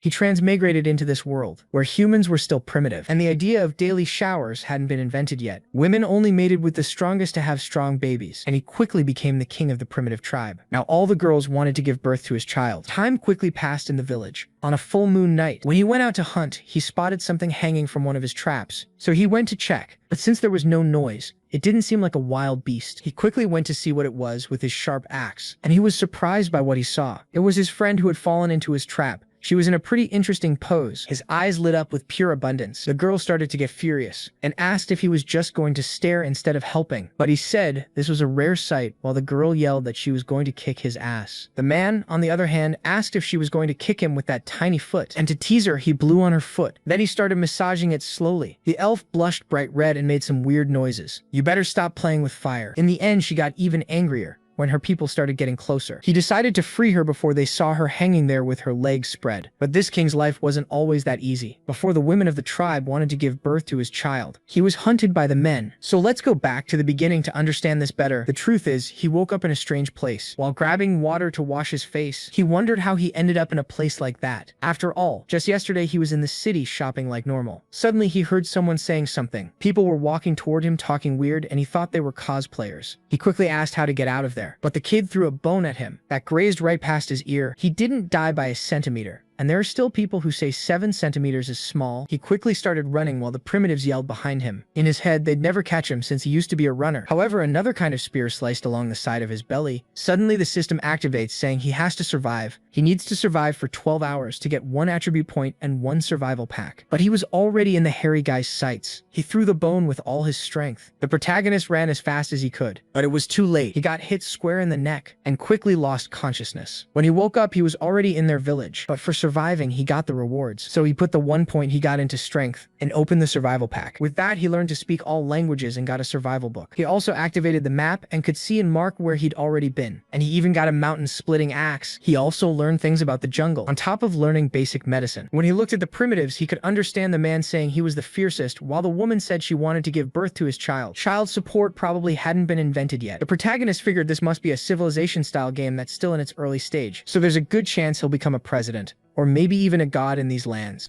He transmigrated into this world, where humans were still primitive, and the idea of daily showers hadn't been invented yet. Women only mated with the strongest to have strong babies, and he quickly became the king of the primitive tribe. Now all the girls wanted to give birth to his child. Time quickly passed in the village. On a full moon night, when he went out to hunt, he spotted something hanging from one of his traps. So he went to check, but since there was no noise, it didn't seem like a wild beast. He quickly went to see what it was with his sharp axe, and he was surprised by what he saw. It was his friend who had fallen into his trap. She was in a pretty interesting pose. His eyes lit up with pure abundance. The girl started to get furious and asked if he was just going to stare instead of helping. But he said this was a rare sight while the girl yelled that she was going to kick his ass. The man, on the other hand, asked if she was going to kick him with that tiny foot. And to tease her, he blew on her foot. Then he started massaging it slowly. The elf blushed bright red and made some weird noises. You better stop playing with fire. In the end, she got even angrier when her people started getting closer. He decided to free her before they saw her hanging there with her legs spread. But this king's life wasn't always that easy. Before the women of the tribe wanted to give birth to his child, he was hunted by the men. So let's go back to the beginning to understand this better. The truth is, he woke up in a strange place. While grabbing water to wash his face, he wondered how he ended up in a place like that. After all, just yesterday he was in the city shopping like normal. Suddenly he heard someone saying something. People were walking toward him talking weird, and he thought they were cosplayers. He quickly asked how to get out of there, but the kid threw a bone at him that grazed right past his ear. He didn't die by a centimeter. And there are still people who say 7 centimeters is small. He quickly started running while the primitives yelled behind him. In his head, they'd never catch him since he used to be a runner. However, another kind of spear sliced along the side of his belly. Suddenly, the system activates, saying he has to survive. He needs to survive for 12 hours to get 1 attribute point and 1 survival pack. But he was already in the hairy guy's sights. He threw the bone with all his strength. The protagonist ran as fast as he could, but it was too late. He got hit square in the neck and quickly lost consciousness. When he woke up, he was already in their village, but for surviving, he got the rewards. So he put the 1 point he got into strength and opened the survival pack. With that, he learned to speak all languages and got a survival book. He also activated the map and could see and mark where he'd already been. And he even got a mountain-splitting axe. He also learned things about the jungle, on top of learning basic medicine. When he looked at the primitives, he could understand the man saying he was the fiercest, while the woman said she wanted to give birth to his child. Child support probably hadn't been invented yet. The protagonist figured this must be a civilization-style game that's still in its early stage, so there's a good chance he'll become a president, or maybe even a god in these lands.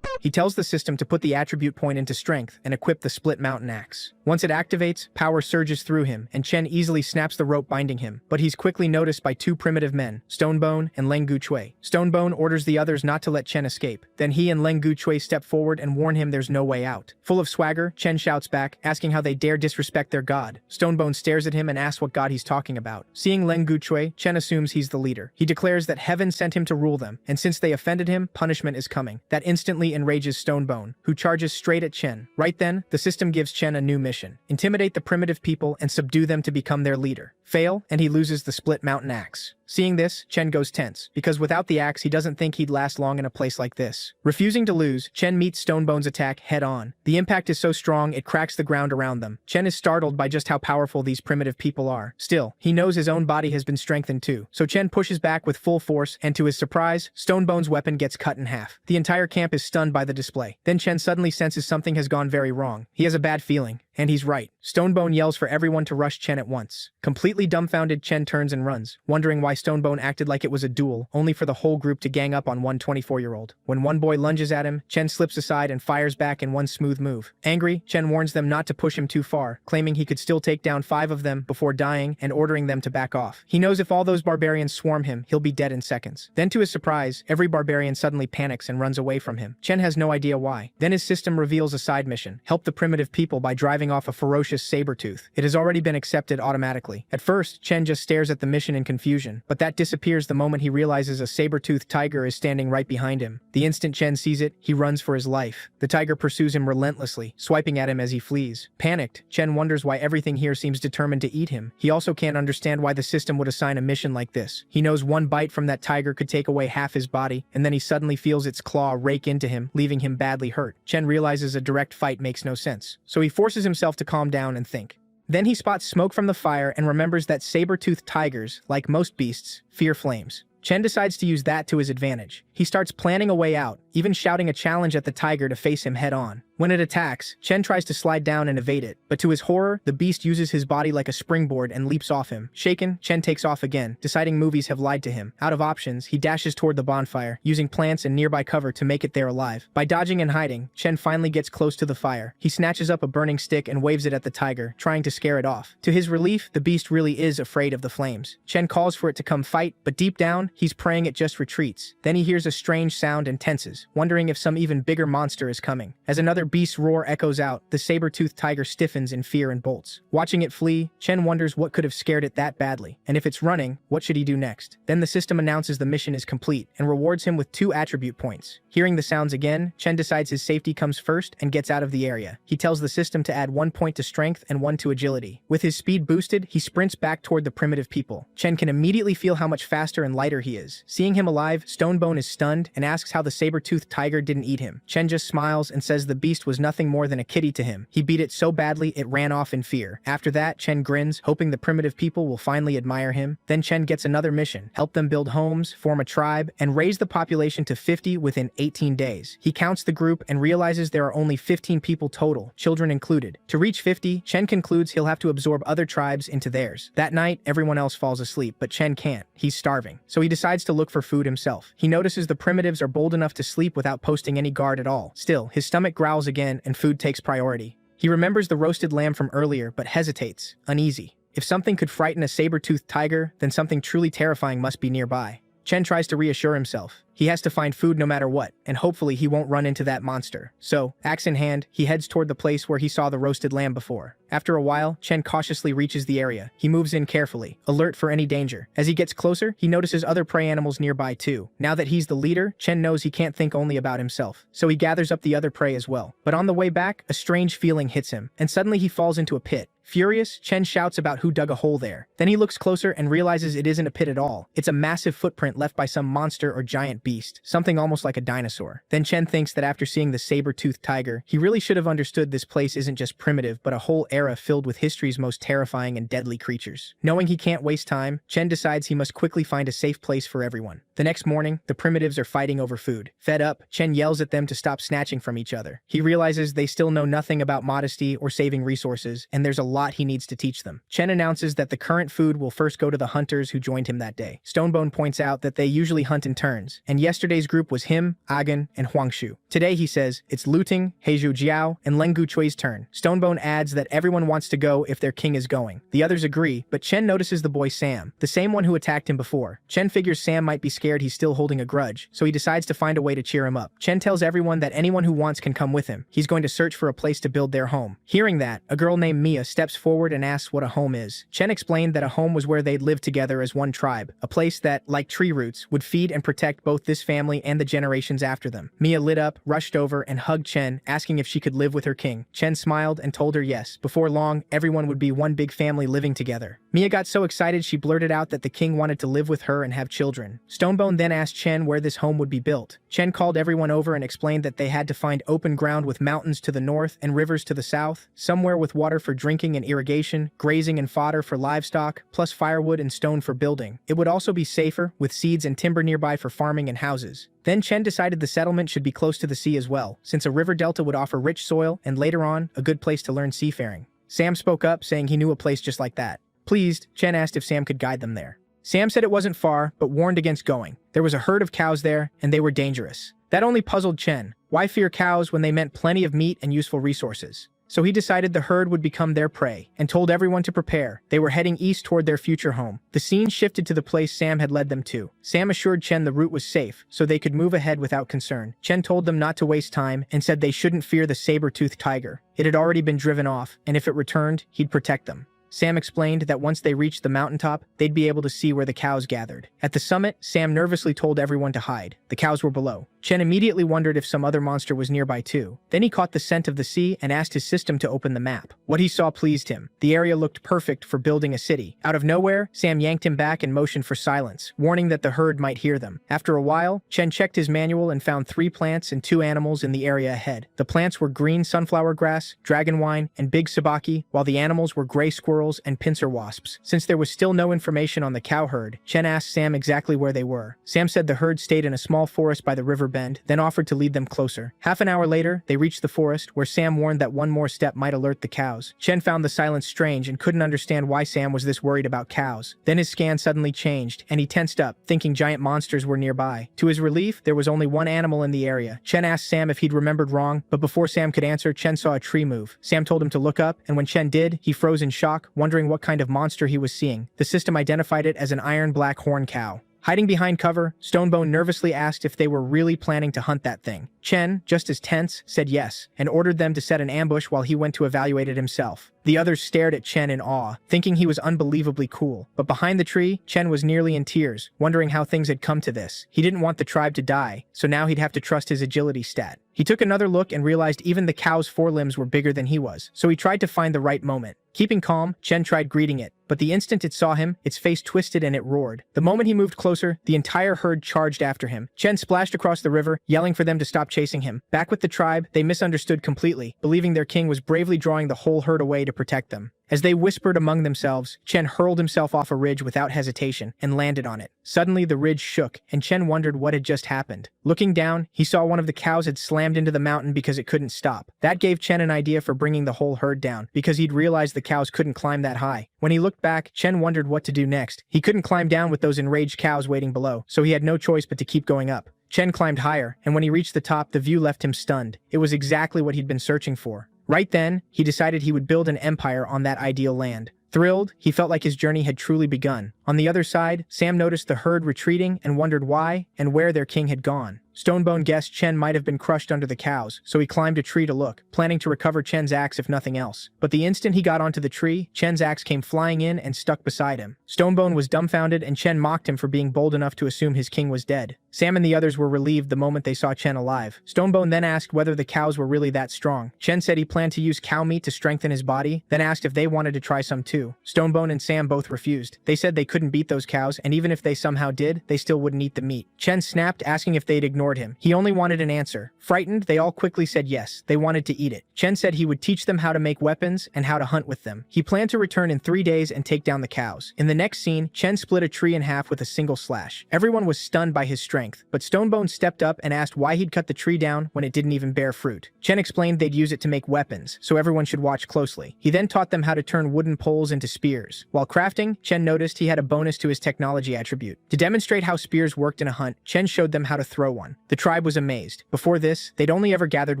He tells the system to put the attribute point into strength and equip the split mountain axe. Once it activates, power surges through him, and Chen easily snaps the rope binding him. But he's quickly noticed by 2 primitive men, Stonebone and Leng Guchui. Stonebone orders the others not to let Chen escape. Then he and Leng Guchui step forward and warn him there's no way out. Full of swagger, Chen shouts back, asking how they dare disrespect their god. Stonebone stares at him and asks what god he's talking about. Seeing Leng Guchui, Chen assumes he's the leader. He declares that heaven sent him to rule them, and since they offended him, punishment is coming. That instantly enrages Stonebone, who charges straight at Chen. Right then, the system gives Chen a new mission: intimidate the primitive people and subdue them to become their leader. Fail, and he loses the split mountain axe. Seeing this, Chen goes tense, because without the axe, he doesn't think he'd last long in a place like this. Refusing to lose, Chen meets Stonebone's attack head-on. The impact is so strong, it cracks the ground around them. Chen is startled by just how powerful these primitive people are. Still, he knows his own body has been strengthened too, so Chen pushes back with full force, and to his surprise, Stonebone's weapon gets cut in half. The entire camp is stunned by the display. Then Chen suddenly senses something has gone very wrong. He has a bad feeling, and he's right. Stonebone yells for everyone to rush Chen at once. Completely dumbfounded, Chen turns and runs, wondering why Stonebone acted like it was a duel, only for the whole group to gang up on one 24-year-old. When one boy lunges at him, Chen slips aside and fires back in one smooth move. Angry, Chen warns them not to push him too far, claiming he could still take down 5 of them before dying and ordering them to back off. He knows if all those barbarians swarm him, he'll be dead in seconds. Then to his surprise, every barbarian suddenly panics and runs away from him. Chen has no idea why. Then his system reveals a side mission: help the primitive people by driving off a ferocious saber-tooth. It has already been accepted automatically. At first, Chen just stares at the mission in confusion, but that disappears the moment he realizes a saber-toothed tiger is standing right behind him. The instant Chen sees it, he runs for his life. The tiger pursues him relentlessly, swiping at him as he flees. Panicked, Chen wonders why everything here seems determined to eat him. He also can't understand why the system would assign a mission like this. He knows one bite from that tiger could take away half his body, and then he suddenly feels its claw rake into him, leaving him badly hurt. Chen realizes a direct fight makes no sense, so he forces himself to calm down and think. Then he spots smoke from the fire and remembers that saber-toothed tigers, like most beasts, fear flames. Chen decides to use that to his advantage. He starts planning a way out, even shouting a challenge at the tiger to face him head-on. When it attacks, Chen tries to slide down and evade it, but to his horror, the beast uses his body like a springboard and leaps off him. Shaken, Chen takes off again, deciding movies have lied to him. Out of options, he dashes toward the bonfire, using plants and nearby cover to make it there alive. By dodging and hiding, Chen finally gets close to the fire. He snatches up a burning stick and waves it at the tiger, trying to scare it off. To his relief, the beast really is afraid of the flames. Chen calls for it to come fight, but deep down, he's praying it just retreats. Then he hears a strange sound and tenses, wondering if some even bigger monster is coming. As another beast's roar echoes out, the saber-toothed tiger stiffens in fear and bolts. Watching it flee, Chen wonders what could have scared it that badly, and if it's running, what should he do next? Then the system announces the mission is complete and rewards him with 2 attribute points. Hearing the sounds again, Chen decides his safety comes first and gets out of the area. He tells the system to add 1 point to strength and 1 to agility. With his speed boosted, he sprints back toward the primitive people. Chen can immediately feel how much faster and lighter he is. Seeing him alive, Stonebone is stunned and asks how the saber-toothed tiger didn't eat him. Chen just smiles and says the beast was nothing more than a kitty to him. He beat it so badly it ran off in fear. After that, Chen grins, hoping the primitive people will finally admire him. Then Chen gets another mission: help them build homes, form a tribe, and raise the population to 50 within 18 days. He counts the group and realizes there are only 15 people total, children included. To reach 50, Chen concludes he'll have to absorb other tribes into theirs. That night, everyone else falls asleep, but Chen can't. He's starving. So he decides to look for food himself. He notices the primitives are bold enough to sleep without posting any guard at all. Still, his stomach growls again and food takes priority. He remembers the roasted lamb from earlier, but hesitates, uneasy. If something could frighten a saber-toothed tiger, then something truly terrifying must be nearby. Chen tries to reassure himself. He has to find food no matter what, and hopefully he won't run into that monster. So, axe in hand, he heads toward the place where he saw the roasted lamb before. After a while, Chen cautiously reaches the area. He moves in carefully, alert for any danger. As he gets closer, he notices other prey animals nearby too. Now that he's the leader, Chen knows he can't think only about himself. So he gathers up the other prey as well. But on the way back, a strange feeling hits him, and suddenly he falls into a pit. Furious, Chen shouts about who dug a hole there. Then he looks closer and realizes it isn't a pit at all. It's a massive footprint left by some monster or giant beast, something almost like a dinosaur. Then Chen thinks that after seeing the saber-toothed tiger, he really should have understood this place isn't just primitive, but a whole era filled with history's most terrifying and deadly creatures. Knowing he can't waste time, Chen decides he must quickly find a safe place for everyone. The next morning, the primitives are fighting over food. Fed up, Chen yells at them to stop snatching from each other. He realizes they still know nothing about modesty or saving resources, and there's a lot he needs to teach them. Chen announces that the current food will first go to the hunters who joined him that day. Stonebone points out that they usually hunt in turns, and yesterday's group was him, Agan, and Huangshu. Today, he says, it's Luting, Heizhu Jiao, and Lengu Chui's turn. Stonebone adds that everyone wants to go if their king is going. The others agree, but Chen notices the boy Sam, the same one who attacked him before. Chen figures Sam might be scared he's still holding a grudge, so he decides to find a way to cheer him up. Chen tells everyone that anyone who wants can come with him. He's going to search for a place to build their home. Hearing that, a girl named Mia steps forward and asks what a home is. Chen explained that a home was where they'd live together as one tribe, a place that, like tree roots, would feed and protect both this family and the generations after them. Mia lit up, rushed over, and hugged Chen, asking if she could live with her king. Chen smiled and told her yes. Before long, everyone would be one big family living together. Mia got so excited she blurted out that the king wanted to live with her and have children. Stonebone then asked Chen where this home would be built. Chen called everyone over and explained that they had to find open ground with mountains to the north and rivers to the south, somewhere with water for drinking and irrigation, grazing and fodder for livestock, plus firewood and stone for building. It would also be safer, with seeds and timber nearby for farming and houses. Then Chen decided the settlement should be close to the sea as well, since a river delta would offer rich soil and later on, a good place to learn seafaring. Sam spoke up, saying he knew a place just like that. Pleased, Chen asked if Sam could guide them there. Sam said it wasn't far, but warned against going. There was a herd of cows there, and they were dangerous. That only puzzled Chen. Why fear cows when they meant plenty of meat and useful resources? So he decided the herd would become their prey, and told everyone to prepare. They were heading east toward their future home. The scene shifted to the place Sam had led them to. Sam assured Chen the route was safe, so they could move ahead without concern. Chen told them not to waste time, and said they shouldn't fear the saber-toothed tiger. It had already been driven off, and if it returned, he'd protect them. Sam explained that once they reached the mountaintop, they'd be able to see where the cows gathered. At the summit, Sam nervously told everyone to hide. The cows were below. Chen immediately wondered if some other monster was nearby too. Then he caught the scent of the sea and asked his system to open the map. What he saw pleased him. The area looked perfect for building a city. Out of nowhere, Sam yanked him back and motioned for silence, warning that the herd might hear them. After a while, Chen checked his manual and found 3 plants and 2 animals in the area ahead. The plants were green sunflower grass, dragon wine, and big sabaki, while the animals were gray squirrel squirrels, and pincer wasps. Since there was still no information on the cow herd, Chen asked Sam exactly where they were. Sam said the herd stayed in a small forest by the river bend, then offered to lead them closer. Half an hour later, they reached the forest, where Sam warned that one more step might alert the cows. Chen found the silence strange and couldn't understand why Sam was this worried about cows. Then his scan suddenly changed, and he tensed up, thinking giant monsters were nearby. To his relief, there was only one animal in the area. Chen asked Sam if he'd remembered wrong, but before Sam could answer, Chen saw a tree move. Sam told him to look up, and when Chen did, he froze in shock, wondering what kind of monster he was seeing. The system identified it as an iron-black horn cow. Hiding behind cover, Stonebone nervously asked if they were really planning to hunt that thing. Chen, just as tense, said yes, and ordered them to set an ambush while he went to evaluate it himself. The others stared at Chen in awe, thinking he was unbelievably cool. But behind the tree, Chen was nearly in tears, wondering how things had come to this. He didn't want the tribe to die, so now he'd have to trust his agility stat. He took another look and realized even the cow's forelimbs were bigger than he was, so he tried to find the right moment. Keeping calm, Chen tried greeting it, but the instant it saw him, its face twisted and it roared. The moment he moved closer, the entire herd charged after him. Chen splashed across the river, yelling for them to stop chasing him. Back with the tribe, they misunderstood completely, believing their king was bravely drawing the whole herd away to protect them. As they whispered among themselves, Chen hurled himself off a ridge without hesitation and landed on it. Suddenly, the ridge shook, and Chen wondered what had just happened. Looking down, he saw one of the cows had slammed into the mountain because it couldn't stop. That gave Chen an idea for bringing the whole herd down, because he'd realized the cows couldn't climb that high. When he looked back, Chen wondered what to do next. He couldn't climb down with those enraged cows waiting below, so he had no choice but to keep going up. Chen climbed higher, and when he reached the top, the view left him stunned. It was exactly what he'd been searching for. Right then, he decided he would build an empire on that ideal land. Thrilled, he felt like his journey had truly begun. On the other side, Sam noticed the herd retreating and wondered why and where their king had gone. Stonebone guessed Chen might have been crushed under the cows, so he climbed a tree to look, planning to recover Chen's axe if nothing else. But the instant he got onto the tree, Chen's axe came flying in and stuck beside him. Stonebone was dumbfounded, and Chen mocked him for being bold enough to assume his king was dead. Sam and the others were relieved the moment they saw Chen alive. Stonebone then asked whether the cows were really that strong. Chen said he planned to use cow meat to strengthen his body, then asked if they wanted to try some too. Stonebone and Sam both refused. They said they couldn't beat those cows, and even if they somehow did, they still wouldn't eat the meat. Chen snapped, asking if they'd ignored him. He only wanted an answer. Frightened, they all quickly said yes, they wanted to eat it. Chen said he would teach them how to make weapons and how to hunt with them. He planned to return in 3 days and take down the cows. In the next scene, Chen split a tree in half with a single slash. Everyone was stunned by his strength, but Stonebone stepped up and asked why he'd cut the tree down when it didn't even bear fruit. Chen explained they'd use it to make weapons, so everyone should watch closely. He then taught them how to turn wooden poles into spears. While crafting, Chen noticed he had a bonus to his technology attribute. To demonstrate how spears worked in a hunt, Chen showed them how to throw one. The tribe was amazed. Before this, they'd only ever gathered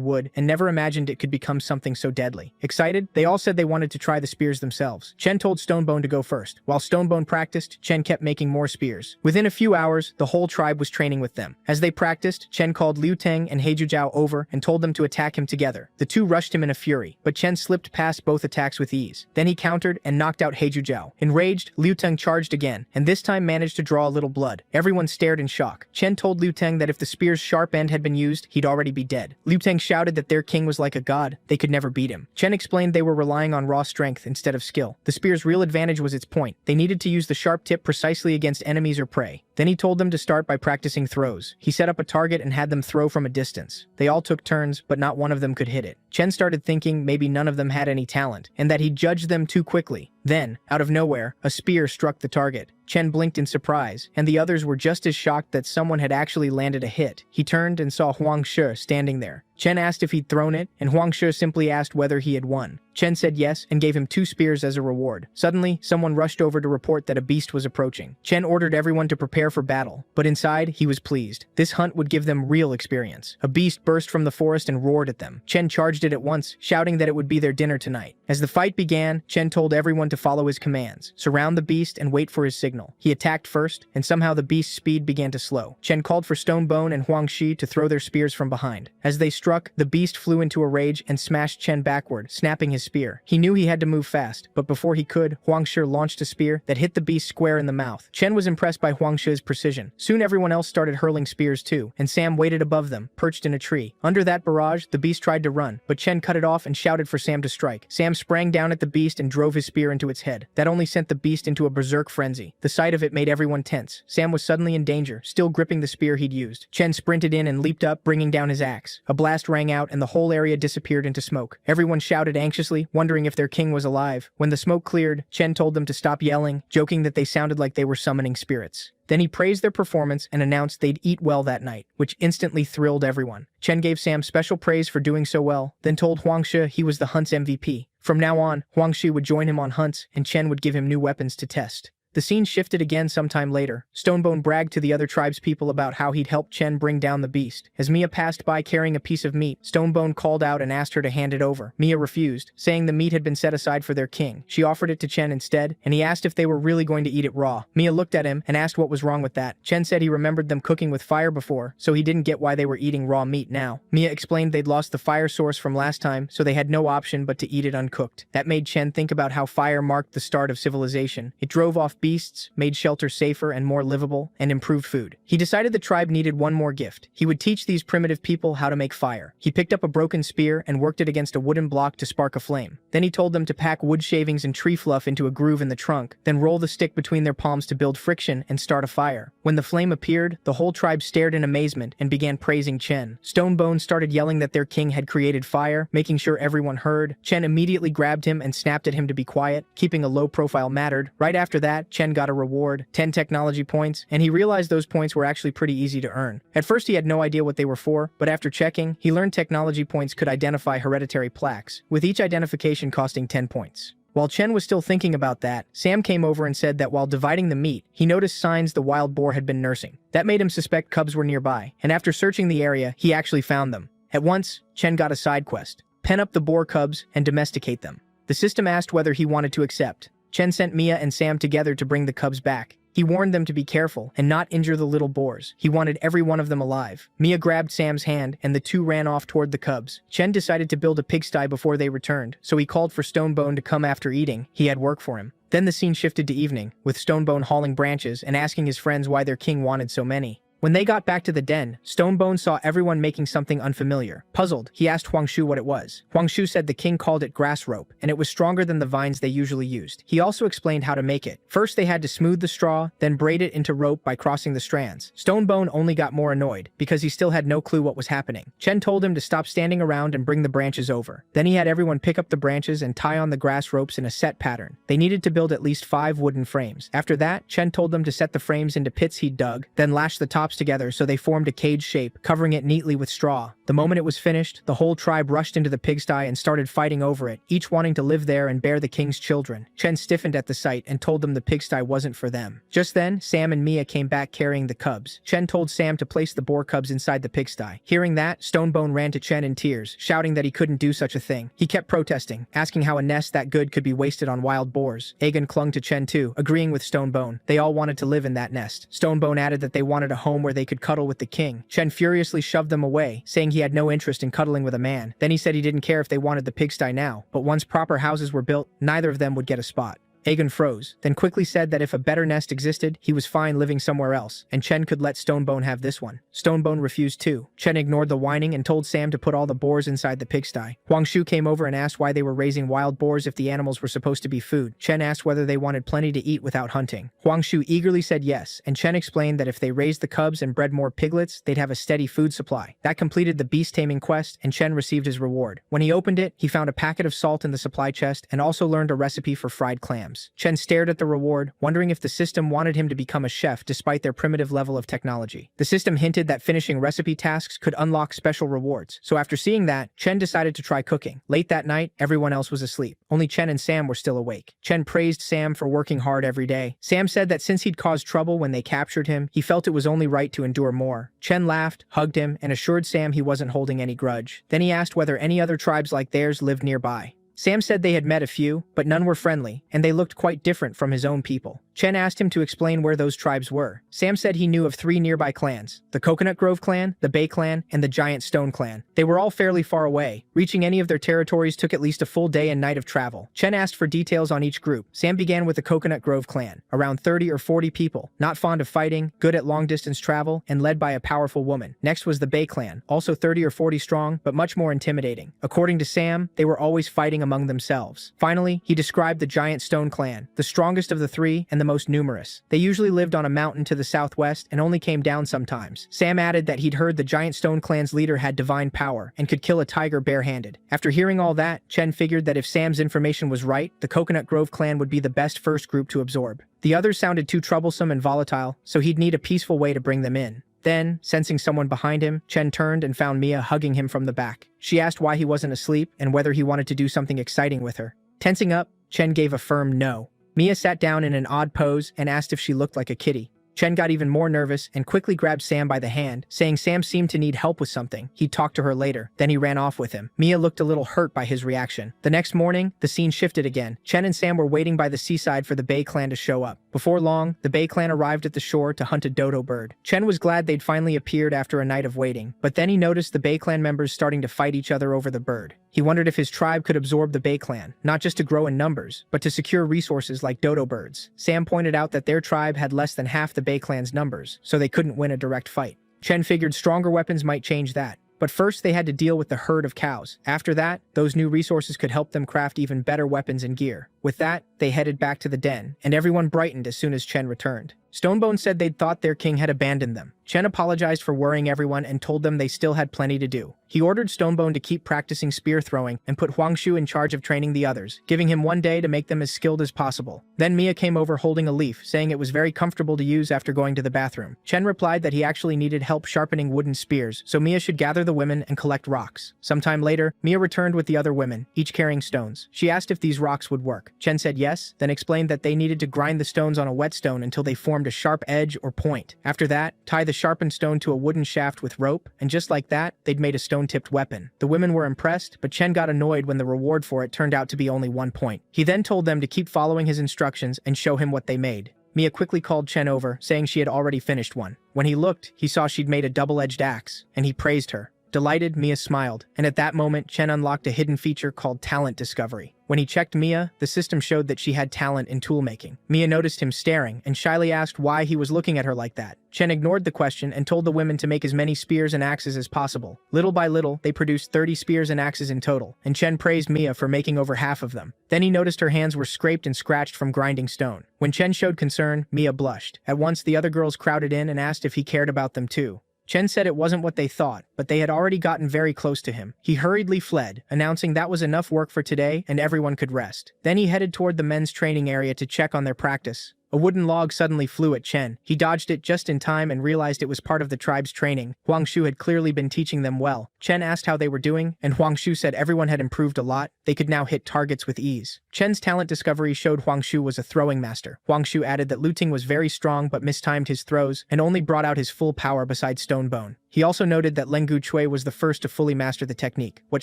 wood and never imagined it could become something so deadly. Excited, they all said they wanted to try the spears themselves. Chen told Stonebone to go first. While Stonebone practiced, Chen kept making more spears. Within a few hours, the whole tribe was training with them. As they practiced, Chen called Liu Teng and Heizhujiao over and told them to attack him together. The two rushed him in a fury, but Chen slipped past both attacks with ease. Then he countered and knocked out Heizhujiao. Enraged, Liu Teng charged again, and this time managed to draw a little blood. Everyone stared in shock. Chen told Liu Teng that if the spear's sharp end had been used, he'd already be dead. Liu Teng shouted that their king was like a god, they could never beat him. Chen explained they were relying on raw strength instead of skill. The spear's real advantage was its point. They needed to use the sharp tip precisely against enemies or prey. Then he told them to start by practicing throws. He set up a target and had them throw from a distance. They all took turns, but not one of them could hit it. Chen started thinking maybe none of them had any talent, and that he judged them too quickly. Then, out of nowhere, a spear struck the target. Chen blinked in surprise, and the others were just as shocked that someone had actually landed a hit. He turned and saw Huang Shi standing there. Chen asked if he'd thrown it, and Huang Shi simply asked whether he had won. Chen said yes and gave him 2 spears as a reward. Suddenly, someone rushed over to report that a beast was approaching. Chen ordered everyone to prepare for battle, but inside, he was pleased. This hunt would give them real experience. A beast burst from the forest and roared at them. Chen charged it at once, shouting that it would be their dinner tonight. As the fight began, Chen told everyone to follow his commands, surround the beast and wait for his signal. He attacked first, and somehow the beast's speed began to slow. Chen called for Stonebone and Huang Shi to throw their spears from behind. As they struck, the beast flew into a rage and smashed Chen backward, snapping his spear. He knew he had to move fast, but before he could, Huang Shi launched a spear that hit the beast square in the mouth. Chen was impressed by Huang Shi's precision. Soon everyone else started hurling spears too, and Sam waited above them, perched in a tree. Under that barrage, the beast tried to run, but Chen cut it off and shouted for Sam to strike. Sam sprang down at the beast and drove his spear into its head. That only sent the beast into a berserk frenzy. The sight of it made everyone tense. Sam was suddenly in danger, still gripping the spear he'd used. Chen sprinted in and leaped up, bringing down his axe. A blast blast rang out and the whole area disappeared into smoke. Everyone shouted anxiously, wondering if their king was alive. When the smoke cleared, Chen told them to stop yelling, joking that they sounded like they were summoning spirits. Then he praised their performance and announced they'd eat well that night, which instantly thrilled everyone. Chen gave Sam special praise for doing so well, then told Huangshi he was the hunt's MVP. From now on, Huangshi would join him on hunts, and Chen would give him new weapons to test. The scene shifted again sometime later. Stonebone bragged to the other tribespeople about how he'd helped Chen bring down the beast. As Mia passed by carrying a piece of meat, Stonebone called out and asked her to hand it over. Mia refused, saying the meat had been set aside for their king. She offered it to Chen instead, and he asked if they were really going to eat it raw. Mia looked at him and asked what was wrong with that. Chen said he remembered them cooking with fire before, so he didn't get why they were eating raw meat now. Mia explained they'd lost the fire source from last time, so they had no option but to eat it uncooked. That made Chen think about how fire marked the start of civilization. It drove off beasts, made shelter safer and more livable, and improved food. He decided the tribe needed one more gift. He would teach these primitive people how to make fire. He picked up a broken spear and worked it against a wooden block to spark a flame. Then he told them to pack wood shavings and tree fluff into a groove in the trunk, then roll the stick between their palms to build friction and start a fire. When the flame appeared, the whole tribe stared in amazement and began praising Chen. Stonebone started yelling that their king had created fire, making sure everyone heard. Chen immediately grabbed him and snapped at him to be quiet. Keeping a low profile mattered. Right after that, Chen got a reward, 10 technology points, and he realized those points were actually pretty easy to earn. At first he had no idea what they were for, but after checking, he learned technology points could identify hereditary plaques, with each identification costing 10 points. While Chen was still thinking about that, Sam came over and said that while dividing the meat, he noticed signs the wild boar had been nursing. That made him suspect cubs were nearby, and after searching the area, he actually found them. At once, Chen got a side quest: pen up the boar cubs and domesticate them. The system asked whether he wanted to accept. Chen sent Mia and Sam together to bring the cubs back. He warned them to be careful and not injure the little boars. He wanted every one of them alive. Mia grabbed Sam's hand and the two ran off toward the cubs. Chen decided to build a pigsty before they returned, so he called for Stonebone to come after eating. He had work for him. Then the scene shifted to evening, with Stonebone hauling branches and asking his friends why their king wanted so many. When they got back to the den, Stonebone saw everyone making something unfamiliar. Puzzled, he asked Huangshu what it was. Huangshu said the king called it grass rope, and it was stronger than the vines they usually used. He also explained how to make it. First they had to smooth the straw, then braid it into rope by crossing the strands. Stonebone only got more annoyed, because he still had no clue what was happening. Chen told him to stop standing around and bring the branches over. Then he had everyone pick up the branches and tie on the grass ropes in a set pattern. They needed to build at least 5 wooden frames. After that, Chen told them to set the frames into pits he'd dug, then lash the tops together so they formed a cage shape, covering it neatly with straw. The moment it was finished, the whole tribe rushed into the pigsty and started fighting over it, each wanting to live there and bear the king's children. Chen stiffened at the sight and told them the pigsty wasn't for them. Just then, Sam and Mia came back carrying the cubs. Chen told Sam to place the boar cubs inside the pigsty. Hearing that, Stonebone ran to Chen in tears, shouting that he couldn't do such a thing. He kept protesting, asking how a nest that good could be wasted on wild boars. Aegon clung to Chen too, agreeing with Stonebone. They all wanted to live in that nest. Stonebone added that they wanted a home where they could cuddle with the king. Chen furiously shoved them away, saying he had no interest in cuddling with a man. Then he said he didn't care if they wanted the pigsty now, but once proper houses were built, neither of them would get a spot. Aegon froze, then quickly said that if a better nest existed, he was fine living somewhere else, and Chen could let Stonebone have this one. Stonebone refused too. Chen ignored the whining and told Sam to put all the boars inside the pigsty. Huangshu came over and asked why they were raising wild boars if the animals were supposed to be food. Chen asked whether they wanted plenty to eat without hunting. Huangshu eagerly said yes, and Chen explained that if they raised the cubs and bred more piglets, they'd have a steady food supply. That completed the beast taming quest, and Chen received his reward. When he opened it, he found a packet of salt in the supply chest and also learned a recipe for fried clams. Chen stared at the reward, wondering if the system wanted him to become a chef despite their primitive level of technology. The system hinted that finishing recipe tasks could unlock special rewards, so after seeing that, Chen decided to try cooking. Late that night, everyone else was asleep. Only Chen and Sam were still awake. Chen praised Sam for working hard every day. Sam said that since he'd caused trouble when they captured him, he felt it was only right to endure more. Chen laughed, hugged him, and assured Sam he wasn't holding any grudge. Then he asked whether any other tribes like theirs lived nearby. Sam said they had met a few, but none were friendly, and they looked quite different from his own people. Chen asked him to explain where those tribes were. Sam said he knew of 3 nearby clans: the Coconut Grove clan, the Bay clan, and the Giant Stone clan. They were all fairly far away. Reaching any of their territories took at least a full day and night of travel. Chen asked for details on each group. Sam began with the Coconut Grove clan, around 30 or 40 people, not fond of fighting, good at long-distance travel, and led by a powerful woman. Next was the Bay clan, also 30 or 40 strong, but much more intimidating. According to Sam, they were always fighting among themselves. Finally, he described the giant stone clan, the strongest of the three and the most numerous. They usually lived on a mountain to the southwest and only came down sometimes. Sam added that he'd heard the giant stone clan's leader had divine power and could kill a tiger barehanded. After hearing all that, Chen figured that if Sam's information was right, the Coconut Grove clan would be the best first group to absorb. The others sounded too troublesome and volatile, so he'd need a peaceful way to bring them in. Then, sensing someone behind him, Chen turned and found Mia hugging him from the back. She asked why he wasn't asleep and whether he wanted to do something exciting with her. Tensing up, Chen gave a firm no. Mia sat down in an odd pose and asked if she looked like a kitty. Chen got even more nervous and quickly grabbed Sam by the hand, saying Sam seemed to need help with something. He'd talk to her later. Then he ran off with him. Mia looked a little hurt by his reaction. The next morning, the scene shifted again. Chen and Sam were waiting by the seaside for the Bay clan to show up. Before long, the Bay clan arrived at the shore to hunt a dodo bird. Chen was glad they'd finally appeared after a night of waiting, but then he noticed the Bay clan members starting to fight each other over the bird. He wondered if his tribe could absorb the Bay clan, not just to grow in numbers, but to secure resources like dodo birds. Sam pointed out that their tribe had less than half the Bay clan's numbers, so they couldn't win a direct fight. Chen figured stronger weapons might change that. But first they had to deal with the herd of cows. After that, those new resources could help them craft even better weapons and gear. With that, they headed back to the den, and everyone brightened as soon as Chen returned. Stonebone said they'd thought their king had abandoned them. Chen apologized for worrying everyone and told them they still had plenty to do. He ordered Stonebone to keep practicing spear throwing and put Huangshu in charge of training the others, giving him one day to make them as skilled as possible. Then Mia came over holding a leaf, saying it was very comfortable to use after going to the bathroom. Chen replied that he actually needed help sharpening wooden spears, so Mia should gather the women and collect rocks. Sometime later, Mia returned with the other women, each carrying stones. She asked if these rocks would work. Chen said yes, then explained that they needed to grind the stones on a whetstone until they formed a sharp edge or point. After that, tie the sharpened stone to a wooden shaft with rope, and just like that, they'd made a stone-tipped weapon. The women were impressed, but Chen got annoyed when the reward for it turned out to be only 1 point. He then told them to keep following his instructions and show him what they made. Mia quickly called Chen over, saying she had already finished one. When he looked, he saw she'd made a double-edged axe, and he praised her. Delighted, Mia smiled, and at that moment, Chen unlocked a hidden feature called Talent Discovery. When he checked Mia, the system showed that she had talent in toolmaking. Mia noticed him staring and shyly asked why he was looking at her like that. Chen ignored the question and told the women to make as many spears and axes as possible. Little by little, they produced 30 spears and axes in total, and Chen praised Mia for making over half of them. Then he noticed her hands were scraped and scratched from grinding stone. When Chen showed concern, Mia blushed. At once, the other girls crowded in and asked if he cared about them too. Chen said it wasn't what they thought, but they had already gotten very close to him. He hurriedly fled, announcing that was enough work for today and everyone could rest. Then he headed toward the men's training area to check on their practice. A wooden log suddenly flew at Chen. He dodged it just in time and realized it was part of the tribe's training. Huangshu had clearly been teaching them well. Chen asked how they were doing, and Huangshu said everyone had improved a lot. They could now hit targets with ease. Chen's talent discovery showed Huangshu was a throwing master. Huangshu added that Luting was very strong but mistimed his throws and only brought out his full power besides Stonebone. He also noted that Lengu Chui was the first to fully master the technique. What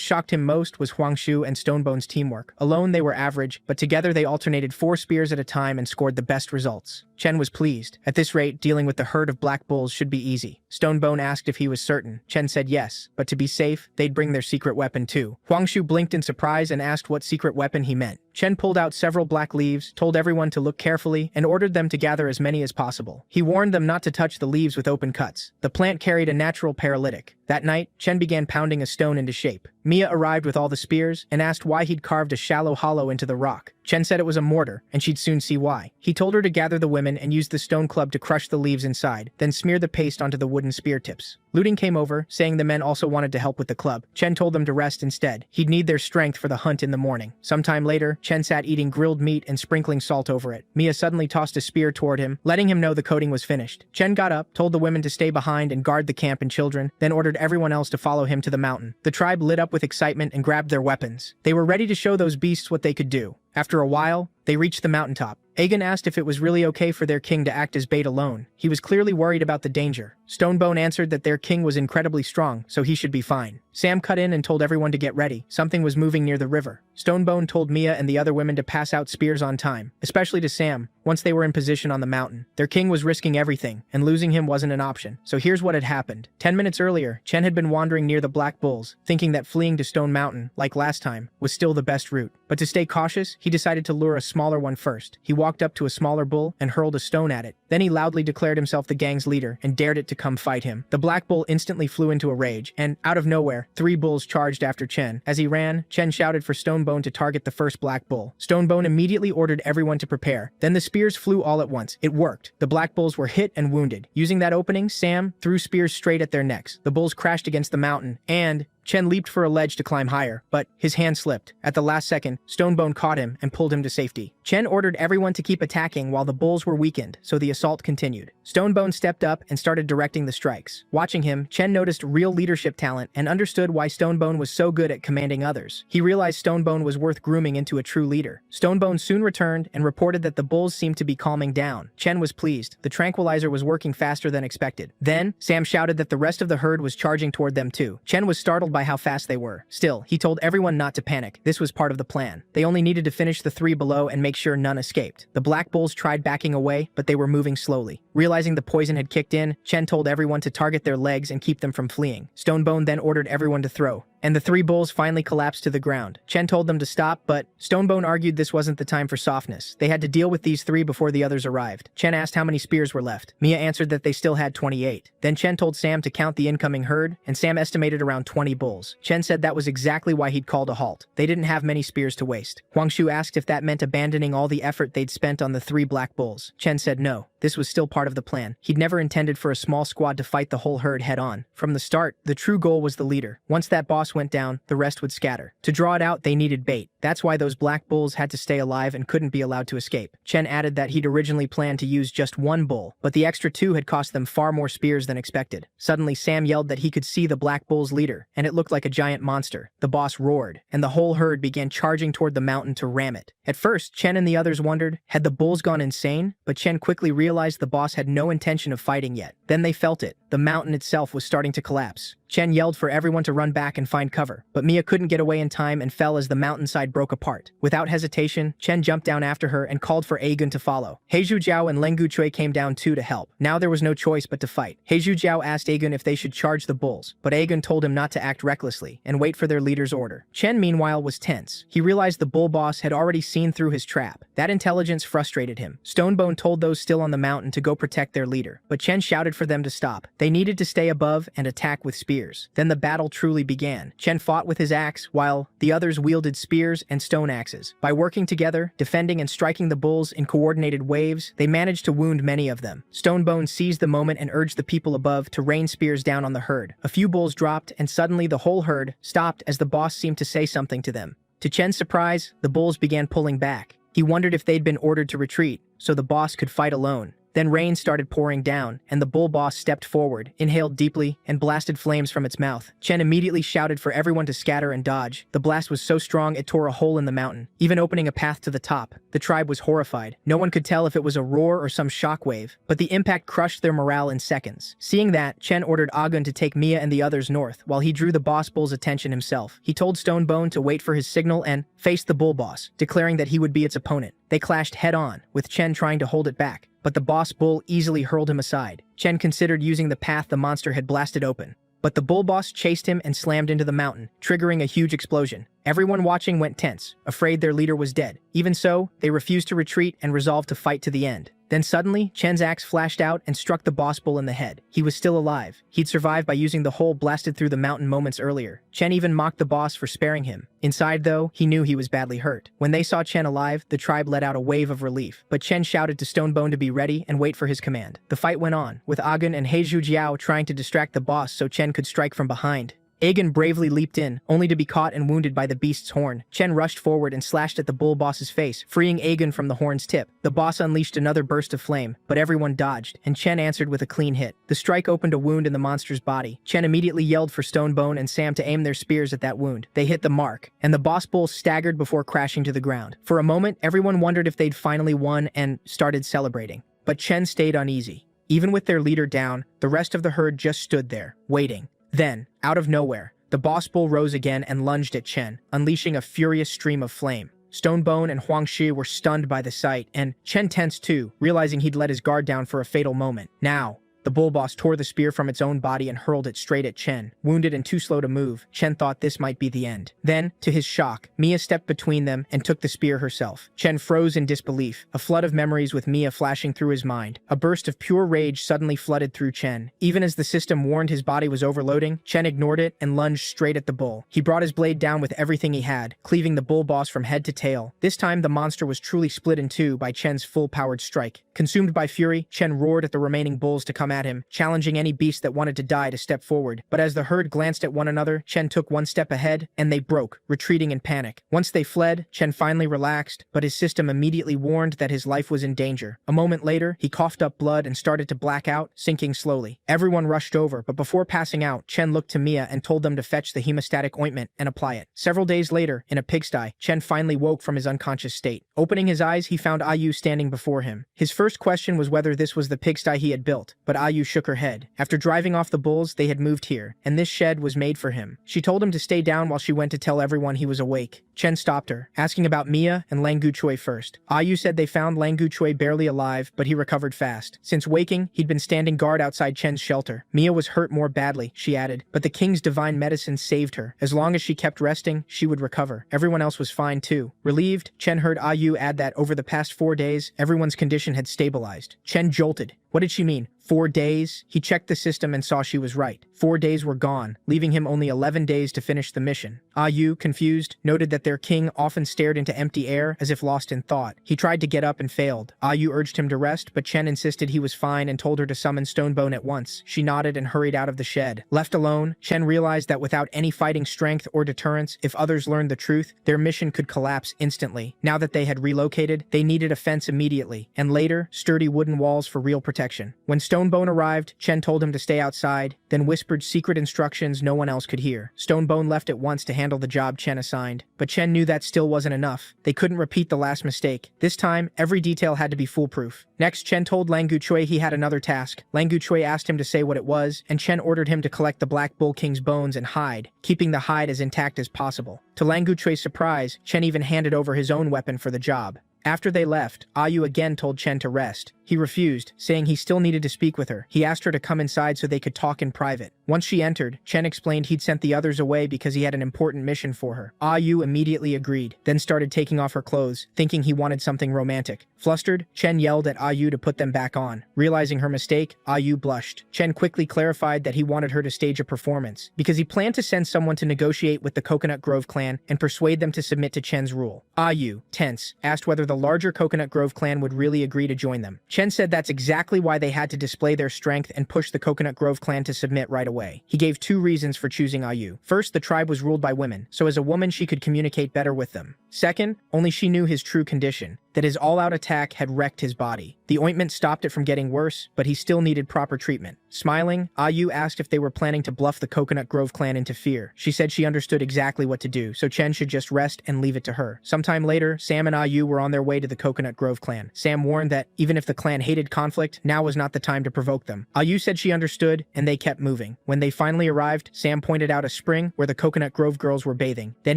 shocked him most was Huangshu and Stonebone's teamwork. Alone they were average, but together they alternated 4 spears at a time and scored the best results. Chen was pleased. At this rate, dealing with the herd of black bulls should be easy. Stonebone asked if he was certain. Chen said yes, but to be safe, they'd bring their secret weapon too. Huangshu blinked in surprise and asked what secret weapon he meant. Chen pulled out several black leaves, told everyone to look carefully, and ordered them to gather as many as possible. He warned them not to touch the leaves with open cuts. The plant carried a natural paralytic. That night, Chen began pounding a stone into shape. Mia arrived with all the spears and asked why he'd carved a shallow hollow into the rock. Chen said it was a mortar, and she'd soon see why. He told her to gather the women and use the stone club to crush the leaves inside, then smear the paste onto the wooden spear tips. Luting came over, saying the men also wanted to help with the club. Chen told them to rest instead. He'd need their strength for the hunt in the morning. Sometime later, Chen sat eating grilled meat and sprinkling salt over it. Mia suddenly tossed a spear toward him, letting him know the coating was finished. Chen got up, told the women to stay behind and guard the camp and children, then ordered everyone else to follow him to the mountain. The tribe lit up with excitement and grabbed their weapons. They were ready to show those beasts what they could do. After a while, they reached the mountaintop. Aegon asked if it was really okay for their king to act as bait alone. He was clearly worried about the danger. Stonebone answered that their king was incredibly strong, so he should be fine. Sam cut in and told everyone to get ready. Something was moving near the river. Stonebone told Mia and the other women to pass out spears on time, especially to Sam, once they were in position on the mountain. Their king was risking everything, and losing him wasn't an option. So here's what had happened. 10 minutes earlier, Chen had been wandering near the Black Bulls, thinking that fleeing to Stone Mountain, like last time, was still the best route. But to stay cautious, he decided to lure a smaller one first. He walked walked up to a smaller bull and hurled a stone at it. Then he loudly declared himself the gang's leader and dared it to come fight him. The black bull instantly flew into a rage, and out of nowhere, 3 bulls charged after Chen. As he ran, Chen shouted for Stonebone to target the first black bull. Stonebone immediately ordered everyone to prepare. Then the spears flew all at once. It worked. The black bulls were hit and wounded. Using that opening, Sam threw spears straight at their necks. The bulls crashed against the mountain, and Chen leaped for a ledge to climb higher, but his hand slipped. At the last second, Stonebone caught him and pulled him to safety. Chen ordered everyone to keep attacking while the bulls were weakened, so the assault continued. Stonebone stepped up and started directing the strikes. Watching him, Chen noticed real leadership talent and understood why Stonebone was so good at commanding others. He realized Stonebone was worth grooming into a true leader. Stonebone soon returned and reported that the bulls seemed to be calming down. Chen was pleased. The tranquilizer was working faster than expected. Then, Sam shouted that the rest of the herd was charging toward them too. Chen was startled by how fast they were. Still, he told everyone not to panic. This was part of the plan. They only needed to finish the 3 below and make sure none escaped. The black bulls tried backing away, but they were moving slowly. Realizing the poison had kicked in, Chen told everyone to target their legs and keep them from fleeing. Stonebone then ordered everyone to throw, and the 3 bulls finally collapsed to the ground. Chen told them to stop, but Stonebone argued this wasn't the time for softness. They had to deal with these 3 before the others arrived. Chen asked how many spears were left. Mia answered that they still had 28. Then Chen told Sam to count the incoming herd, and Sam estimated around 20 bulls. Chen said that was exactly why he'd called a halt. They didn't have many spears to waste. Huangshu asked if that meant abandoning all the effort they'd spent on the 3 black bulls. Chen said no. This was still part of the plan. He'd never intended for a small squad to fight the whole herd head-on. From the start, the true goal was the leader. Once that boss went down, the rest would scatter. To draw it out, they needed bait. That's why those black bulls had to stay alive and couldn't be allowed to escape. Chen added that he'd originally planned to use just 1 bull, but the extra 2 had cost them far more spears than expected. Suddenly, Sam yelled that he could see the black bull's leader, and it looked like a giant monster. The boss roared, and the whole herd began charging toward the mountain to ram it. At first, Chen and the others wondered, had the bulls gone insane? But Chen quickly realized the boss had no intention of fighting yet. Then they felt it. The mountain itself was starting to collapse. Chen yelled for everyone to run back and find cover, but Mia couldn't get away in time and fell as the mountainside broke apart. Without hesitation, Chen jumped down after her and called for Aegun to follow. Heizhu Jiao and Lengu Chui came down too to help. Now there was no choice but to fight. Heizhu Jiao asked Aegun if they should charge the bulls, but Aegun told him not to act recklessly and wait for their leader's order. Chen, meanwhile, was tense. He realized the bull boss had already seen through his trap. That intelligence frustrated him. Stonebone told those still on the mountain to go protect their leader, but Chen shouted for them to stop. They needed to stay above and attack with spears. Then the battle truly began. Chen fought with his axe, while the others wielded spears and stone axes. By working together, defending and striking the bulls in coordinated waves, they managed to wound many of them. Stonebone seized the moment and urged the people above to rain spears down on the herd. A few bulls dropped, and suddenly the whole herd stopped as the boss seemed to say something to them. To Chen's surprise, the bulls began pulling back. He wondered if they'd been ordered to retreat, so the boss could fight alone. Then rain started pouring down, and the bull boss stepped forward, inhaled deeply, and blasted flames from its mouth. Chen immediately shouted for everyone to scatter and dodge. The blast was so strong it tore a hole in the mountain, even opening a path to the top. The tribe was horrified. No one could tell if it was a roar or some shockwave, but the impact crushed their morale in seconds. Seeing that, Chen ordered Agun to take Mia and the others north, while he drew the boss bull's attention himself. He told Stonebone to wait for his signal and face the bull boss, declaring that he would be its opponent. They clashed head-on, with Chen trying to hold it back, but the boss bull easily hurled him aside. Chen considered using the path the monster had blasted open, but the bull boss chased him and slammed into the mountain, triggering a huge explosion. Everyone watching went tense, afraid their leader was dead. Even so, they refused to retreat and resolved to fight to the end. Then suddenly, Chen's axe flashed out and struck the boss bull in the head. He was still alive. He'd survived by using the hole blasted through the mountain moments earlier. Chen even mocked the boss for sparing him. Inside, though, he knew he was badly hurt. When they saw Chen alive, the tribe let out a wave of relief. But Chen shouted to Stonebone to be ready and wait for his command. The fight went on, with Agun and Heizhu Jiao trying to distract the boss so Chen could strike from behind. Aegun bravely leaped in, only to be caught and wounded by the beast's horn. Chen rushed forward and slashed at the bull boss's face, freeing Aegun from the horn's tip. The boss unleashed another burst of flame, but everyone dodged, and Chen answered with a clean hit. The strike opened a wound in the monster's body. Chen immediately yelled for Stonebone and Sam to aim their spears at that wound. They hit the mark, and the boss bull staggered before crashing to the ground. For a moment, everyone wondered if they'd finally won and started celebrating. But Chen stayed uneasy. Even with their leader down, the rest of the herd just stood there, waiting. Then, out of nowhere, the boss bull rose again and lunged at Chen, unleashing a furious stream of flame. Stonebone and Huangshi were stunned by the sight, and Chen tensed too, realizing he'd let his guard down for a fatal moment. Now, The bull boss tore the spear from its own body and hurled it straight at Chen. Wounded and too slow to move, Chen thought this might be the end. Then, to his shock, Mia stepped between them and took the spear herself. Chen froze in disbelief, a flood of memories with Mia flashing through his mind. A burst of pure rage suddenly flooded through Chen. Even as the system warned his body was overloading, Chen ignored it and lunged straight at the bull. He brought his blade down with everything he had, cleaving the bull boss from head to tail. This time, the monster was truly split in two by Chen's full-powered strike. Consumed by fury, Chen roared at the remaining bulls to come at him, challenging any beast that wanted to die to step forward. But as the herd glanced at one another, Chen took one step ahead, and they broke, retreating in panic. Once they fled, Chen finally relaxed, but his system immediately warned that his life was in danger. A moment later, he coughed up blood and started to black out, sinking slowly. Everyone rushed over, but before passing out, Chen looked to Mia and told them to fetch the hemostatic ointment and apply it. Several days later, in a pigsty, Chen finally woke from his unconscious state. Opening his eyes, he found Ayu standing before him. His first question was whether this was the pigsty he had built, but Ayu shook her head. After driving off the bulls, they had moved here, and this shed was made for him. She told him to stay down while she went to tell everyone he was awake. Chen stopped her, asking about Mia and Lang Guchui first. Ayu said they found Lang Guchui barely alive, but he recovered fast. Since waking, he'd been standing guard outside Chen's shelter. Mia was hurt more badly, she added, but the king's divine medicine saved her. As long as she kept resting, she would recover. Everyone else was fine too. Relieved, Chen heard Ayu add that over the past 4 days, everyone's condition had stabilized. Chen jolted. What did she mean? 4 days? He checked the system and saw she was right. 4 days were gone, leaving him only 11 days to finish the mission. Ayu, confused, noted that their king often stared into empty air as if lost in thought. He tried to get up and failed. Ayu urged him to rest, but Chen insisted he was fine and told her to summon Stonebone at once. She nodded and hurried out of the shed. Left alone, Chen realized that without any fighting strength or deterrence, if others learned the truth, their mission could collapse instantly. Now that they had relocated, they needed a fence immediately, and later, sturdy wooden walls for real protection. When Stonebone arrived, Chen told him to stay outside, then whispered secret instructions no one else could hear. Stonebone left at once to handle the job Chen assigned, but Chen knew that still wasn't enough. They couldn't repeat the last mistake. This time, every detail had to be foolproof. Next, Chen told Lang Guchui he had another task. Lang Guchui asked him to say what it was, and Chen ordered him to collect the Black Bull King's bones and hide, keeping the hide as intact as possible. To Lang Guchui's surprise, Chen even handed over his own weapon for the job. After they left, Ayu again told Chen to rest. He refused, saying he still needed to speak with her. He asked her to come inside so they could talk in private. Once she entered, Chen explained he'd sent the others away because he had an important mission for her. Ayu immediately agreed, then started taking off her clothes, thinking he wanted something romantic. Flustered, Chen yelled at Ayu to put them back on. Realizing her mistake, Ayu blushed. Chen quickly clarified that he wanted her to stage a performance, because he planned to send someone to negotiate with the Coconut Grove clan and persuade them to submit to Chen's rule. Ayu, tense, asked whether the larger Coconut Grove clan would really agree to join them. Chen said that's exactly why they had to display their strength and push the Coconut Grove clan to submit right away. He gave 2 reasons for choosing Ayu. First, the tribe was ruled by women, so as a woman she could communicate better with them. Second, only she knew his true condition, that his all-out attack had wrecked his body. The ointment stopped it from getting worse, but he still needed proper treatment. Smiling, Ayu asked if they were planning to bluff the Coconut Grove clan into fear. She said she understood exactly what to do, so Chen should just rest and leave it to her. Sometime later, Sam and Ayu were on their way to the Coconut Grove clan. Sam warned that, even if the clan hated conflict, now was not the time to provoke them. Ayu said she understood, and they kept moving. When they finally arrived, Sam pointed out a spring where the Coconut Grove girls were bathing. Then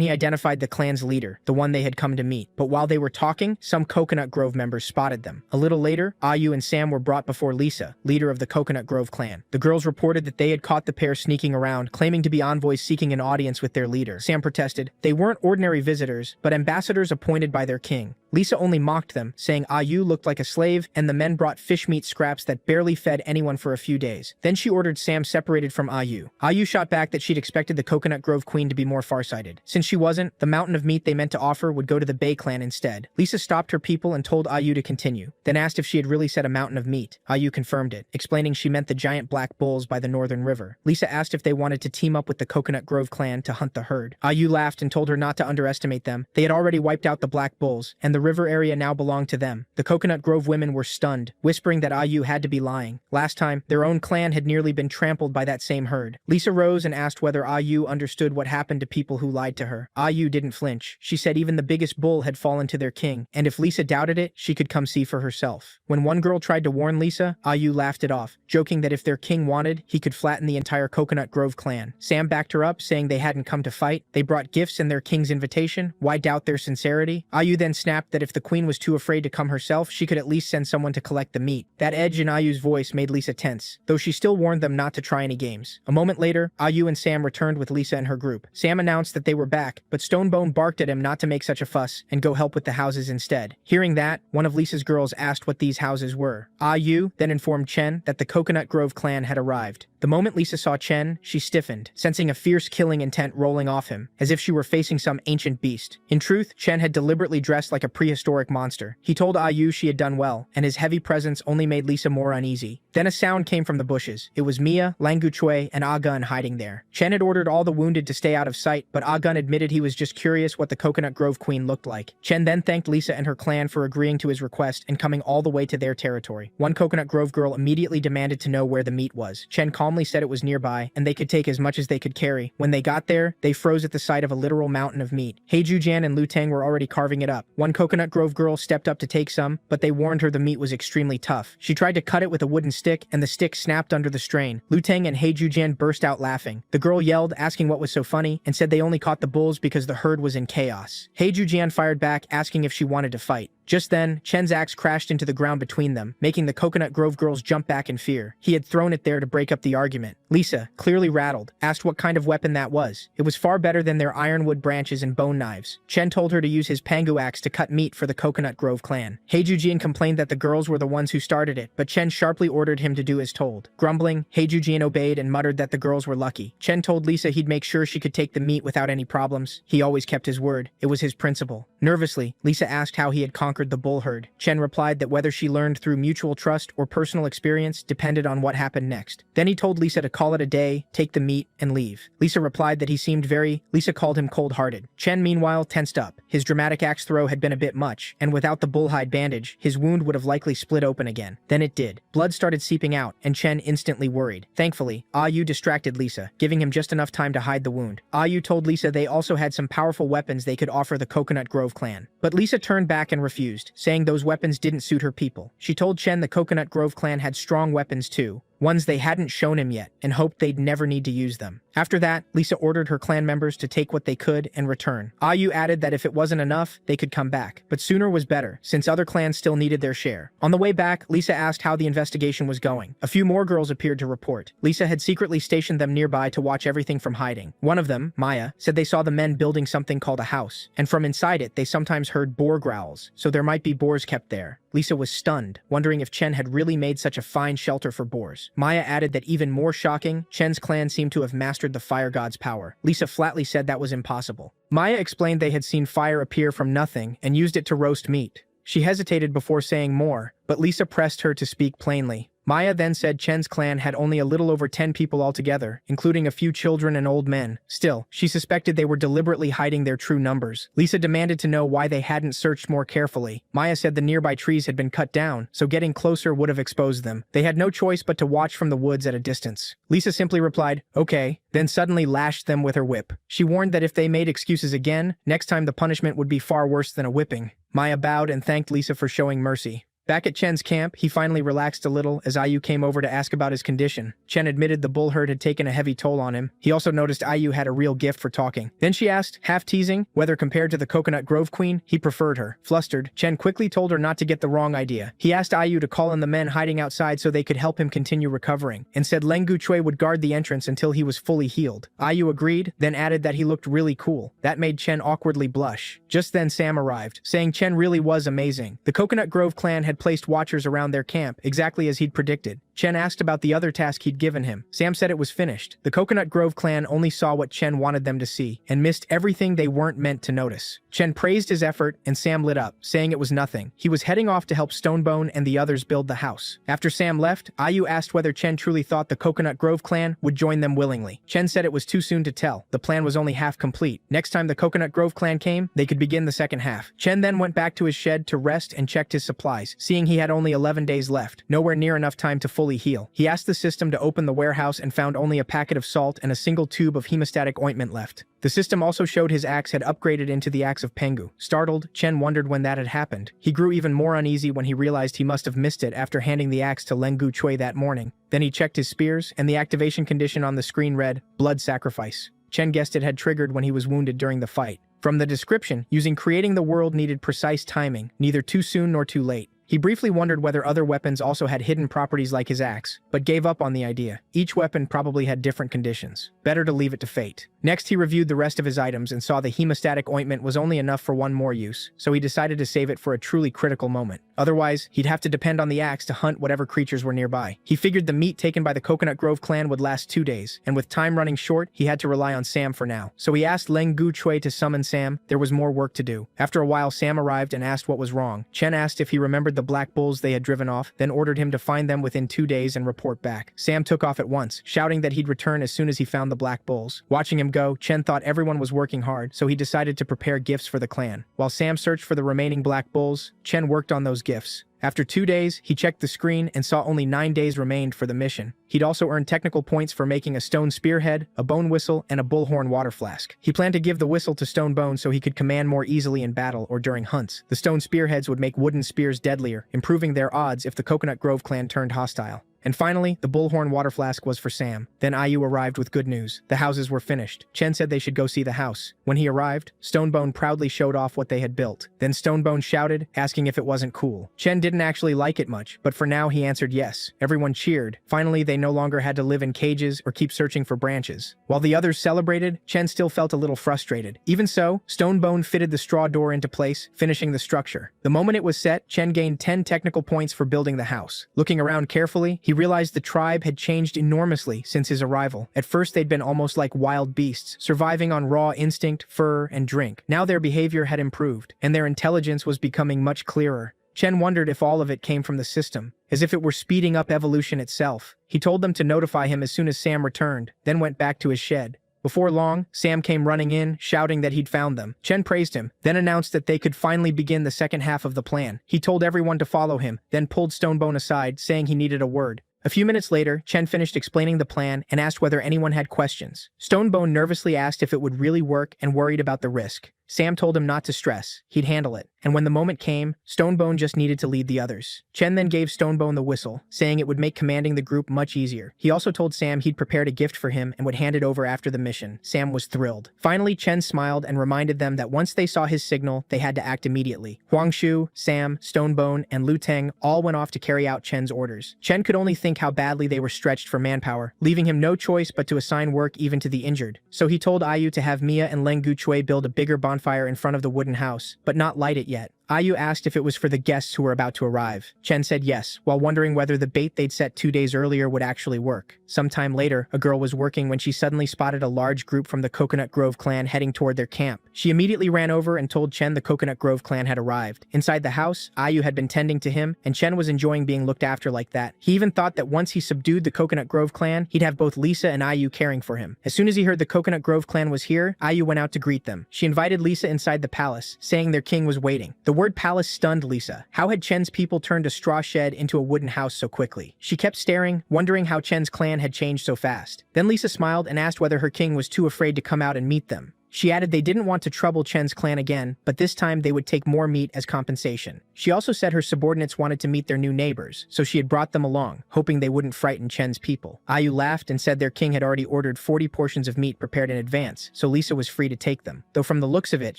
he identified the clan's leader, the one they had come to meet. But while they were talking, some Coconut Grove members spotted them. A little later, Ayu and Sam were brought before Lisa, leader of the Coconut Grove clan. The girls reported that they had caught the pair sneaking around, claiming to be envoys seeking an audience with their leader. Sam protested. They weren't ordinary visitors, but ambassadors appointed by their king. Lisa only mocked them, saying Ayu looked like a slave, and the men brought fish meat scraps that barely fed anyone for a few days. Then she ordered Sam separated from Ayu. Ayu shot back that she'd expected the Coconut Grove queen to be more farsighted. Since she wasn't, the mountain of meat they meant to offer would go to the Bay clan instead. Lisa stopped her people and told Ayu to continue, then asked if she had really said a mountain of meat. Ayu confirmed it, explaining she meant the giant black bulls by the northern river. Lisa asked if they wanted to team up with the Coconut Grove clan to hunt the herd. Ayu laughed and told her not to underestimate them. They had already wiped out the black bulls, and the river area now belonged to them. The Coconut Grove women were stunned, whispering that Ayu had to be lying. Last time, their own clan had nearly been trampled by that same herd. Lisa rose and asked whether Ayu understood what happened to people who lied to her. Ayu didn't flinch. She said even the biggest bull had fallen to their king, and if Lisa doubted it, she could come see for herself. When one girl tried to warn Lisa, Ayu laughed it off, joking that if their king wanted, he could flatten the entire Coconut Grove clan. Sam backed her up, saying they hadn't come to fight. They brought gifts and their king's invitation. Why doubt their sincerity? Ayu then snapped that if the queen was too afraid to come herself, she could at least send someone to collect the meat. That edge in Ayu's voice made Lisa tense, though she still warned them not to try any games. A moment later, Ayu and Sam returned with Lisa and her group. Sam announced that they were back, but Stonebone barked at him not to make such a fuss and go help with the houses instead. Hearing that, one of Lisa's girls asked what these houses were. Ayu then informed Chen that the Coconut Grove clan had arrived. The moment Lisa saw Chen, she stiffened, sensing a fierce killing intent rolling off him, as if she were facing some ancient beast. In truth, Chen had deliberately dressed like a prehistoric monster. He told Ayu she had done well, and his heavy presence only made Lisa more uneasy. Then a sound came from the bushes. It was Mia, Langu Chui, and Agun hiding there. Chen had ordered all the wounded to stay out of sight, but Agun admitted he was just curious what the Coconut Grove Queen looked like. Chen then thanked Lisa and her clan for agreeing to his request and coming all the way to their territory. One Coconut Grove girl immediately demanded to know where the meat was. Chen calmly said it was nearby, and they could take as much as they could carry. When they got there, they froze at the sight of a literal mountain of meat. Heijujian and Lu Tang were already carving it up. One Coconut Grove girl stepped up to take some, but they warned her the meat was extremely tough. She tried to cut it with a wooden stick, and the stick snapped under the strain. Lu Tang and Heijujian burst out laughing. The girl yelled, asking what was so funny, and said they only caught the bulls because the herd was in chaos. Heijujian fired back, asking if she wanted to fight. Just then, Chen's axe crashed into the ground between them, making the Coconut Grove girls jump back in fear. He had thrown it there to break up the argument. Lisa, clearly rattled, asked what kind of weapon that was. It was far better than their ironwood branches and bone knives. Chen told her to use his pangu axe to cut meat for the Coconut Grove clan. Heijujian complained that the girls were the ones who started it, but Chen sharply ordered him to do as told. Grumbling, Heijujian obeyed and muttered that the girls were lucky. Chen told Lisa he'd make sure she could take the meat without any problems. He always kept his word. It was his principle. Nervously, Lisa asked how he had conquered the bull herd. Chen replied that whether she learned through mutual trust or personal experience depended on what happened next. Then he told Lisa to call it a day, take the meat, and leave. Lisa replied that he seemed Lisa called him cold-hearted. Chen meanwhile tensed up. His dramatic axe throw had been a bit much, and without the bullhide bandage, his wound would have likely split open again. Then it did. Blood started seeping out, and Chen instantly worried. Thankfully, Ayu distracted Lisa, giving him just enough time to hide the wound. Ayu told Lisa they also had some powerful weapons they could offer the Coconut Grove clan. But Lisa turned back and refused, saying those weapons didn't suit her people. She told Chen the Coconut Grove clan had strong weapons too, ones they hadn't shown him yet, and hoped they'd never need to use them. After that, Lisa ordered her clan members to take what they could and return. Ayu added that if it wasn't enough, they could come back. But sooner was better, since other clans still needed their share. On the way back, Lisa asked how the investigation was going. A few more girls appeared to report. Lisa had secretly stationed them nearby to watch everything from hiding. One of them, Maya, said they saw the men building something called a house, and from inside it, they sometimes heard boar growls, so there might be boars kept there. Lisa was stunned, wondering if Chen had really made such a fine shelter for boars. Maya added that even more shocking, Chen's clan seemed to have mastered the fire god's power. Lisa flatly said that was impossible. Maya explained they had seen fire appear from nothing and used it to roast meat. She hesitated before saying more, but Lisa pressed her to speak plainly. Maya then said Chen's clan had only a little over 10 people altogether, including a few children and old men. Still, she suspected they were deliberately hiding their true numbers. Lisa demanded to know why they hadn't searched more carefully. Maya said the nearby trees had been cut down, so getting closer would have exposed them. They had no choice but to watch from the woods at a distance. Lisa simply replied, "Okay," then suddenly lashed them with her whip. She warned that if they made excuses again, next time the punishment would be far worse than a whipping. Maya bowed and thanked Lisa for showing mercy. Back at Chen's camp, he finally relaxed a little as Ayu came over to ask about his condition. Chen admitted the bull herd had taken a heavy toll on him. He also noticed Ayu had a real gift for talking. Then she asked, half teasing, whether compared to the Coconut Grove Queen, he preferred her. Flustered, Chen quickly told her not to get the wrong idea. He asked Ayu to call in the men hiding outside so they could help him continue recovering, and said Lengu Chui would guard the entrance until he was fully healed. Ayu agreed, then added that he looked really cool. That made Chen awkwardly blush. Just then Sam arrived, saying Chen really was amazing. The Coconut Grove clan had placed watchers around their camp, exactly as he'd predicted. Chen asked about the other task he'd given him. Sam said it was finished. The Coconut Grove clan only saw what Chen wanted them to see, and missed everything they weren't meant to notice. Chen praised his effort, and Sam lit up, saying it was nothing. He was heading off to help Stonebone and the others build the house. After Sam left, Ayu asked whether Chen truly thought the Coconut Grove clan would join them willingly. Chen said it was too soon to tell. The plan was only half complete. Next time the Coconut Grove clan came, they could begin the second half. Chen then went back to his shed to rest and checked his supplies, seeing he had only 11 days left, nowhere near enough time to fully heal. He asked the system to open the warehouse and found only a packet of salt and a single tube of hemostatic ointment left. The system also showed his axe had upgraded into the axe of Pengu. Startled, Chen wondered when that had happened. He grew even more uneasy when he realized he must have missed it after handing the axe to Lengu Chui that morning. Then he checked his spears, and the activation condition on the screen read, Blood Sacrifice. Chen guessed it had triggered when he was wounded during the fight. From the description, using creating the world needed precise timing, neither too soon nor too late. He briefly wondered whether other weapons also had hidden properties like his axe, but gave up on the idea. Each weapon probably had different conditions. Better to leave it to fate. Next, he reviewed the rest of his items and saw the hemostatic ointment was only enough for one more use, so he decided to save it for a truly critical moment. Otherwise, he'd have to depend on the axe to hunt whatever creatures were nearby. He figured the meat taken by the Coconut Grove clan would last 2 days, and with time running short, he had to rely on Sam for now. So he asked Leng Gu Chui to summon Sam. There was more work to do. After a while, Sam arrived and asked what was wrong. Chen asked if he remembered the black bulls they had driven off, then ordered him to find them within 2 days and report back. Sam took off at once, shouting that he'd return as soon as he found the black bulls. Watching him go, Chen thought everyone was working hard, so he decided to prepare gifts for the clan. While Sam searched for the remaining black bulls, Chen worked on those gifts. After 2 days, he checked the screen and saw only 9 days remained for the mission. He'd also earned technical points for making a stone spearhead, a bone whistle, and a bullhorn water flask. He planned to give the whistle to Stone Bone so he could command more easily in battle or during hunts. The stone spearheads would make wooden spears deadlier, improving their odds if the Coconut Grove clan turned hostile. And finally, the bullhorn water flask was for Sam. Then Ayu arrived with good news. The houses were finished. Chen said they should go see the house. When he arrived, Stonebone proudly showed off what they had built. Then Stonebone shouted, asking if it wasn't cool. Chen didn't actually like it much, but for now he answered yes. Everyone cheered. Finally, they no longer had to live in cages or keep searching for branches. While the others celebrated, Chen still felt a little frustrated. Even so, Stonebone fitted the straw door into place, finishing the structure. The moment it was set, Chen gained 10 technical points for building the house. Looking around carefully, he realized the tribe had changed enormously since his arrival. At first, they'd been almost like wild beasts, surviving on raw instinct, fur, and drink. Now their behavior had improved, and their intelligence was becoming much clearer. Chen wondered if all of it came from the system, as if it were speeding up evolution itself. He told them to notify him as soon as Sam returned, then went back to his shed. Before long, Sam came running in, shouting that he'd found them. Chen praised him, then announced that they could finally begin the second half of the plan. He told everyone to follow him, then pulled Stonebone aside, saying he needed a word. A few minutes later, Chen finished explaining the plan and asked whether anyone had questions. Stonebone nervously asked if it would really work and worried about the risk. Sam told him not to stress. He'd handle it. And when the moment came, Stonebone just needed to lead the others. Chen then gave Stonebone the whistle, saying it would make commanding the group much easier. He also told Sam he'd prepared a gift for him and would hand it over after the mission. Sam was thrilled. Finally, Chen smiled and reminded them that once they saw his signal, they had to act immediately. Huangshu, Sam, Stonebone, and Lu Teng all went off to carry out Chen's orders. Chen could only think how badly they were stretched for manpower, leaving him no choice but to assign work even to the injured. So he told Ayu to have Mia and Leng Gu Chui build a bigger bonfire in front of the wooden house, but not light it yet. Ayu asked if it was for the guests who were about to arrive. Chen said yes, while wondering whether the bait they'd set 2 days earlier would actually work. Sometime later, a girl was working when she suddenly spotted a large group from the Coconut Grove clan heading toward their camp. She immediately ran over and told Chen the Coconut Grove clan had arrived. Inside the house, Ayu had been tending to him, and Chen was enjoying being looked after like that. He even thought that once he subdued the Coconut Grove clan, he'd have both Lisa and Ayu caring for him. As soon as he heard the Coconut Grove clan was here, Ayu went out to greet them. She invited Lisa inside the palace, saying their king was waiting. The word palace stunned Lisa. How had Chen's people turned a straw shed into a wooden house so quickly? She kept staring, wondering how Chen's clan had changed so fast. Then Lisa smiled and asked whether her king was too afraid to come out and meet them. She added they didn't want to trouble Chen's clan again, but this time they would take more meat as compensation. She also said her subordinates wanted to meet their new neighbors, so she had brought them along, hoping they wouldn't frighten Chen's people. Ayu laughed and said their king had already ordered 40 portions of meat prepared in advance, so Lisa was free to take them. Though from the looks of it,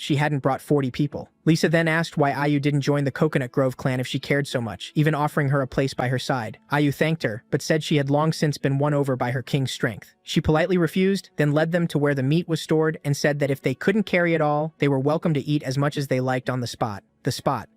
she hadn't brought 40 people. Lisa then asked why Ayu didn't join the Coconut Grove clan if she cared so much, even offering her a place by her side. Ayu thanked her, but said she had long since been won over by her king's strength. She politely refused, then led them to where the meat was stored and said that if they couldn't carry it all, they were welcome to eat as much as they liked on the spot.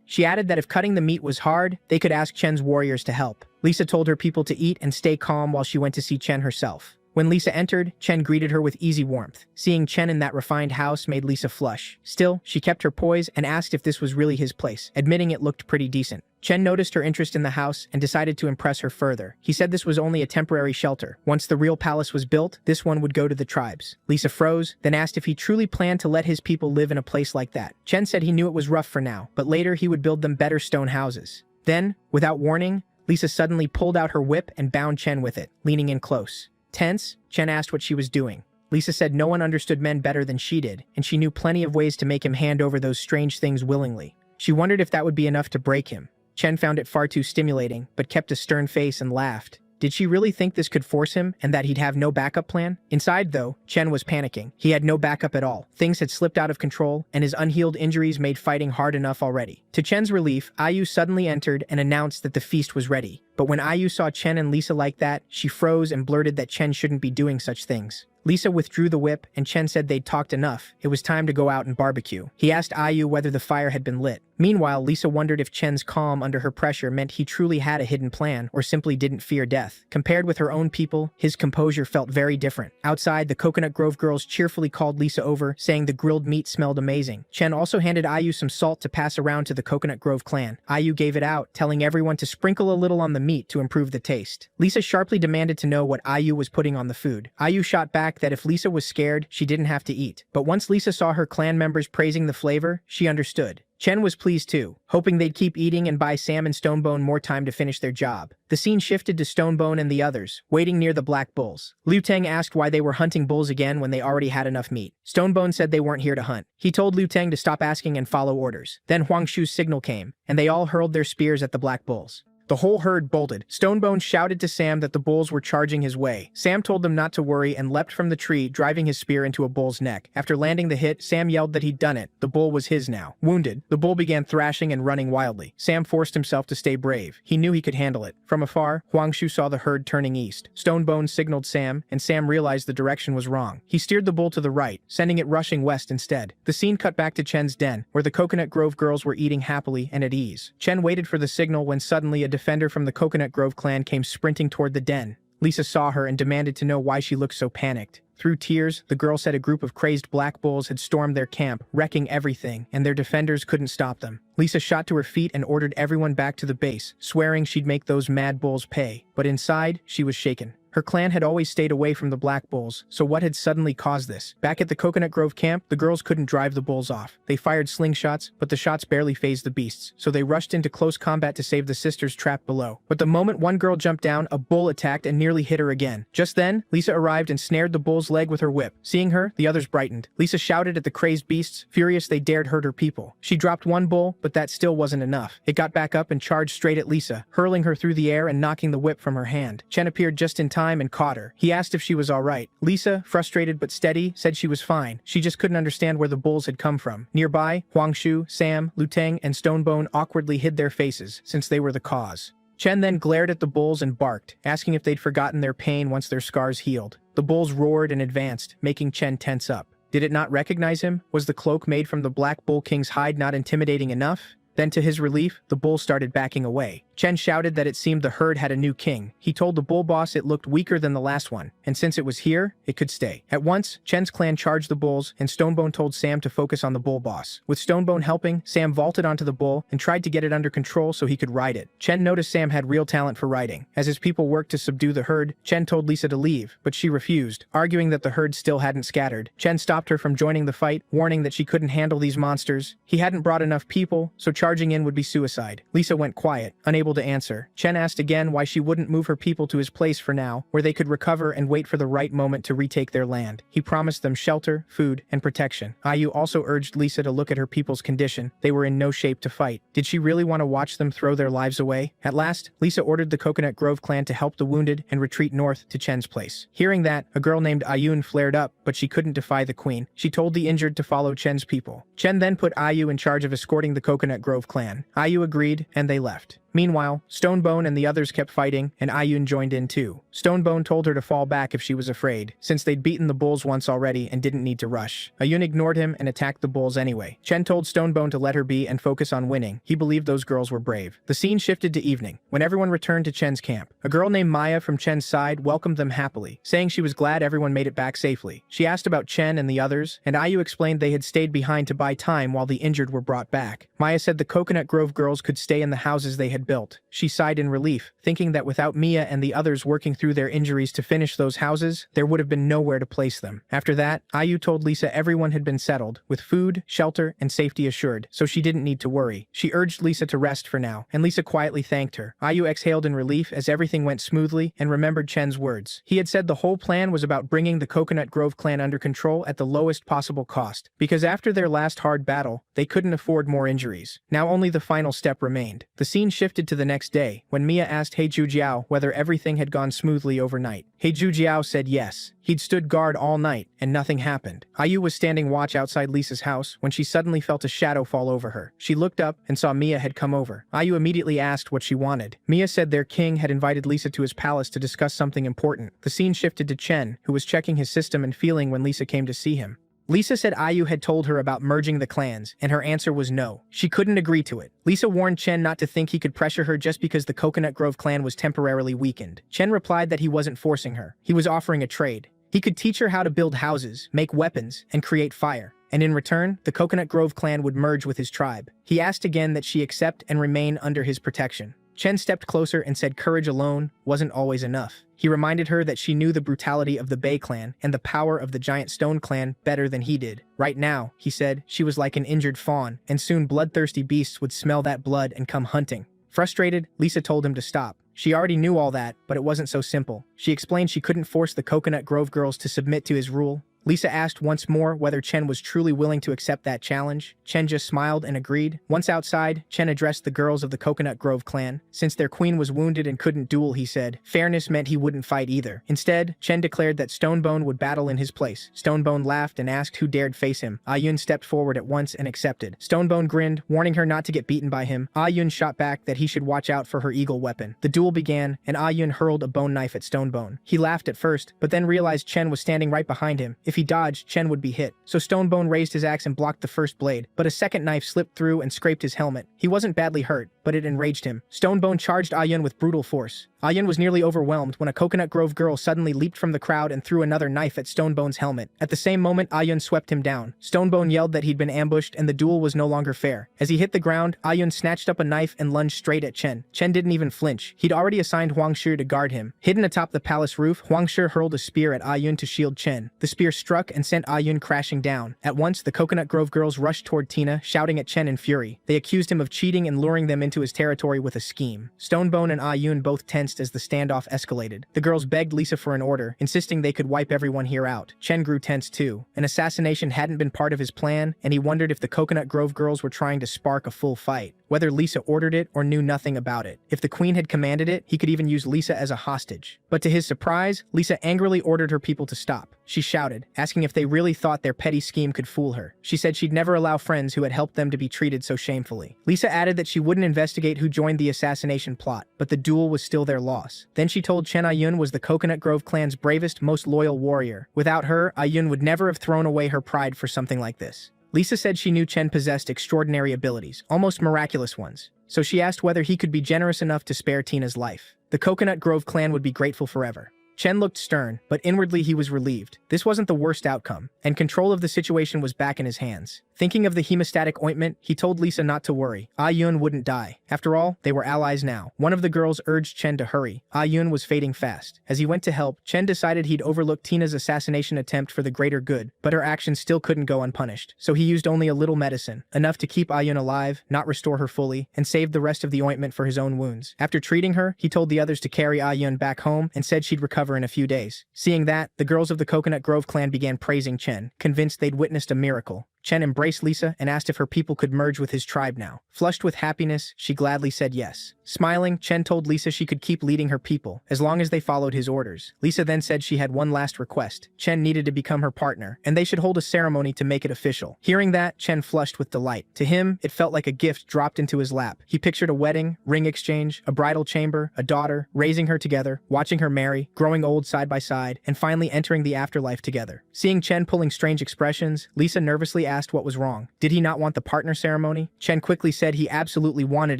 She added that if cutting the meat was hard, they could ask Chen's warriors to help. Lisa told her people to eat and stay calm while she went to see Chen herself. When Lisa entered, Chen greeted her with easy warmth. Seeing Chen in that refined house made Lisa flush. Still, she kept her poise and asked if this was really his place, admitting it looked pretty decent. Chen noticed her interest in the house and decided to impress her further. He said this was only a temporary shelter. Once the real palace was built, this one would go to the tribes. Lisa froze, then asked if he truly planned to let his people live in a place like that. Chen said he knew it was rough for now, but later he would build them better stone houses. Then, without warning, Lisa suddenly pulled out her whip and bound Chen with it, leaning in close. Tense, Chen asked what she was doing. Lisa said no one understood men better than she did, and she knew plenty of ways to make him hand over those strange things willingly. She wondered if that would be enough to break him. Chen found it far too stimulating, but kept a stern face and laughed. Did she really think this could force him and that he'd have no backup plan? Inside, though, Chen was panicking. He had no backup at all. Things had slipped out of control, and his unhealed injuries made fighting hard enough already. To Chen's relief, Ayu suddenly entered and announced that the feast was ready. But when Ayu saw Chen and Lisa like that, she froze and blurted that Chen shouldn't be doing such things. Lisa withdrew the whip, and Chen said they'd talked enough. It was time to go out and barbecue. He asked Ayu whether the fire had been lit. Meanwhile, Lisa wondered if Chen's calm under her pressure meant he truly had a hidden plan or simply didn't fear death. Compared with her own people, his composure felt very different. Outside, the Coconut Grove girls cheerfully called Lisa over, saying the grilled meat smelled amazing. Chen also handed Ayu some salt to pass around to the Coconut Grove clan. Ayu gave it out, telling everyone to sprinkle a little on the meat to improve the taste. Lisa sharply demanded to know what Ayu was putting on the food. Ayu shot back that if Lisa was scared, she didn't have to eat. But once Lisa saw her clan members praising the flavor, she understood. Chen was pleased too, hoping they'd keep eating and buy Sam and Stonebone more time to finish their job. The scene shifted to Stonebone and the others, waiting near the black bulls. Liu Teng asked why they were hunting bulls again when they already had enough meat. Stonebone said they weren't here to hunt. He told Liu Teng to stop asking and follow orders. Then Huang Shu's signal came, and they all hurled their spears at the black bulls. The whole herd bolted. Stonebone shouted to Sam that the bulls were charging his way. Sam told them not to worry and leapt from the tree, driving his spear into a bull's neck. After landing the hit, Sam yelled that he'd done it. The bull was his now. Wounded, the bull began thrashing and running wildly. Sam forced himself to stay brave. He knew he could handle it. From afar, Huang Shu saw the herd turning east. Stonebone signaled Sam, and Sam realized the direction was wrong. He steered the bull to the right, sending it rushing west instead. The scene cut back to Chen's den, where the Coconut Grove girls were eating happily and at ease. Chen waited for the signal when suddenly a defender from the Coconut Grove clan came sprinting toward the den. Lisa saw her and demanded to know why she looked so panicked. Through tears, the girl said a group of crazed black bulls had stormed their camp, wrecking everything, and their defenders couldn't stop them. Lisa shot to her feet and ordered everyone back to the base, swearing she'd make those mad bulls pay. But inside, she was shaken. Her clan had always stayed away from the black bulls, so what had suddenly caused this? Back at the Coconut Grove camp, the girls couldn't drive the bulls off. They fired slingshots, but the shots barely fazed the beasts, so they rushed into close combat to save the sisters trapped below. But the moment one girl jumped down, a bull attacked and nearly hit her again. Just then, Lisa arrived and snared the bull's leg with her whip. Seeing her, the others brightened. Lisa shouted at the crazed beasts, furious they dared hurt her people. She dropped one bull, but that still wasn't enough. It got back up and charged straight at Lisa, hurling her through the air and knocking the whip from her hand. Chen appeared just in time and caught her. He asked if she was all right. Lisa, frustrated but steady, said she was fine. She just couldn't understand where the bulls had come from. Nearby, Huang Shu, Sam, Liu Teng, and Stonebone awkwardly hid their faces, since they were the cause. Chen then glared at the bulls and barked, asking if they'd forgotten their pain once their scars healed. The bulls roared and advanced, making Chen tense up. Did it not recognize him? Was the cloak made from the Black Bull King's hide not intimidating enough? Then, to his relief, the bull started backing away. Chen shouted that it seemed the herd had a new king. He told the bull boss it looked weaker than the last one, and since it was here, it could stay. At once, Chen's clan charged the bulls, and Stonebone told Sam to focus on the bull boss. With Stonebone helping, Sam vaulted onto the bull and tried to get it under control so he could ride it. Chen noticed Sam had real talent for riding. As his people worked to subdue the herd, Chen told Lisa to leave, but she refused, arguing that the herd still hadn't scattered. Chen stopped her from joining the fight, warning that she couldn't handle these monsters. He hadn't brought enough people, so charging in would be suicide. Lisa went quiet, unable to answer. Chen asked again why she wouldn't move her people to his place for now, where they could recover and wait for the right moment to retake their land. He promised them shelter, food, and protection. Ayu also urged Lisa to look at her people's condition. They were in no shape to fight. Did she really want to watch them throw their lives away? At last, Lisa ordered the Coconut Grove clan to help the wounded and retreat north to Chen's place. Hearing that, a girl named Ayun flared up, but she couldn't defy the queen. She told the injured to follow Chen's people. Chen then put Ayu in charge of escorting the Coconut Grove clan. Ayu agreed, and they left. Meanwhile, Stonebone and the others kept fighting, and Ayun joined in too. Stonebone told her to fall back if she was afraid, since they'd beaten the bulls once already and didn't need to rush. Ayun ignored him and attacked the bulls anyway. Chen told Stonebone to let her be and focus on winning. He believed those girls were brave. The scene shifted to evening, when everyone returned to Chen's camp. A girl named Maya from Chen's side welcomed them happily, saying she was glad everyone made it back safely. She asked about Chen and the others, and Ayu explained they had stayed behind to buy time while the injured were brought back. Maya said the Coconut Grove girls could stay in the houses they had built. She sighed in relief, thinking that without Mia and the others working through their injuries to finish those houses, there would have been nowhere to place them. After that, Ayu told Lisa everyone had been settled, with food, shelter, and safety assured, so she didn't need to worry. She urged Lisa to rest for now, and Lisa quietly thanked her. Ayu exhaled in relief as everything went smoothly and remembered Chen's words. He had said the whole plan was about bringing the Coconut Grove clan under control at the lowest possible cost, because after their last hard battle, they couldn't afford more injuries. Now only the final step remained. The scene shifted shifted to the next day, when Mia asked He Zhujiao whether everything had gone smoothly overnight. He Zhujiao said yes. He'd stood guard all night, and nothing happened. Ayu was standing watch outside Lisa's house when she suddenly felt a shadow fall over her. She looked up and saw Mia had come over. Ayu immediately asked what she wanted. Mia said their king had invited Lisa to his palace to discuss something important. The scene shifted to Chen, who was checking his system and feeling when Lisa came to see him. Lisa said Ayu had told her about merging the clans, and her answer was no. She couldn't agree to it. Lisa warned Chen not to think he could pressure her just because the Coconut Grove clan was temporarily weakened. Chen replied that he wasn't forcing her. He was offering a trade. He could teach her how to build houses, make weapons, and create fire. And in return, the Coconut Grove clan would merge with his tribe. He asked again that she accept and remain under his protection. Chen stepped closer and said courage alone wasn't always enough. He reminded her that she knew the brutality of the Bay clan and the power of the Giant Stone clan better than he did. Right now, he said, she was like an injured fawn, and soon bloodthirsty beasts would smell that blood and come hunting. Frustrated, Lisa told him to stop. She already knew all that, but it wasn't so simple. She explained she couldn't force the Coconut Grove girls to submit to his rule. Lisa asked once more whether Chen was truly willing to accept that challenge. Chen just smiled and agreed. Once outside, Chen addressed the girls of the Coconut Grove clan. Since their queen was wounded and couldn't duel, he said, fairness meant he wouldn't fight either. Instead, Chen declared that Stonebone would battle in his place. Stonebone laughed and asked who dared face him. Ayun stepped forward at once and accepted. Stonebone grinned, warning her not to get beaten by him. Ayun shot back that he should watch out for her eagle weapon. The duel began, and Ayun hurled a bone knife at Stonebone. He laughed at first, but then realized Chen was standing right behind him. If he dodged, Chen would be hit. So Stonebone raised his axe and blocked the first blade, but a second knife slipped through and scraped his helmet. He wasn't badly hurt, but it enraged him. Stonebone charged Ayun with brutal force. Ayun was nearly overwhelmed when a Coconut Grove girl suddenly leaped from the crowd and threw another knife at Stonebone's helmet. At the same moment, Ayun swept him down. Stonebone yelled that he'd been ambushed and the duel was no longer fair. As he hit the ground, Ayun snatched up a knife and lunged straight at Chen. Chen didn't even flinch. He'd already assigned Huang Shi to guard him. Hidden atop the palace roof, Huang Shi hurled a spear at Ayun to shield Chen. The spear struck and sent Ayun crashing down. At once, the Coconut Grove girls rushed toward Tina, shouting at Chen in fury. They accused him of cheating and luring them into his territory with a scheme. Stonebone and Ayun both tensed as the standoff escalated. The girls begged Lisa for an order, insisting they could wipe everyone here out. Chen grew tense too. An assassination hadn't been part of his plan, and he wondered if the Coconut Grove girls were trying to spark a full fight. Whether Lisa ordered it or knew nothing about it. If the queen had commanded it, he could even use Lisa as a hostage. But to his surprise, Lisa angrily ordered her people to stop. She shouted, asking if they really thought their petty scheme could fool her. She said she'd never allow friends who had helped them to be treated so shamefully. Lisa added that she wouldn't investigate who joined the assassination plot, but the duel was still their loss. Then she told Chen Ayun was the Coconut Grove clan's bravest, most loyal warrior. Without her, Ayun would never have thrown away her pride for something like this. Lisa said she knew Chen possessed extraordinary abilities, almost miraculous ones. So she asked whether he could be generous enough to spare Tina's life. The Coconut Grove clan would be grateful forever. Chen looked stern, but inwardly he was relieved. This wasn't the worst outcome, and control of the situation was back in his hands. Thinking of the hemostatic ointment, he told Lisa not to worry. Ayun wouldn't die. After all, they were allies now. One of the girls urged Chen to hurry. Ayun was fading fast. As he went to help, Chen decided he'd overlook Tina's assassination attempt for the greater good, but her actions still couldn't go unpunished. So he used only a little medicine, enough to keep Ayun alive, not restore her fully, and saved the rest of the ointment for his own wounds. After treating her, he told the others to carry Ayun back home and said she'd recover in a few days. Seeing that, the girls of the Coconut Grove clan began praising Chen, convinced they'd witnessed a miracle. Chen embraced Lisa and asked if her people could merge with his tribe now. Flushed with happiness, she gladly said yes. Smiling, Chen told Lisa she could keep leading her people, as long as they followed his orders. Lisa then said she had one last request. Chen needed to become her partner, and they should hold a ceremony to make it official. Hearing that, Chen flushed with delight. To him, it felt like a gift dropped into his lap. He pictured a wedding, ring exchange, a bridal chamber, a daughter, raising her together, watching her marry, growing old side by side, and finally entering the afterlife together. Seeing Chen pulling strange expressions, Lisa nervously asked what was wrong. Did he not want the partner ceremony? Chen quickly said he absolutely wanted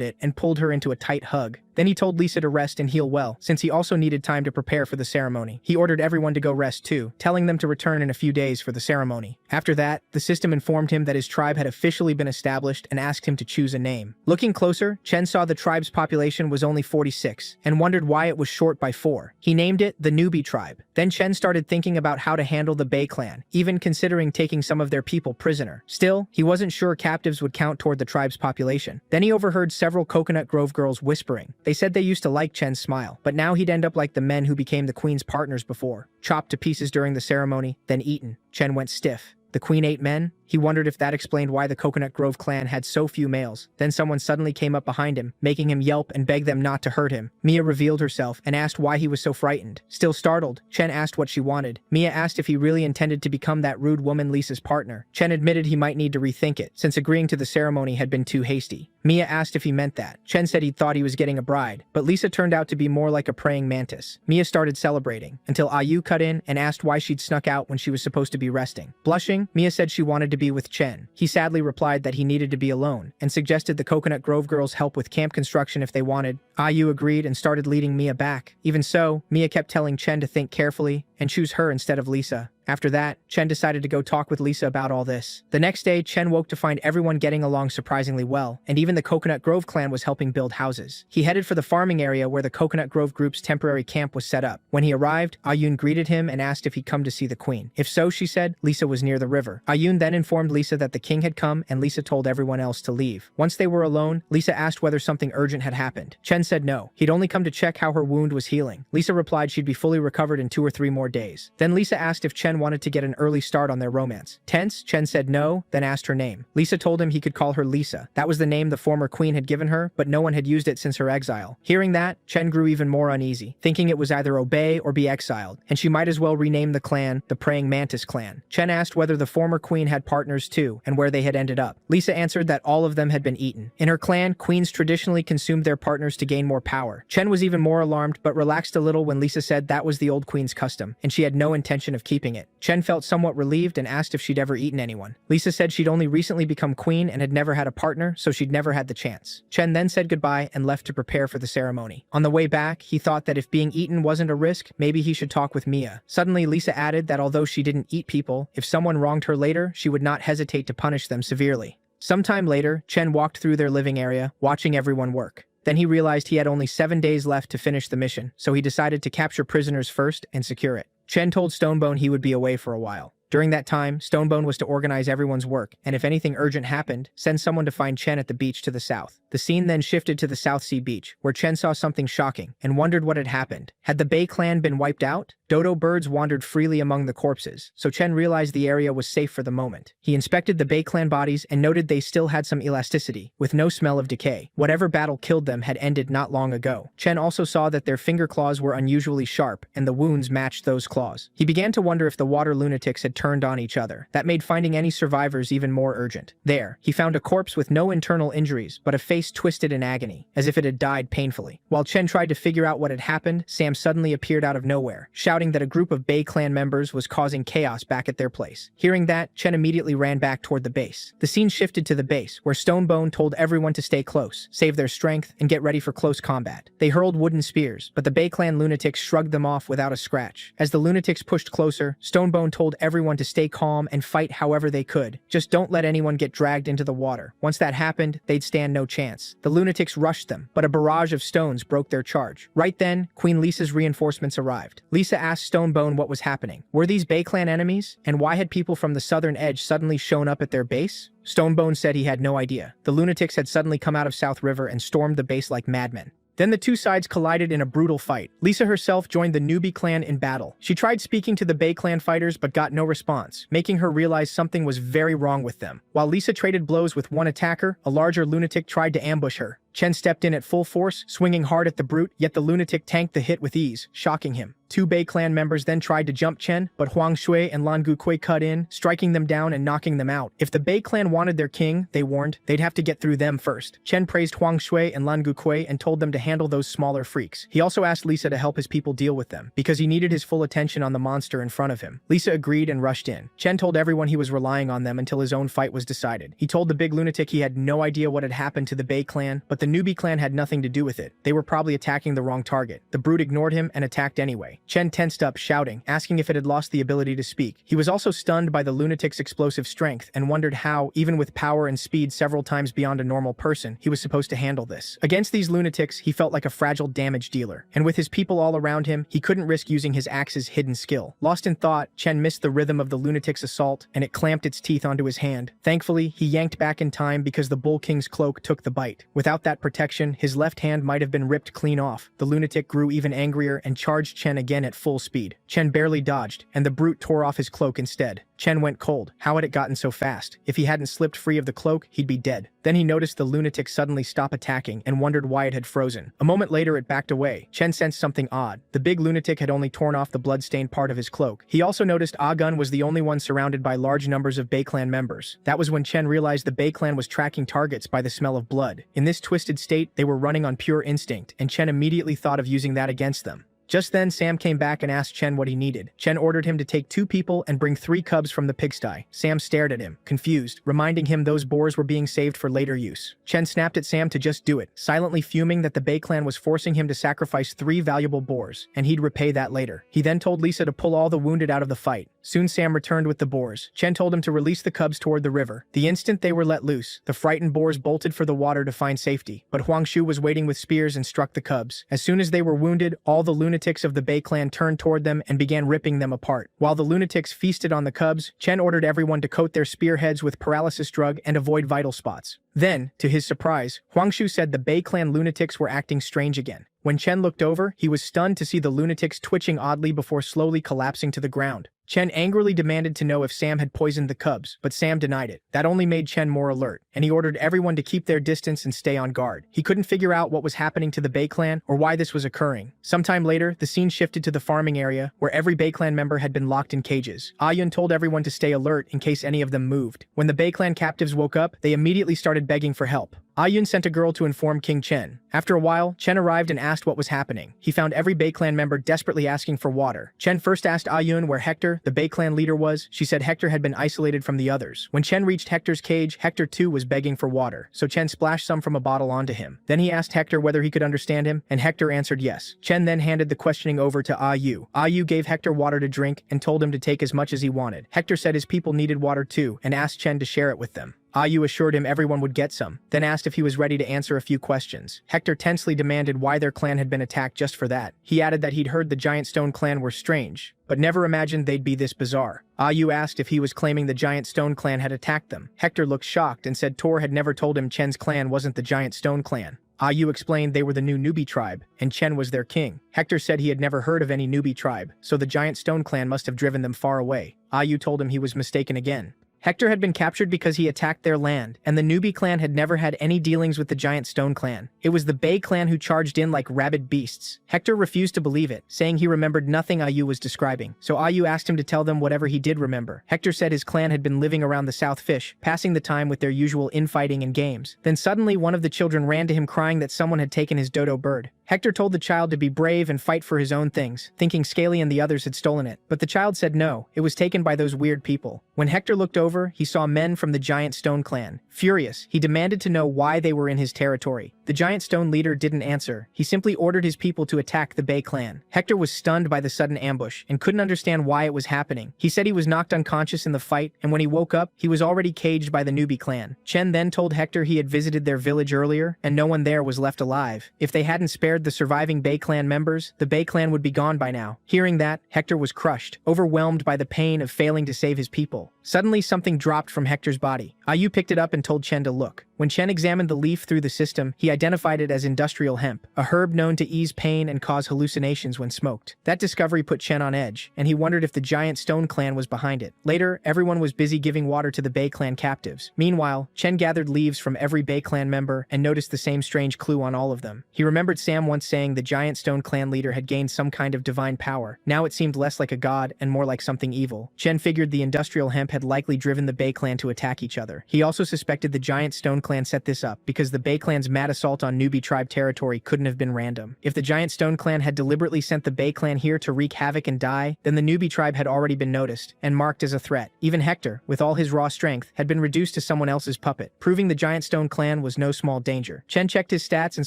it and pulled her into a tight hug. Then he told Lisa to rest and heal well, since he also needed time to prepare for the ceremony. He ordered everyone to go rest too, telling them to return in a few days for the ceremony. After that, the system informed him that his tribe had officially been established and asked him to choose a name. Looking closer, Chen saw the tribe's population was only 46, and wondered why it was short by 4. He named it the Newbie tribe. Then Chen started thinking about how to handle the Bay clan, even considering taking some of their people prisoner. Still, he wasn't sure captives would count toward the tribe's population. Then he overheard several Coconut Grove girls whispering. They said they used to like Chen's smile, but now he'd end up like the men who became the queen's partners before. Chopped to pieces during the ceremony, then eaten. Chen went stiff. The queen ate men? He wondered if that explained why the Coconut Grove clan had so few males. Then someone suddenly came up behind him, making him yelp and beg them not to hurt him. Mia revealed herself and asked why he was so frightened. Still startled, Chen asked what she wanted. Mia asked if he really intended to become that rude woman Lisa's partner. Chen admitted he might need to rethink it, since agreeing to the ceremony had been too hasty. Mia asked if he meant that. Chen said he thought he was getting a bride, but Lisa turned out to be more like a praying mantis. Mia started celebrating, until Ayu cut in and asked why she'd snuck out when she was supposed to be resting. Blushing, Mia said she wanted to be with Chen. He sadly replied that he needed to be alone, and suggested the Coconut Grove girls help with camp construction if they wanted. Ayu agreed and started leading Mia back. Even so, Mia kept telling Chen to think carefully and choose her instead of Lisa. After that, Chen decided to go talk with Lisa about all this. The next day, Chen woke to find everyone getting along surprisingly well, and even the Coconut Grove clan was helping build houses. He headed for the farming area where the Coconut Grove group's temporary camp was set up. When he arrived, Ayun greeted him and asked if he'd come to see the queen. If so, she said, Lisa was near the river. Ayun then informed Lisa that the king had come, and Lisa told everyone else to leave. Once they were alone, Lisa asked whether something urgent had happened. Chen said no. He'd only come to check how her wound was healing. Lisa replied she'd be fully recovered in 2 or 3 more days. Then Lisa asked if Chen wanted to get an early start on their romance. Tense, Chen said no, then asked her name. Lisa told him he could call her Lisa. That was the name the former queen had given her, but no one had used it since her exile. Hearing that, Chen grew even more uneasy, thinking it was either obey or be exiled, and she might as well rename the clan the Praying Mantis clan. Chen asked whether the former queen had partners too, and where they had ended up. Lisa answered that all of them had been eaten. In her clan, queens traditionally consumed their partners to gain more power. Chen was even more alarmed, but relaxed a little when Lisa said that was the old queen's custom, and she had no intention of keeping it. Chen felt somewhat relieved and asked if she'd ever eaten anyone. Lisa said she'd only recently become queen and had never had a partner, so she'd never had the chance. Chen then said goodbye and left to prepare for the ceremony. On the way back, he thought that if being eaten wasn't a risk, maybe he should talk with Mia. Suddenly, Lisa added that although she didn't eat people, if someone wronged her later, she would not hesitate to punish them severely. Sometime later, Chen walked through their living area, watching everyone work. Then he realized he had only 7 days left to finish the mission, so he decided to capture prisoners first and secure it. Chen told Stonebone he would be away for a while. During that time, Stonebone was to organize everyone's work, and if anything urgent happened, send someone to find Chen at the beach to the south. The scene then shifted to the South Sea beach, where Chen saw something shocking and wondered what had happened. Had the Bay clan been wiped out? Dodo birds wandered freely among the corpses, so Chen realized the area was safe for the moment. He inspected the Bay clan bodies and noted they still had some elasticity, with no smell of decay. Whatever battle killed them had ended not long ago. Chen also saw that their finger claws were unusually sharp, and the wounds matched those claws. He began to wonder if the water lunatics had turned on each other. That made finding any survivors even more urgent. There, he found a corpse with no internal injuries, but a face twisted in agony, as if it had died painfully. While Chen tried to figure out what had happened, Sam suddenly appeared out of nowhere, shouting that a group of Bay clan members was causing chaos back at their place. Hearing that, Chen immediately ran back toward the base. The scene shifted to the base, where Stonebone told everyone to stay close, save their strength, and get ready for close combat. They hurled wooden spears, but the Bay clan lunatics shrugged them off without a scratch. As the lunatics pushed closer, Stonebone told everyone to stay calm and fight however they could. Just don't let anyone get dragged into the water. Once that happened, they'd stand no chance. The lunatics rushed them, but a barrage of stones broke their charge. Right then, Queen Lisa's reinforcements arrived. Lisa asked Stonebone what was happening. Were these Bay clan enemies? And why had people from the southern edge suddenly shown up at their base? Stonebone said he had no idea. The lunatics had suddenly come out of South River and stormed the base like madmen. Then the two sides collided in a brutal fight. Lisa herself joined the Newbie clan in battle. She tried speaking to the Bay clan fighters but got no response, making her realize something was very wrong with them. While Lisa traded blows with one attacker, a larger lunatic tried to ambush her. Chen stepped in at full force, swinging hard at the brute, yet the lunatic tanked the hit with ease, shocking him. 2 Bay clan members then tried to jump Chen, but Huang Shui and Lan Gukui cut in, striking them down and knocking them out. If the Bay clan wanted their king, they warned, they'd have to get through them first. Chen praised Huang Shui and Lan Gukui and told them to handle those smaller freaks. He also asked Lisa to help his people deal with them, because he needed his full attention on the monster in front of him. Lisa agreed and rushed in. Chen told everyone he was relying on them until his own fight was decided. He told the big lunatic he had no idea what had happened to the Bay clan, but the Newbie clan had nothing to do with it. They were probably attacking the wrong target. The brute ignored him and attacked anyway. Chen tensed up, shouting, asking if it had lost the ability to speak. He was also stunned by the lunatic's explosive strength and wondered how, even with power and speed several times beyond a normal person, he was supposed to handle this. Against these lunatics, he felt like a fragile damage dealer, and with his people all around him, he couldn't risk using his axe's hidden skill. Lost in thought, Chen missed the rhythm of the lunatic's assault, and it clamped its teeth onto his hand. Thankfully, he yanked back in time because the Bull King's cloak took the bite. Without that protection, his left hand might have been ripped clean off. The lunatic grew even angrier and charged Chen again at full speed. Chen barely dodged, and the brute tore off his cloak instead. Chen went cold. How had it gotten so fast? If he hadn't slipped free of the cloak, he'd be dead. Then he noticed the lunatic suddenly stop attacking and wondered why it had frozen. A moment later it backed away. Chen sensed something odd. The big lunatic had only torn off the blood-stained part of his cloak. He also noticed Ah-gun was the only one surrounded by large numbers of Bei clan members. That was when Chen realized the Bei clan was tracking targets by the smell of blood. In this twisted state, they were running on pure instinct, and Chen immediately thought of using that against them. Just then, Sam came back and asked Chen what he needed. Chen ordered him to take 2 people and bring 3 cubs from the pigsty. Sam stared at him, confused, reminding him those boars were being saved for later use. Chen snapped at Sam to just do it, silently fuming that the Bei clan was forcing him to sacrifice 3 valuable boars, and he'd repay that later. He then told Lisa to pull all the wounded out of the fight. Soon Sam returned with the boars. Chen told him to release the cubs toward the river. The instant they were let loose, the frightened boars bolted for the water to find safety, but Huangshu was waiting with spears and struck the cubs. As soon as they were wounded, all the lunatics of the Bei clan turned toward them and began ripping them apart. While the lunatics feasted on the cubs, Chen ordered everyone to coat their spearheads with paralysis drug and avoid vital spots. Then, to his surprise, Huangshu said the Bei clan lunatics were acting strange again. When Chen looked over, he was stunned to see the lunatics twitching oddly before slowly collapsing to the ground. Chen angrily demanded to know if Sam had poisoned the cubs, but Sam denied it. That only made Chen more alert, and he ordered everyone to keep their distance and stay on guard. He couldn't figure out what was happening to the Bei clan or why this was occurring. Sometime later, the scene shifted to the farming area, where every Bei clan member had been locked in cages. Ayun told everyone to stay alert in case any of them moved. When the Bei clan captives woke up, they immediately started begging for help. Ayun sent a girl to inform King Chen. After a while, Chen arrived and asked what was happening. He found every Bei clan member desperately asking for water. Chen first asked Ayun where Hector, the Bei clan leader, was. She said Hector had been isolated from the others. When Chen reached Hector's cage, Hector too was begging for water, so Chen splashed some from a bottle onto him. Then he asked Hector whether he could understand him, and Hector answered yes. Chen then handed the questioning over to Ayu. Ayu gave Hector water to drink and told him to take as much as he wanted. Hector said his people needed water too and asked Chen to share it with them. Ayu assured him everyone would get some, then asked if he was ready to answer a few questions. Hector tensely demanded why their clan had been attacked just for that. He added that he'd heard the Giant Stone clan were strange, but never imagined they'd be this bizarre. Ayu asked if he was claiming the Giant Stone clan had attacked them. Hector looked shocked and said Tor had never told him Chen's clan wasn't the Giant Stone clan. Ayu explained they were the new Newbie tribe, and Chen was their king. Hector said he had never heard of any Newbie tribe, so the Giant Stone clan must have driven them far away. Ayu told him he was mistaken again. Hector had been captured because he attacked their land, and the Newbie clan had never had any dealings with the Giant Stone clan. It was the Bei clan who charged in like rabid beasts. Hector refused to believe it, saying he remembered nothing Ayu was describing, so Ayu asked him to tell them whatever he did remember. Hector said his clan had been living around the South Fish, passing the time with their usual infighting and games. Then suddenly one of the children ran to him crying that someone had taken his dodo bird. Hector told the child to be brave and fight for his own things, thinking Scaly and the others had stolen it. But the child said no, it was taken by those weird people. When Hector looked over, he saw men from the Giant Stone clan. Furious, he demanded to know why they were in his territory. The Giant Stone leader didn't answer. He simply ordered his people to attack the Bei clan. Hector was stunned by the sudden ambush and couldn't understand why it was happening. He said he was knocked unconscious in the fight, and when he woke up, he was already caged by the Newbie clan. Chen then told Hector he had visited their village earlier, and no one there was left alive. If they hadn't spared the surviving Bei clan members, the Bei clan would be gone by now. Hearing that, Hector was crushed, overwhelmed by the pain of failing to save his people. Suddenly, something dropped from Hector's body. Ayu picked it up and told Chen to look. When Chen examined the leaf through the system, he identified it as industrial hemp, a herb known to ease pain and cause hallucinations when smoked. That discovery put Chen on edge, and he wondered if the Giant Stone clan was behind it. Later, everyone was busy giving water to the Bei clan captives. Meanwhile, Chen gathered leaves from every Bei clan member and noticed the same strange clue on all of them. He remembered Sam once saying the Giant Stone clan leader had gained some kind of divine power. Now it seemed less like a god and more like something evil. Chen figured the industrial hemp had likely driven the Bei clan to attack each other. He also suspected the Giant Stone clan set this up because the Bei clan's mad assault on Newbie tribe territory couldn't have been random. If the Giant Stone clan had deliberately sent the Bei clan here to wreak havoc and die, then the Newbie tribe had already been noticed and marked as a threat. Even Hector, with all his raw strength, had been reduced to someone else's puppet, proving the Giant Stone clan was no small danger. Chen checked his stats and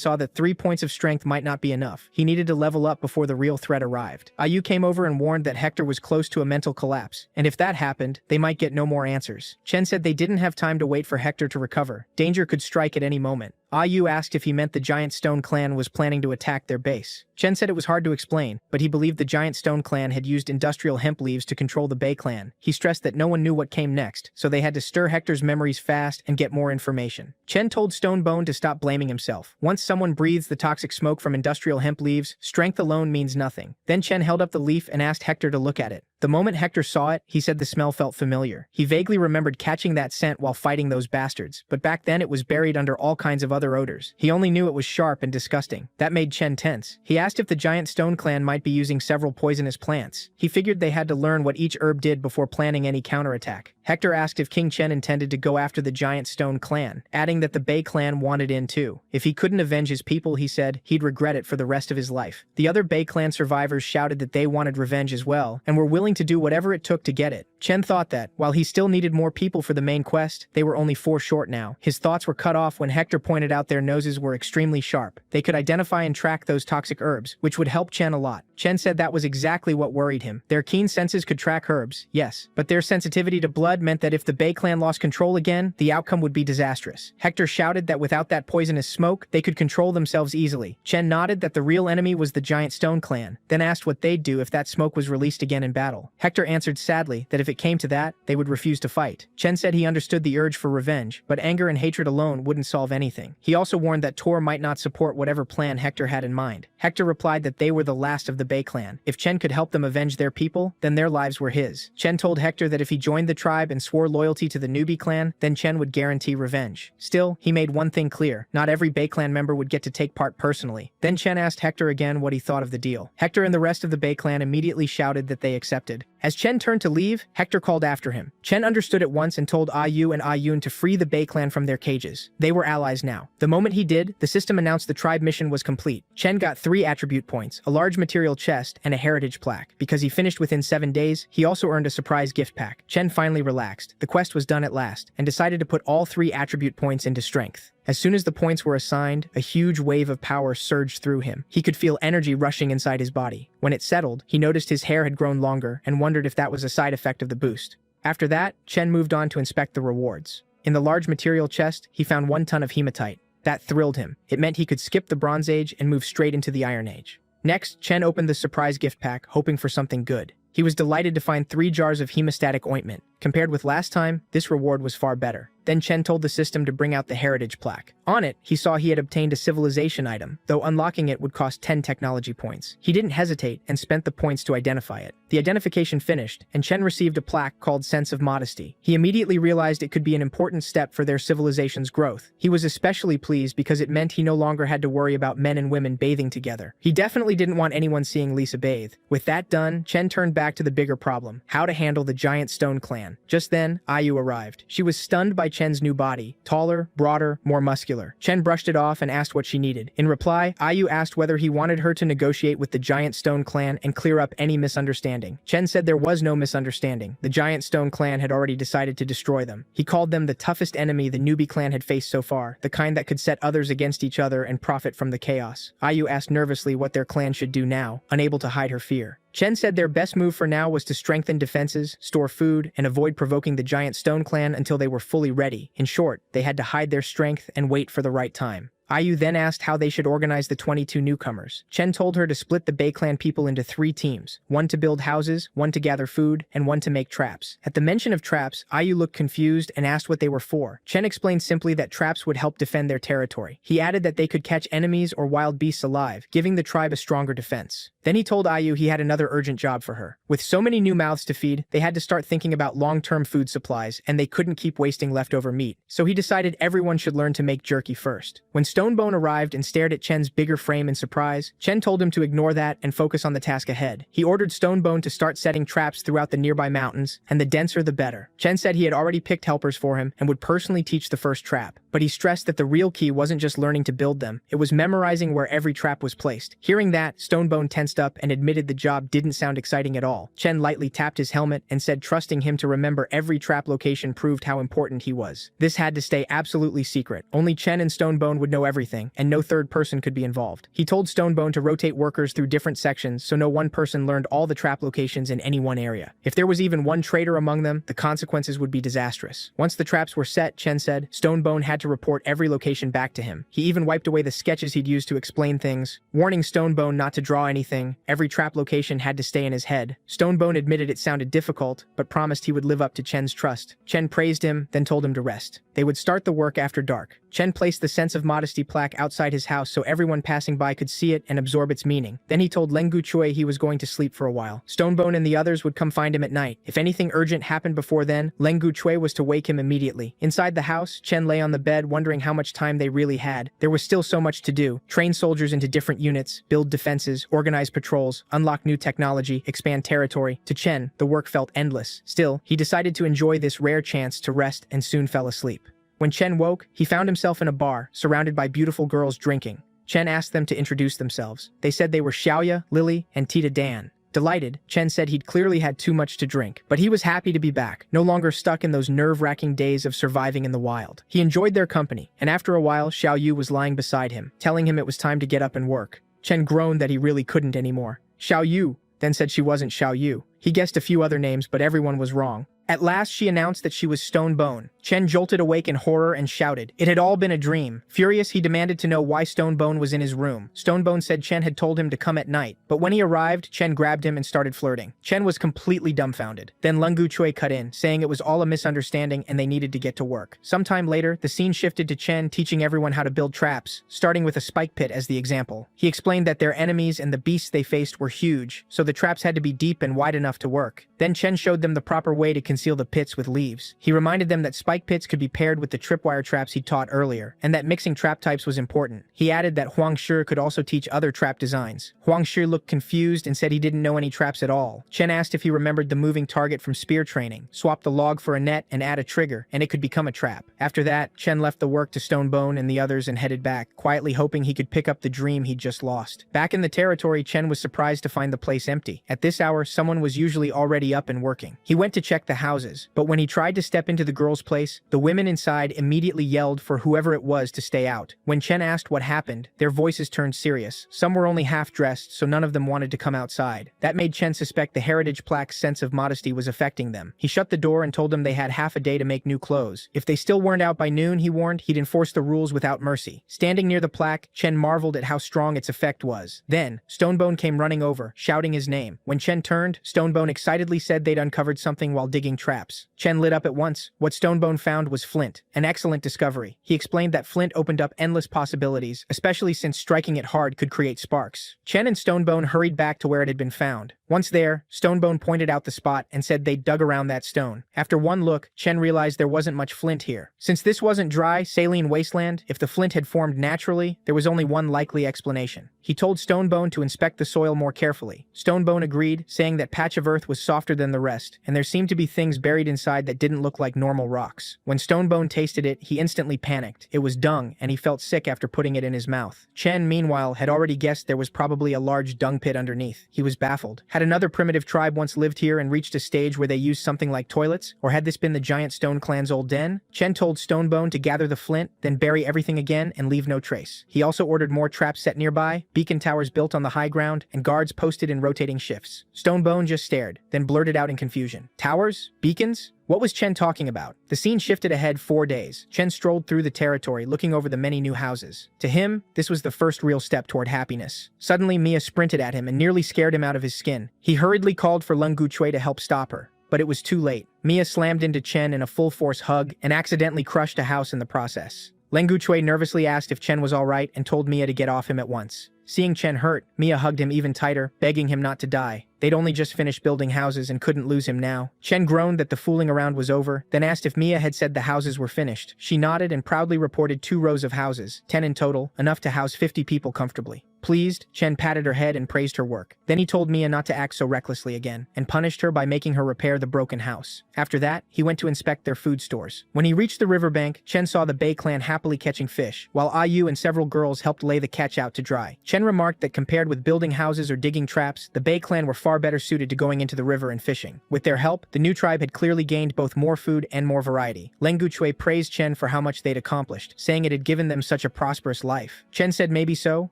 saw that 3 points of strength might not be enough. He needed to level up before the real threat arrived. Ayu came over and warned that Hector was close to a mental collapse, and if that happened, they might get no more answers. Chen said they didn't have time to wait for Hector to recover. Danger could strike at any moment. Yu asked if he meant the Giant Stone clan was planning to attack their base. Chen said it was hard to explain, but he believed the Giant Stone clan had used industrial hemp leaves to control the Bay clan. He stressed that no one knew what came next, so they had to stir Hector's memories fast and get more information. Chen told Stonebone to stop blaming himself. Once someone breathes the toxic smoke from industrial hemp leaves, strength alone means nothing. Then Chen held up the leaf and asked Hector to look at it. The moment Hector saw it, he said the smell felt familiar. He vaguely remembered catching that scent while fighting those bastards, but back then it was buried under all kinds of other odors. He only knew it was sharp and disgusting. That made Chen tense. He asked if the Giant Stone clan might be using several poisonous plants. He figured they had to learn what each herb did before planning any counterattack. Hector asked if King Chen intended to go after the Giant Stone clan, adding that the Bay clan wanted in too. If he couldn't avenge his people, he said, he'd regret it for the rest of his life. The other Bay clan survivors shouted that they wanted revenge as well, and were willing to do whatever it took to get it. Chen thought that, while he still needed more people for the main quest, they were only 4 short now. His thoughts were cut off when Hector pointed out their noses were extremely sharp. They could identify and track those toxic herbs, which would help Chen a lot. Chen said that was exactly what worried him. Their keen senses could track herbs, yes, but their sensitivity to blood meant that if the Bay clan lost control again, the outcome would be disastrous. Hector shouted that without that poisonous smoke, they could control themselves easily. Chen nodded that the real enemy was the Giant Stone clan, then asked what they'd do if that smoke was released again in battle. Hector answered sadly that if it came to that, they would refuse to fight. Chen said he understood the urge for revenge, but anger and hatred alone wouldn't solve anything. He also warned that Tor might not support whatever plan Hector had in mind. Hector replied that they were the last of the Bay clan. If Chen could help them avenge their people, then their lives were his. Chen told Hector that if he joined the tribe and swore loyalty to the Newbie clan, then Chen would guarantee revenge. Still, he made one thing clear: not every Bay clan member would get to take part personally. Then Chen asked Hector again what he thought of the deal. Hector and the rest of the Bay clan immediately shouted that they accepted. As Chen turned to leave, Hector called after him. Chen understood at once and told Yu and Ayun to free the Bay clan from their cages. They were allies now. The moment he did, the system announced the tribe mission was complete. Chen got 3 attribute points, a large material chest, and a heritage plaque. Because he finished within 7 days, he also earned a surprise gift pack. Chen finally relaxed. The quest was done at last, and decided to put all 3 attribute points into strength. As soon as the points were assigned, a huge wave of power surged through him. He could feel energy rushing inside his body. When it settled, he noticed his hair had grown longer and wondered if that was a side effect of the boost. After that, Chen moved on to inspect the rewards. In the large material chest, he found 1 ton of hematite. That thrilled him. It meant he could skip the Bronze Age and move straight into the Iron Age. Next, Chen opened the surprise gift pack, hoping for something good. He was delighted to find 3 jars of hemostatic ointment. Compared with last time, this reward was far better. Then Chen told the system to bring out the heritage plaque. On it, he saw he had obtained a civilization item, though unlocking it would cost 10 technology points. He didn't hesitate and spent the points to identify it. The identification finished, and Chen received a plaque called Sense of Modesty. He immediately realized it could be an important step for their civilization's growth. He was especially pleased because it meant he no longer had to worry about men and women bathing together. He definitely didn't want anyone seeing Lisa bathe. With that done, Chen turned back to the bigger problem: how to handle the Giant Stone clan. Just then, Yu arrived. She was stunned by Chen's new body: taller, broader, more muscular. Chen brushed it off and asked what she needed. In reply, Yu asked whether he wanted her to negotiate with the Giant Stone clan and clear up any misunderstanding. Chen said there was no misunderstanding. The Giant Stone clan had already decided to destroy them. He called them the toughest enemy the Newbie clan had faced so far, the kind that could set others against each other and profit from the chaos. Yu asked nervously what their clan should do now, unable to hide her fear. Chen said their best move for now was to strengthen defenses, store food, and avoid provoking the Giant Stone clan until they were fully ready. In short, they had to hide their strength and wait for the right time. Yu then asked how they should organize the 22 newcomers. Chen told her to split the Bay clan people into 3 teams: 1 to build houses, 1 to gather food, and 1 to make traps. At the mention of traps, Yu looked confused and asked what they were for. Chen explained simply that traps would help defend their territory. He added that they could catch enemies or wild beasts alive, giving the tribe a stronger defense. Then he told Yu he had another urgent job for her. With so many new mouths to feed, they had to start thinking about long-term food supplies, and they couldn't keep wasting leftover meat. So he decided everyone should learn to make jerky first. When Stonebone arrived and stared at Chen's bigger frame in surprise, Chen told him to ignore that and focus on the task ahead. He ordered Stonebone to start setting traps throughout the nearby mountains, and the denser the better. Chen said he had already picked helpers for him and would personally teach the first trap. But he stressed that the real key wasn't just learning to build them, it was memorizing where every trap was placed. Hearing that, Stonebone tensed up and admitted the job didn't sound exciting at all. Chen lightly tapped his helmet and said trusting him to remember every trap location proved how important he was. This had to stay absolutely secret. Only Chen and Stonebone would know everything, and no third person could be involved. He told Stonebone to rotate workers through different sections so no one person learned all the trap locations in any one area. If there was even one traitor among them, the consequences would be disastrous. Once the traps were set, Chen said, Stonebone had had to report every location back to him. He even wiped away the sketches he'd used to explain things, warning Stonebone not to draw anything. Every trap location had to stay in his head. Stonebone admitted it sounded difficult, but promised he would live up to Chen's trust. Chen praised him, then told him to rest. They would start the work after dark. Chen placed the sense of modesty plaque outside his house so everyone passing by could see it and absorb its meaning. Then he told Lengu Chui he was going to sleep for a while. Stonebone and the others would come find him at night. If anything urgent happened before then, Lengu Chui was to wake him immediately. Inside the house, Chen lay on the bed wondering how much time they really had. There was still so much to do. Train soldiers into different units, build defenses, organize patrols, unlock new technology, expand territory. To Chen, the work felt endless. Still, he decided to enjoy this rare chance to rest and soon fell asleep. When Chen woke, he found himself in a bar, surrounded by beautiful girls drinking. Chen asked them to introduce themselves. They said they were Xiaoya, Lily, and Tita Dan. Delighted, Chen said he'd clearly had too much to drink, but he was happy to be back, no longer stuck in those nerve-wracking days of surviving in the wild. He enjoyed their company, and after a while, Xiao Yu was lying beside him, telling him it was time to get up and work. Chen groaned that he really couldn't anymore. Xiao Yu then said she wasn't Xiao Yu. He guessed a few other names, but everyone was wrong. At last, she announced that she was Stonebone. Chen jolted awake in horror and shouted. It had all been a dream. Furious, he demanded to know why Stonebone was in his room. Stonebone said Chen had told him to come at night, but when he arrived, Chen grabbed him and started flirting. Chen was completely dumbfounded. Then Lengu Chui cut in, saying it was all a misunderstanding and they needed to get to work. Sometime later, the scene shifted to Chen teaching everyone how to build traps, starting with a spike pit as the example. He explained that their enemies and the beasts they faced were huge, so the traps had to be deep and wide enough to work. Then Chen showed them the proper way to conceal the pits with leaves. He reminded them that spike pits could be paired with the tripwire traps he'd taught earlier, and that mixing trap types was important. He added that Huang Shi could also teach other trap designs. Huang Shi looked confused and said he didn't know any traps at all. Chen asked if he remembered the moving target from spear training, swap the log for a net and add a trigger, and it could become a trap. After that, Chen left the work to Stonebone and the others and headed back, quietly hoping he could pick up the dream he'd just lost. Back in the territory, Chen was surprised to find the place empty. At this hour, someone was usually already up and working. He went to check the houses, but when he tried to step into the girls' place, the women inside immediately yelled for whoever it was to stay out. When Chen asked what happened, their voices turned serious. Some were only half-dressed, so none of them wanted to come outside. That made Chen suspect the heritage plaque's sense of modesty was affecting them. He shut the door and told them they had half a day to make new clothes. If they still weren't out by noon, he warned, he'd enforce the rules without mercy. Standing near the plaque, Chen marveled at how strong its effect was. Then, Stonebone came running over, shouting his name. When Chen turned, Stonebone excitedly said they'd uncovered something while digging traps. Chen lit up at once. What Stonebone found was flint, an excellent discovery. He explained that flint opened up endless possibilities, especially since striking it hard could create sparks. Chen and Stonebone hurried back to where it had been found. Once there, Stonebone pointed out the spot and said they'd dug around that stone. After one look, Chen realized there wasn't much flint here. Since this wasn't dry, saline wasteland, if the flint had formed naturally, there was only one likely explanation. He told Stonebone to inspect the soil more carefully. Stonebone agreed, saying that patch of earth was softer than the rest, and there seemed to be things buried inside that didn't look like normal rocks. When Stonebone tasted it, he instantly panicked. It was dung, and he felt sick after putting it in his mouth. Chen, meanwhile, had already guessed there was probably a large dung pit underneath. He was baffled. Had another primitive tribe once lived here and reached a stage where they used something like toilets? Or had this been the giant stone clan's old den? Chen told Stonebone to gather the flint, then bury everything again and leave no trace. He also ordered more traps set nearby, beacon towers built on the high ground, and guards posted in rotating shifts. Stonebone just stared, then blurted out in confusion. Towers? Beacons? What was Chen talking about? The scene shifted ahead 4 days. Chen strolled through the territory, looking over the many new houses. To him, this was the first real step toward happiness. Suddenly, Mia sprinted at him and nearly scared him out of his skin. He hurriedly called for Lengu Chui to help stop her, but it was too late. Mia slammed into Chen in a full-force hug and accidentally crushed a house in the process. Lengu Chui nervously asked if Chen was all right and told Mia to get off him at once. Seeing Chen hurt, Mia hugged him even tighter, begging him not to die. They'd only just finished building houses and couldn't lose him now. Chen groaned that the fooling around was over, then asked if Mia had said the houses were finished. She nodded and proudly reported 2 rows of houses, 10 in total, enough to house 50 people comfortably. Pleased, Chen patted her head and praised her work. Then he told Mia not to act so recklessly again, and punished her by making her repair the broken house. After that, he went to inspect their food stores. When he reached the riverbank, Chen saw the Bei clan happily catching fish, while Ayu and several girls helped lay the catch out to dry. Chen remarked that compared with building houses or digging traps, the Bei clan were far better suited to going into the river and fishing. With their help, the new tribe had clearly gained both more food and more variety. Lengu Chui praised Chen for how much they'd accomplished, saying it had given them such a prosperous life. Chen said maybe so,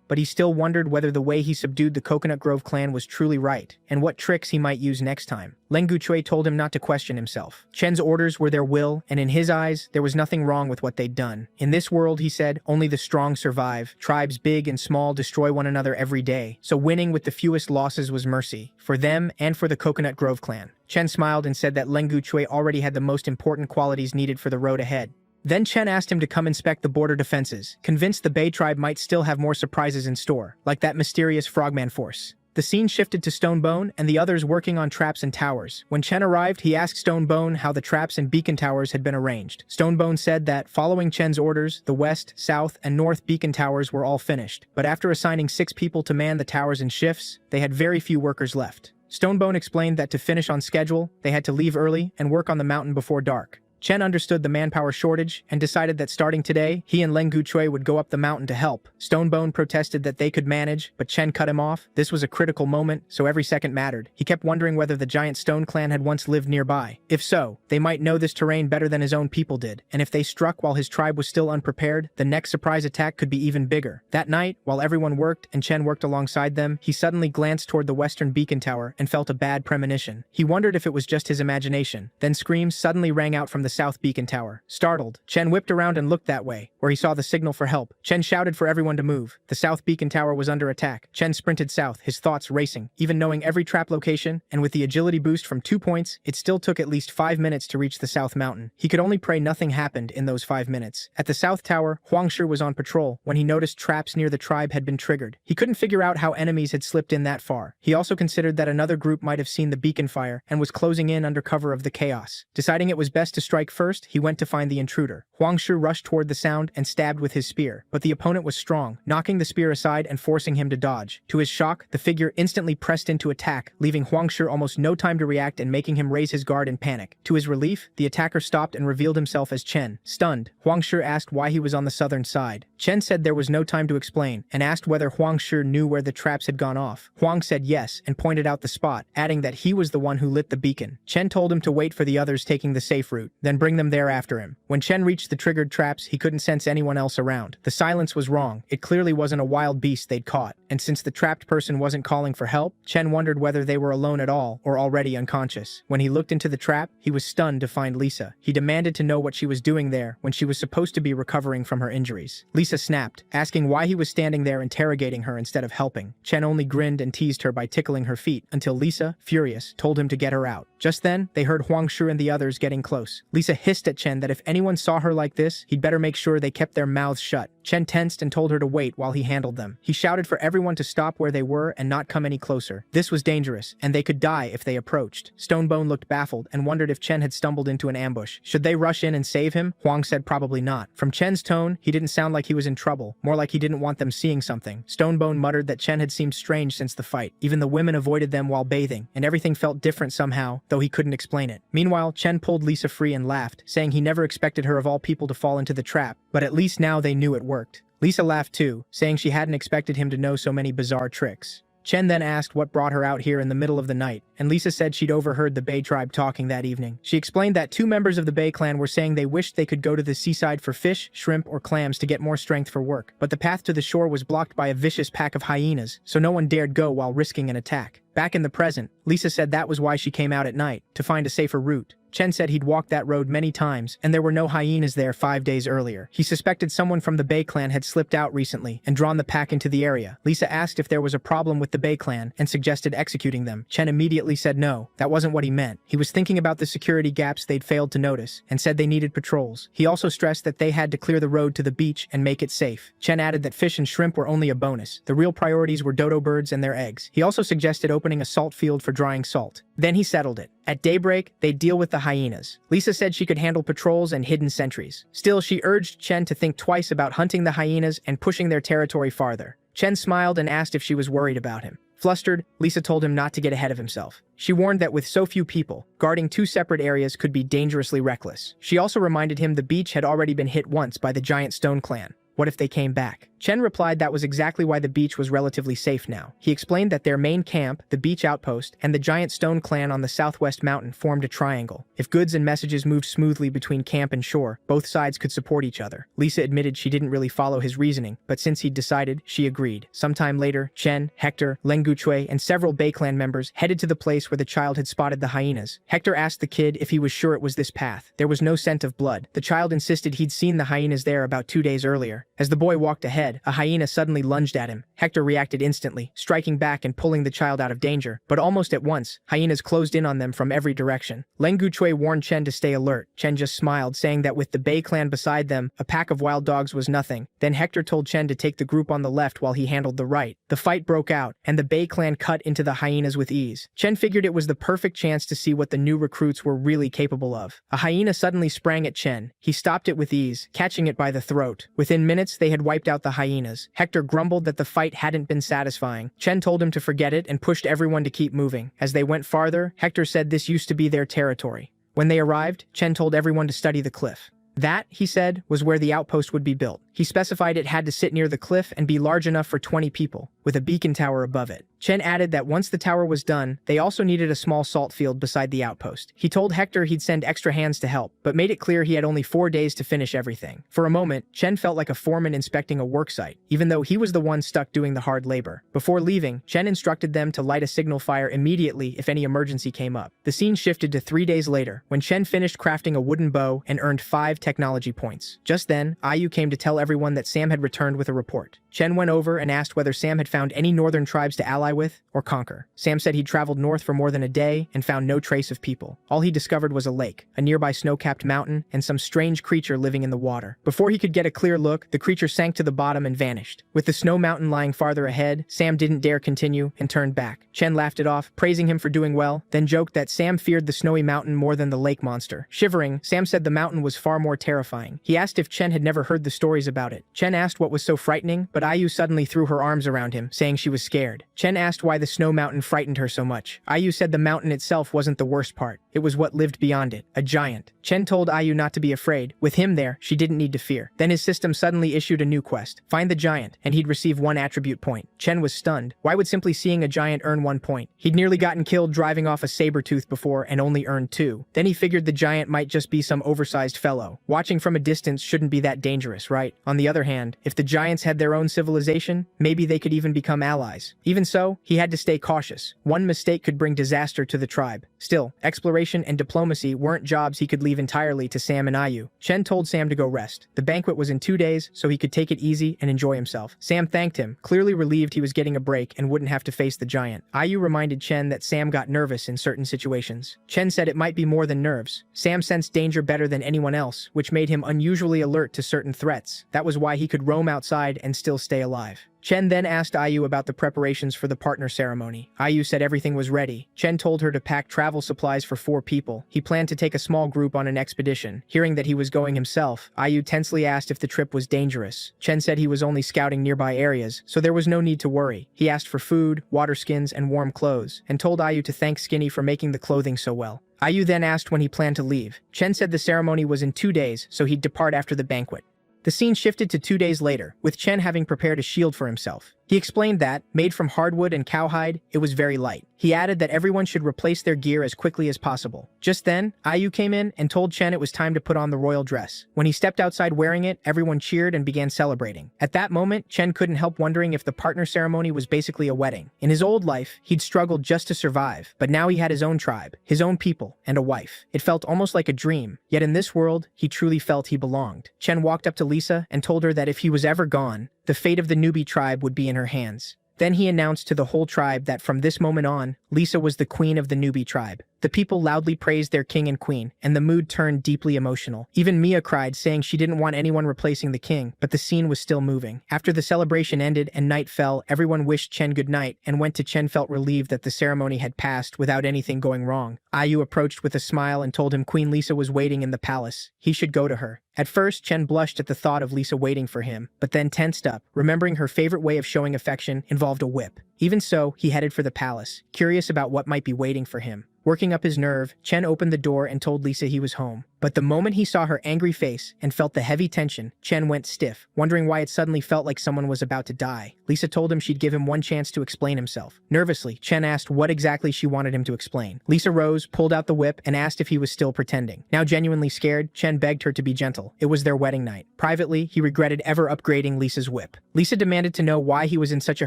but he still wondered whether the way he subdued the Coconut Grove clan was truly right, and what tricks he might use next time. Leng Guchui told him not to question himself. Chen's orders were their will, and in his eyes, there was nothing wrong with what they'd done. In this world, he said, only the strong survive. Tribes big and small destroy one another every day, so winning with the fewest losses was mercy, for them and for the Coconut Grove clan. Chen smiled and said that Leng Guchui already had the most important qualities needed for the road ahead. Then Chen asked him to come inspect the border defenses, convinced the Bei tribe might still have more surprises in store, like that mysterious frogman force. The scene shifted to Stonebone and the others working on traps and towers. When Chen arrived, he asked Stonebone how the traps and beacon towers had been arranged. Stonebone said that, following Chen's orders, the west, south, and north beacon towers were all finished, but after assigning 6 people to man the towers in shifts, they had very few workers left. Stonebone explained that to finish on schedule, they had to leave early and work on the mountain before dark. Chen understood the manpower shortage and decided that starting today, he and Leng Guchui would go up the mountain to help. Stonebone protested that they could manage, but Chen cut him off. This was a critical moment, so every second mattered. He kept wondering whether the giant stone clan had once lived nearby. If so, they might know this terrain better than his own people did, and if they struck while his tribe was still unprepared, the next surprise attack could be even bigger. That night, while everyone worked and Chen worked alongside them, he suddenly glanced toward the western beacon tower and felt a bad premonition. He wondered if it was just his imagination. Then screams suddenly rang out from the south beacon tower. Startled, Chen whipped around and looked that way, where he saw the signal for help. Chen shouted for everyone to move. The south beacon tower was under attack. Chen sprinted south, his thoughts racing. Even knowing every trap location, and with the agility boost from 2 points, it still took at least 5 minutes to reach the south mountain. He could only pray nothing happened in those 5 minutes. At the south tower, Huangshi was on patrol when he noticed traps near the tribe had been triggered. He couldn't figure out how enemies had slipped in that far. He also considered that another group might have seen the beacon fire and was closing in under cover of the chaos. Deciding it was best to strike first, he went to find the intruder. Huangshi rushed toward the sound and stabbed with his spear, but the opponent was strong, knocking the spear aside and forcing him to dodge. To his shock, the figure instantly pressed into attack, leaving Huangshi almost no time to react and making him raise his guard in panic. To his relief, the attacker stopped and revealed himself as Chen. Stunned, Huangshi asked why he was on the southern side. Chen said there was no time to explain, and asked whether Huangshi knew where the traps had gone off. Huang said yes, and pointed out the spot, adding that he was the one who lit the beacon. Chen told him to wait for the others taking the safe route, then bring them there after him. When Chen reached the triggered traps, he couldn't sense anyone else around. The silence was wrong. It clearly wasn't a wild beast they'd caught, and since the trapped person wasn't calling for help, Chen wondered whether they were alone at all or already unconscious. When he looked into the trap, he was stunned to find Lisa. He demanded to know what she was doing there when she was supposed to be recovering from her injuries. Lisa snapped, asking why he was standing there interrogating her instead of helping. Chen only grinned and teased her by tickling her feet until Lisa, furious, told him to get her out. Just then, they heard Huangshi and the others getting close. Lisa hissed at Chen that if anyone saw her like this, he'd better make sure they kept their mouths shut. Chen tensed and told her to wait while he handled them. He shouted for everyone to stop where they were and not come any closer. This was dangerous, and they could die if they approached. Stonebone looked baffled and wondered if Chen had stumbled into an ambush. Should they rush in and save him? Huang said probably not. From Chen's tone, he didn't sound like he was in trouble, more like he didn't want them seeing something. Stonebone muttered that Chen had seemed strange since the fight. Even the women avoided them while bathing, and everything felt different somehow, though he couldn't explain it. Meanwhile, Chen pulled Lisa free and laughed, saying he never expected her of all people to fall into the trap, but at least now they knew it worked. Lisa laughed too, saying she hadn't expected him to know so many bizarre tricks. Chen then asked what brought her out here in the middle of the night, and Lisa said she'd overheard the Bei tribe talking that evening. She explained that 2 members of the Bei clan were saying they wished they could go to the seaside for fish, shrimp, or clams to get more strength for work, but the path to the shore was blocked by a vicious pack of hyenas, so no one dared go while risking an attack. Back in the present, Lisa said that was why she came out at night, to find a safer route. Chen said he'd walked that road many times, and there were no hyenas there 5 days earlier. He suspected someone from the Bei clan had slipped out recently and drawn the pack into the area. Lisa asked if there was a problem with the Bei clan and suggested executing them. Chen immediately said no, that wasn't what he meant. He was thinking about the security gaps they'd failed to notice, and said they needed patrols. He also stressed that they had to clear the road to the beach and make it safe. Chen added that fish and shrimp were only a bonus. The real priorities were dodo birds and their eggs. He also suggested opening a salt field for drying salt. Then he settled it. At daybreak, they'd deal with the hyenas. Lisa said she could handle patrols and hidden sentries. Still, she urged Chen to think twice about hunting the hyenas and pushing their territory farther. Chen smiled and asked if she was worried about him. Flustered, Lisa told him not to get ahead of himself. She warned that with so few people, guarding 2 separate areas could be dangerously reckless. She also reminded him the beach had already been hit once by the giant stone clan. What if they came back? Chen replied that was exactly why the beach was relatively safe now. He explained that their main camp, the beach outpost, and the giant stone clan on the southwest mountain formed a triangle. If goods and messages moved smoothly between camp and shore, both sides could support each other. Lisa admitted she didn't really follow his reasoning, but since he'd decided, she agreed. Sometime later, Chen, Hector, Lenguchui, and several Bay clan members headed to the place where the child had spotted the hyenas. Hector asked the kid if he was sure it was this path. There was no scent of blood. The child insisted he'd seen the hyenas there about 2 days earlier. As the boy walked ahead, a hyena suddenly lunged at him. Hector reacted instantly, striking back and pulling the child out of danger. But almost at once, hyenas closed in on them from every direction. Lenguchui warned Chen to stay alert. Chen just smiled, saying that with the Bay clan beside them, a pack of wild dogs was nothing. Then Hector told Chen to take the group on the left while he handled the right. The fight broke out, and the Bay clan cut into the hyenas with ease. Chen figured it was the perfect chance to see what the new recruits were really capable of. A hyena suddenly sprang at Chen. He stopped it with ease, catching it by the throat. Within minutes, they had wiped out the hyenas. Hector grumbled that the fight hadn't been satisfying. Chen told him to forget it and pushed everyone to keep moving. As they went farther, Hector said this used to be their territory. When they arrived, Chen told everyone to study the cliff. That, he said, was where the outpost would be built. He specified it had to sit near the cliff and be large enough for 20 people, with a beacon tower above it. Chen added that once the tower was done, they also needed a small salt field beside the outpost. He told Hector he'd send extra hands to help, but made it clear he had only 4 days to finish everything. For a moment, Chen felt like a foreman inspecting a worksite, even though he was the one stuck doing the hard labor. Before leaving, Chen instructed them to light a signal fire immediately if any emergency came up. The scene shifted to 3 days later, when Chen finished crafting a wooden bow and earned 5 technology points. Just then, Ayu came to tell everyone that Sam had returned with a report. Chen went over and asked whether Sam had found any northern tribes to ally with or conquer. Sam said he'd traveled north for more than a day and found no trace of people. All he discovered was a lake, a nearby snow-capped mountain, and some strange creature living in the water. Before he could get a clear look, the creature sank to the bottom and vanished. With the snow mountain lying farther ahead, Sam didn't dare continue and turned back. Chen laughed it off, praising him for doing well, then joked that Sam feared the snowy mountain more than the lake monster. Shivering, Sam said the mountain was far more terrifying. He asked if Chen had never heard the stories about it. Chen asked what was so frightening, but Ayu suddenly threw her arms around him, saying she was scared. Chen asked why the snow mountain frightened her so much. Ayu said the mountain itself wasn't the worst part. It was what lived beyond it, a giant. Chen told Ayu not to be afraid. With him there, she didn't need to fear. Then his system suddenly issued a new quest. Find the giant, and he'd receive 1 attribute point. Chen was stunned. Why would simply seeing a giant earn 1 point? He'd nearly gotten killed driving off a saber tooth before and only earned 2. Then he figured the giant might just be some oversized fellow. Watching from a distance shouldn't be that dangerous, right? On the other hand, if the giants had their own civilization, maybe they could even become allies. Even so, he had to stay cautious. One mistake could bring disaster to the tribe. Still, exploration and diplomacy weren't jobs he could leave entirely to Sam and Ayu. Chen told Sam to go rest. The banquet was in 2 days, so he could take it easy and enjoy himself. Sam thanked him, clearly relieved he was getting a break and wouldn't have to face the giant. Ayu reminded Chen that Sam got nervous in certain situations. Chen said it might be more than nerves. Sam sensed danger better than anyone else, which made him unusually alert to certain threats. That was why he could roam outside and still stay alive. Chen then asked Ayu about the preparations for the partner ceremony. Ayu said everything was ready. Chen told her to pack travel supplies for 4 people. He planned to take a small group on an expedition. Hearing that he was going himself, Ayu tensely asked if the trip was dangerous. Chen said he was only scouting nearby areas, so there was no need to worry. He asked for food, water skins, and warm clothes, and told Ayu to thank Skinny for making the clothing so well. Ayu then asked when he planned to leave. Chen said the ceremony was in 2 days, so he'd depart after the banquet. The scene shifted to 2 days later, with Chen having prepared a shield for himself. He explained that, made from hardwood and cowhide, it was very light. He added that everyone should replace their gear as quickly as possible. Just then, Ayu came in and told Chen it was time to put on the royal dress. When he stepped outside wearing it, everyone cheered and began celebrating. At that moment, Chen couldn't help wondering if the partner ceremony was basically a wedding. In his old life, he'd struggled just to survive, but now he had his own tribe, his own people, and a wife. It felt almost like a dream, yet in this world, he truly felt he belonged. Chen walked up to Lisa and told her that if he was ever gone, the fate of the Newbie tribe would be in her hands. Then he announced to the whole tribe that from this moment on, Lisa was the queen of the Newbie tribe. The people loudly praised their king and queen, and the mood turned deeply emotional. Even Mia cried, saying she didn't want anyone replacing the king, but the scene was still moving. After the celebration ended and night fell, everyone wished Chen good night, and when Chen felt relieved that the ceremony had passed without anything going wrong. Ayu approached with a smile and told him Queen Lisa was waiting in the palace. He should go to her. At first, Chen blushed at the thought of Lisa waiting for him, but then tensed up, remembering her favorite way of showing affection involved a whip. Even so, he headed for the palace, curious about what might be waiting for him. Working up his nerve, Chen opened the door and told Lisa he was home. But the moment he saw her angry face and felt the heavy tension, Chen went stiff, wondering why it suddenly felt like someone was about to die. Lisa told him she'd give him one chance to explain himself. Nervously, Chen asked what exactly she wanted him to explain. Lisa rose, pulled out the whip, and asked if he was still pretending. Now genuinely scared, Chen begged her to be gentle. It was their wedding night. Privately, he regretted ever upgrading Lisa's whip. Lisa demanded to know why he was in such a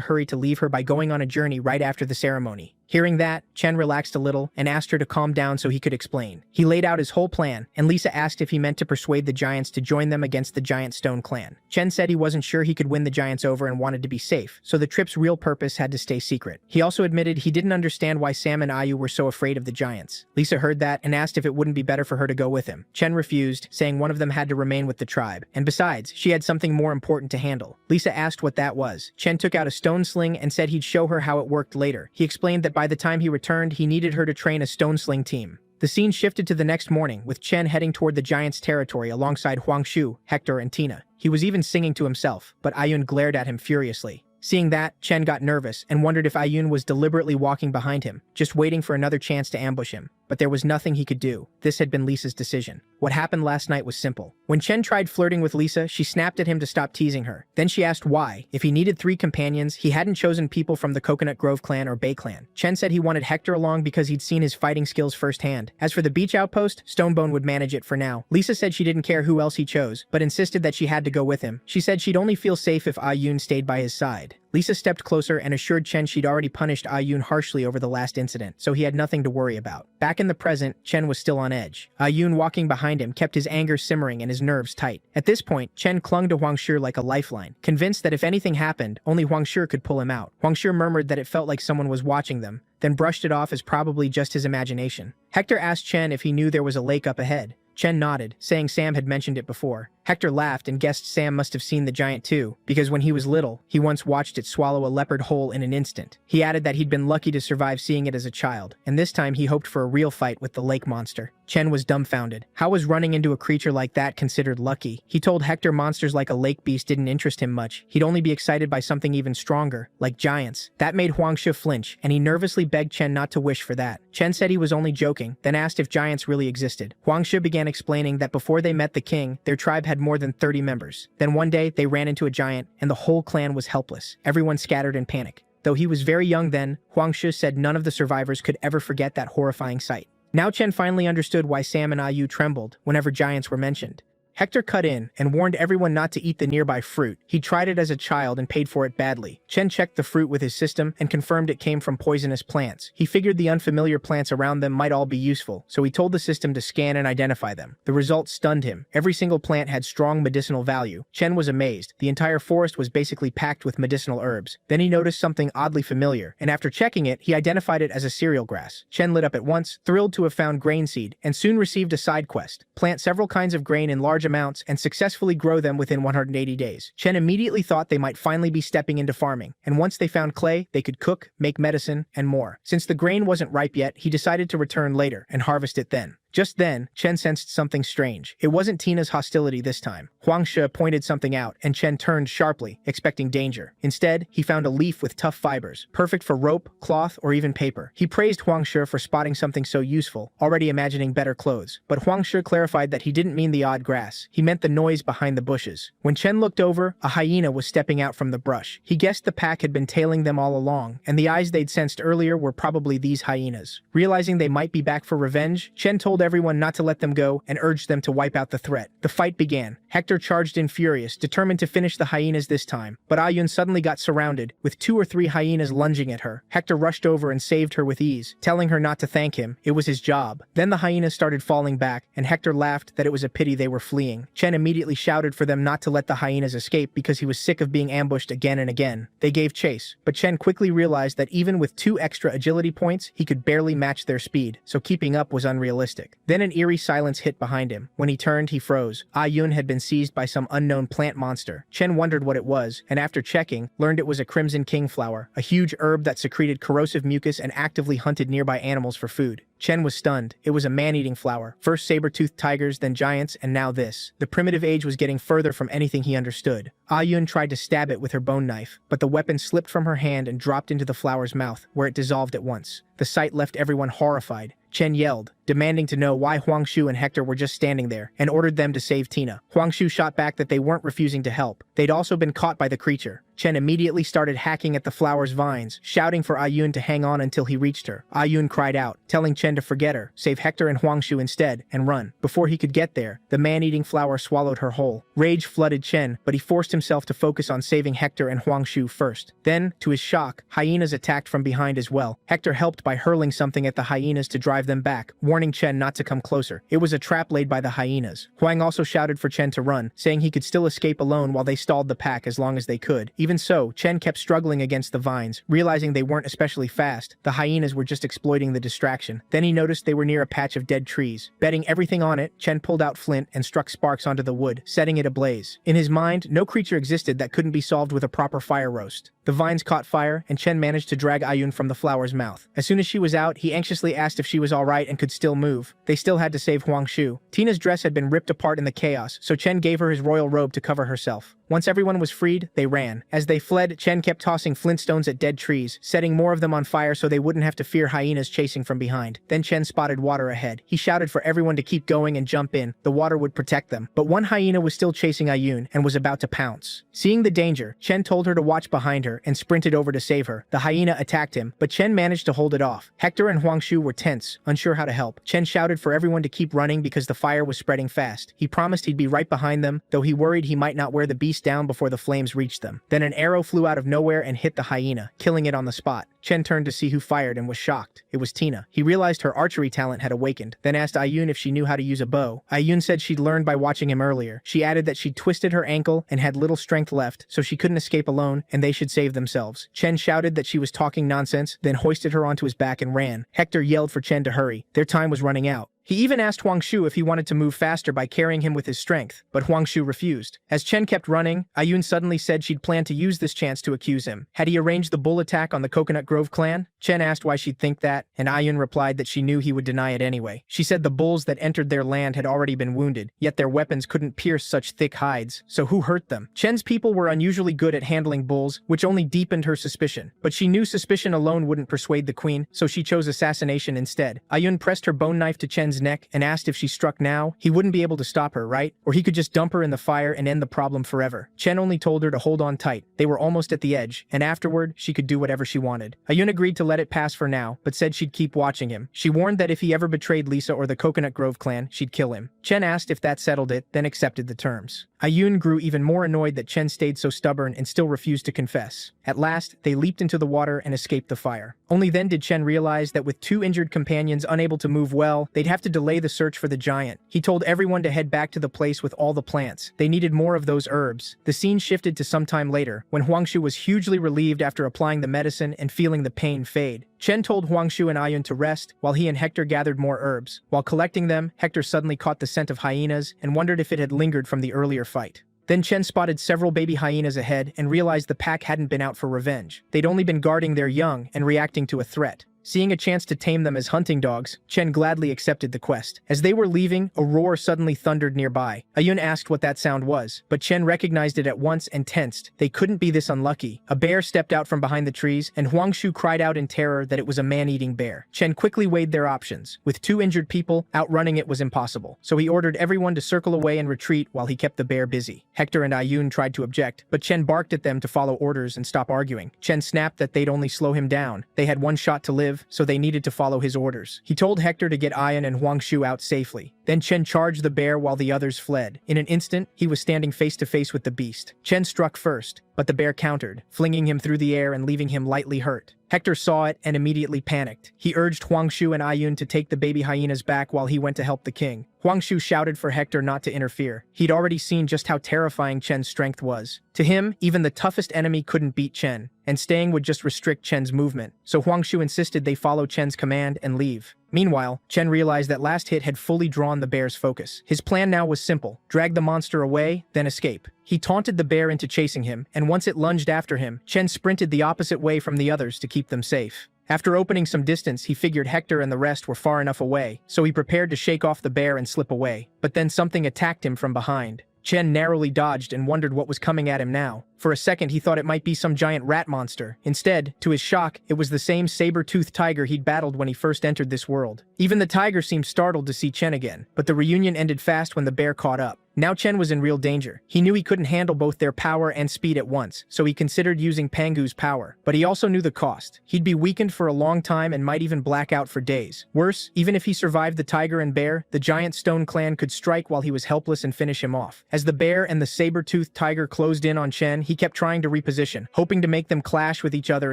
hurry to leave her by going on a journey right after the ceremony. Hearing that, Chen relaxed a little and asked her to calm down so he could explain. He laid out his whole plan, and Lisa asked if he meant to persuade the giants to join them against the Giant Stone clan. Chen said he wasn't sure he could win the giants over and wanted to be safe, so the trip's real purpose had to stay secret. He also admitted he didn't understand why Sam and Ayu were so afraid of the giants. Lisa heard that and asked if it wouldn't be better for her to go with him. Chen refused, saying one of them had to remain with the tribe, and besides, she had something more important to handle. Lisa asked what that was. Chen took out a stone sling and said he'd show her how it worked later. He explained that by the time he returned, he needed her to train a stone sling team. The scene shifted to the next morning, with Chen heading toward the giants' territory alongside Huang Shu, Hector, and Tina. He was even singing to himself, but Ayun glared at him furiously. Seeing that, Chen got nervous and wondered if Ayun was deliberately walking behind him, just waiting for another chance to ambush him. But there was nothing he could do. This had been Lisa's decision. What happened last night was simple. When Chen tried flirting with Lisa, she snapped at him to stop teasing her. Then she asked why. If he needed 3 companions, he hadn't chosen people from the Coconut Grove clan or Bay clan. Chen said he wanted Hector along because he'd seen his fighting skills firsthand. As for the beach outpost, Stonebone would manage it for now. Lisa said she didn't care who else he chose, but insisted that she had to go with him. She said she'd only feel safe if Ayun stayed by his side. Lisa stepped closer and assured Chen she'd already punished Ayun harshly over the last incident, so he had nothing to worry about. Back in the present, Chen was still on edge. Ayun walking behind him kept his anger simmering and his nerves tight. At this point, Chen clung to Huang Shi like a lifeline, convinced that if anything happened, only Huang Shi could pull him out. Huang Shi murmured that it felt like someone was watching them, then brushed it off as probably just his imagination. Hector asked Chen if he knew there was a lake up ahead. Chen nodded, saying Sam had mentioned it before. Hector laughed and guessed Sam must have seen the giant too, because when he was little, he once watched it swallow a leopard whole in an instant. He added that he'd been lucky to survive seeing it as a child, and this time he hoped for a real fight with the lake monster. Chen was dumbfounded. How was running into a creature like that considered lucky? He told Hector monsters like a lake beast didn't interest him much. He'd only be excited by something even stronger, like giants. That made Huang Shi flinch, and he nervously begged Chen not to wish for that. Chen said he was only joking, then asked if giants really existed. Huang Shi began explaining that before they met the king, their tribe had more than 30 members. Then one day, they ran into a giant, and the whole clan was helpless. Everyone scattered in panic. Though he was very young then, Huang Shi said none of the survivors could ever forget that horrifying sight. Now Chen finally understood why Sam and Ayu trembled whenever giants were mentioned. Hector cut in and warned everyone not to eat the nearby fruit. He tried it as a child and paid for it badly. Chen checked the fruit with his system and confirmed it came from poisonous plants. He figured the unfamiliar plants around them might all be useful, so he told the system to scan and identify them. The results stunned him. Every single plant had strong medicinal value. Chen was amazed. The entire forest was basically packed with medicinal herbs. Then he noticed something oddly familiar, and after checking it, he identified it as a cereal grass. Chen lit up at once, thrilled to have found grain seed, and soon received a side quest. Plant several kinds of grain in large amounts and successfully grow them within 180 days. Chen immediately thought they might finally be stepping into farming, and once they found clay, they could cook, make medicine, and more. Since the grain wasn't ripe yet, he decided to return later and harvest it then. Just then, Chen sensed something strange. It wasn't Tina's hostility this time. Huang Shi pointed something out, and Chen turned sharply, expecting danger. Instead, he found a leaf with tough fibers, perfect for rope, cloth, or even paper. He praised Huang Shi for spotting something so useful, already imagining better clothes. But Huang Shi clarified that he didn't mean the odd grass. He meant the noise behind the bushes. When Chen looked over, a hyena was stepping out from the brush. He guessed the pack had been tailing them all along, and the eyes they'd sensed earlier were probably these hyenas. Realizing they might be back for revenge, Chen told everyone not to let them go and urged them to wipe out the threat. The fight began. Hector charged in furious, determined to finish the hyenas this time, but Ayun suddenly got surrounded, with 2 or 3 hyenas lunging at her. Hector rushed over and saved her with ease, telling her not to thank him. It was his job. Then the hyenas started falling back, and Hector laughed that it was a pity they were fleeing. Chen immediately shouted for them not to let the hyenas escape because he was sick of being ambushed again and again. They gave chase, but Chen quickly realized that even with 2 extra agility points, he could barely match their speed, so keeping up was unrealistic. Then an eerie silence hit behind him. When he turned, he froze. Ayun had been seized by some unknown plant monster. Chen wondered what it was, and after checking, learned it was a crimson king flower, a huge herb that secreted corrosive mucus and actively hunted nearby animals for food. Chen was stunned. It was a man-eating flower. First saber-toothed tigers, then giants, and now this. The primitive age was getting further from anything he understood. Ayun tried to stab it with her bone knife, but the weapon slipped from her hand and dropped into the flower's mouth, where it dissolved at once. The sight left everyone horrified. Chen yelled, demanding to know why Huangshu and Hector were just standing there, and ordered them to save Tina. Huangshu shot back that they weren't refusing to help. They'd also been caught by the creature. Chen immediately started hacking at the flower's vines, shouting for Ayun to hang on until he reached her. Ayun cried out, telling Chen to forget her, save Hector and Huangshu instead, and run. Before he could get there, the man-eating flower swallowed her whole. Rage flooded Chen, but he forced himself to focus on saving Hector and Huangshu first. Then, to his shock, hyenas attacked from behind as well. Hector helped by hurling something at the hyenas to drive them back, warning Chen not to come closer. It was a trap laid by the hyenas. Huang also shouted for Chen to run, saying he could still escape alone while they stalled the pack as long as they could. Even so, Chen kept struggling against the vines, realizing they weren't especially fast. The hyenas were just exploiting the distraction. Then he noticed they were near a patch of dead trees. Betting everything on it, Chen pulled out flint and struck sparks onto the wood, setting it ablaze. In his mind, no creature existed that couldn't be solved with a proper fire roast. The vines caught fire, and Chen managed to drag Ayun from the flower's mouth. As soon as she was out, he anxiously asked if she was alright and could still move. They still had to save Huangshu. Tina's dress had been ripped apart in the chaos, so Chen gave her his royal robe to cover herself. Once everyone was freed, they ran. As they fled, Chen kept tossing flintstones at dead trees, setting more of them on fire so they wouldn't have to fear hyenas chasing from behind. Then Chen spotted water ahead. He shouted for everyone to keep going and jump in. The water would protect them. But one hyena was still chasing Ayun and was about to pounce. Seeing the danger, Chen told her to watch behind her and sprinted over to save her. The hyena attacked him, but Chen managed to hold it off. Hector and Huangshu were tense, unsure how to help. Chen shouted for everyone to keep running because the fire was spreading fast. He promised he'd be right behind them, though he worried he might not wear the beast down before the flames reached them. Then an arrow flew out of nowhere and hit the hyena, killing it on the spot. Chen turned to see who fired and was shocked. It was Tina. He realized her archery talent had awakened, then asked Ayun if she knew how to use a bow. Ayun said she'd learned by watching him earlier. She added that she'd twisted her ankle and had little strength left, so she couldn't escape alone, and they should save themselves. Chen shouted that she was talking nonsense, then hoisted her onto his back and ran. Hector yelled for Chen to hurry. Their time was running out. He even asked Huangshu if he wanted to move faster by carrying him with his strength, but Huangshu refused. As Chen kept running, Ayun suddenly said she'd planned to use this chance to accuse him. Had he arranged the bull attack on the Coconut Grove clan? Chen asked why she'd think that, and Ayun replied that she knew he would deny it anyway. She said the bulls that entered their land had already been wounded, yet their weapons couldn't pierce such thick hides, so who hurt them? Chen's people were unusually good at handling bulls, which only deepened her suspicion. But she knew suspicion alone wouldn't persuade the queen, so she chose assassination instead. Ayun pressed her bone knife to Chen's neck and asked if she struck now, he wouldn't be able to stop her, right? Or he could just dump her in the fire and end the problem forever. Chen only told her to hold on tight. They were almost at the edge, and afterward, she could do whatever she wanted. Ayun agreed to let it pass for now, but said she'd keep watching him. She warned that if he ever betrayed Lisa or the Coconut Grove clan, she'd kill him. Chen asked if that settled it, then accepted the terms. Ayun grew even more annoyed that Chen stayed so stubborn and still refused to confess. At last, they leaped into the water and escaped the fire. Only then did Chen realize that with two injured companions unable to move well, they'd have to delay the search for the giant. He told everyone to head back to the place with all the plants. They needed more of those herbs. The scene shifted to some time later, when Huangshu was hugely relieved after applying the medicine and feeling the pain fade. Chen told Huangshu and Ayun to rest, while he and Hector gathered more herbs. While collecting them, Hector suddenly caught the scent of hyenas and wondered if it had lingered from the earlier fight. Then Chen spotted several baby hyenas ahead and realized the pack hadn't been out for revenge. They'd only been guarding their young and reacting to a threat. Seeing a chance to tame them as hunting dogs, Chen gladly accepted the quest. As they were leaving, a roar suddenly thundered nearby. Ayun asked what that sound was, but Chen recognized it at once and tensed. They couldn't be this unlucky. A bear stepped out from behind the trees, and Huangshu cried out in terror that it was a man-eating bear. Chen quickly weighed their options. With two injured people, outrunning it was impossible, so he ordered everyone to circle away and retreat while he kept the bear busy. Hector and Ayun tried to object, but Chen barked at them to follow orders and stop arguing. Chen snapped that they'd only slow him down. They had one shot to live, so they needed to follow his orders. He told Hector to get Ayun and Huangshu out safely. Then Chen charged the bear while the others fled. In an instant, he was standing face to face with the beast. Chen struck first, but the bear countered, flinging him through the air and leaving him lightly hurt. Hector saw it and immediately panicked. He urged Huangshu and Ayun to take the baby hyenas back while he went to help the king. Huangshu shouted for Hector not to interfere. He'd already seen just how terrifying Chen's strength was. To him, even the toughest enemy couldn't beat Chen, and staying would just restrict Chen's movement. So Huangshu insisted they follow Chen's command and leave. Meanwhile, Chen realized that last hit had fully drawn the bear's focus. His plan now was simple: drag the monster away, then escape. He taunted the bear into chasing him, and once it lunged after him, Chen sprinted the opposite way from the others to keep them safe. After opening some distance, he figured Hector and the rest were far enough away, so he prepared to shake off the bear and slip away. But then something attacked him from behind. Chen narrowly dodged and wondered what was coming at him now. For a second, he thought it might be some giant rat monster. Instead, to his shock, it was the same saber-toothed tiger he'd battled when he first entered this world. Even the tiger seemed startled to see Chen again, but the reunion ended fast when the bear caught up. Now Chen was in real danger. He knew he couldn't handle both their power and speed at once, so he considered using Pangu's power. But he also knew the cost. He'd be weakened for a long time and might even black out for days. Worse, even if he survived the tiger and bear, the giant stone clan could strike while he was helpless and finish him off. As the bear and the saber-toothed tiger closed in on Chen, he kept trying to reposition, hoping to make them clash with each other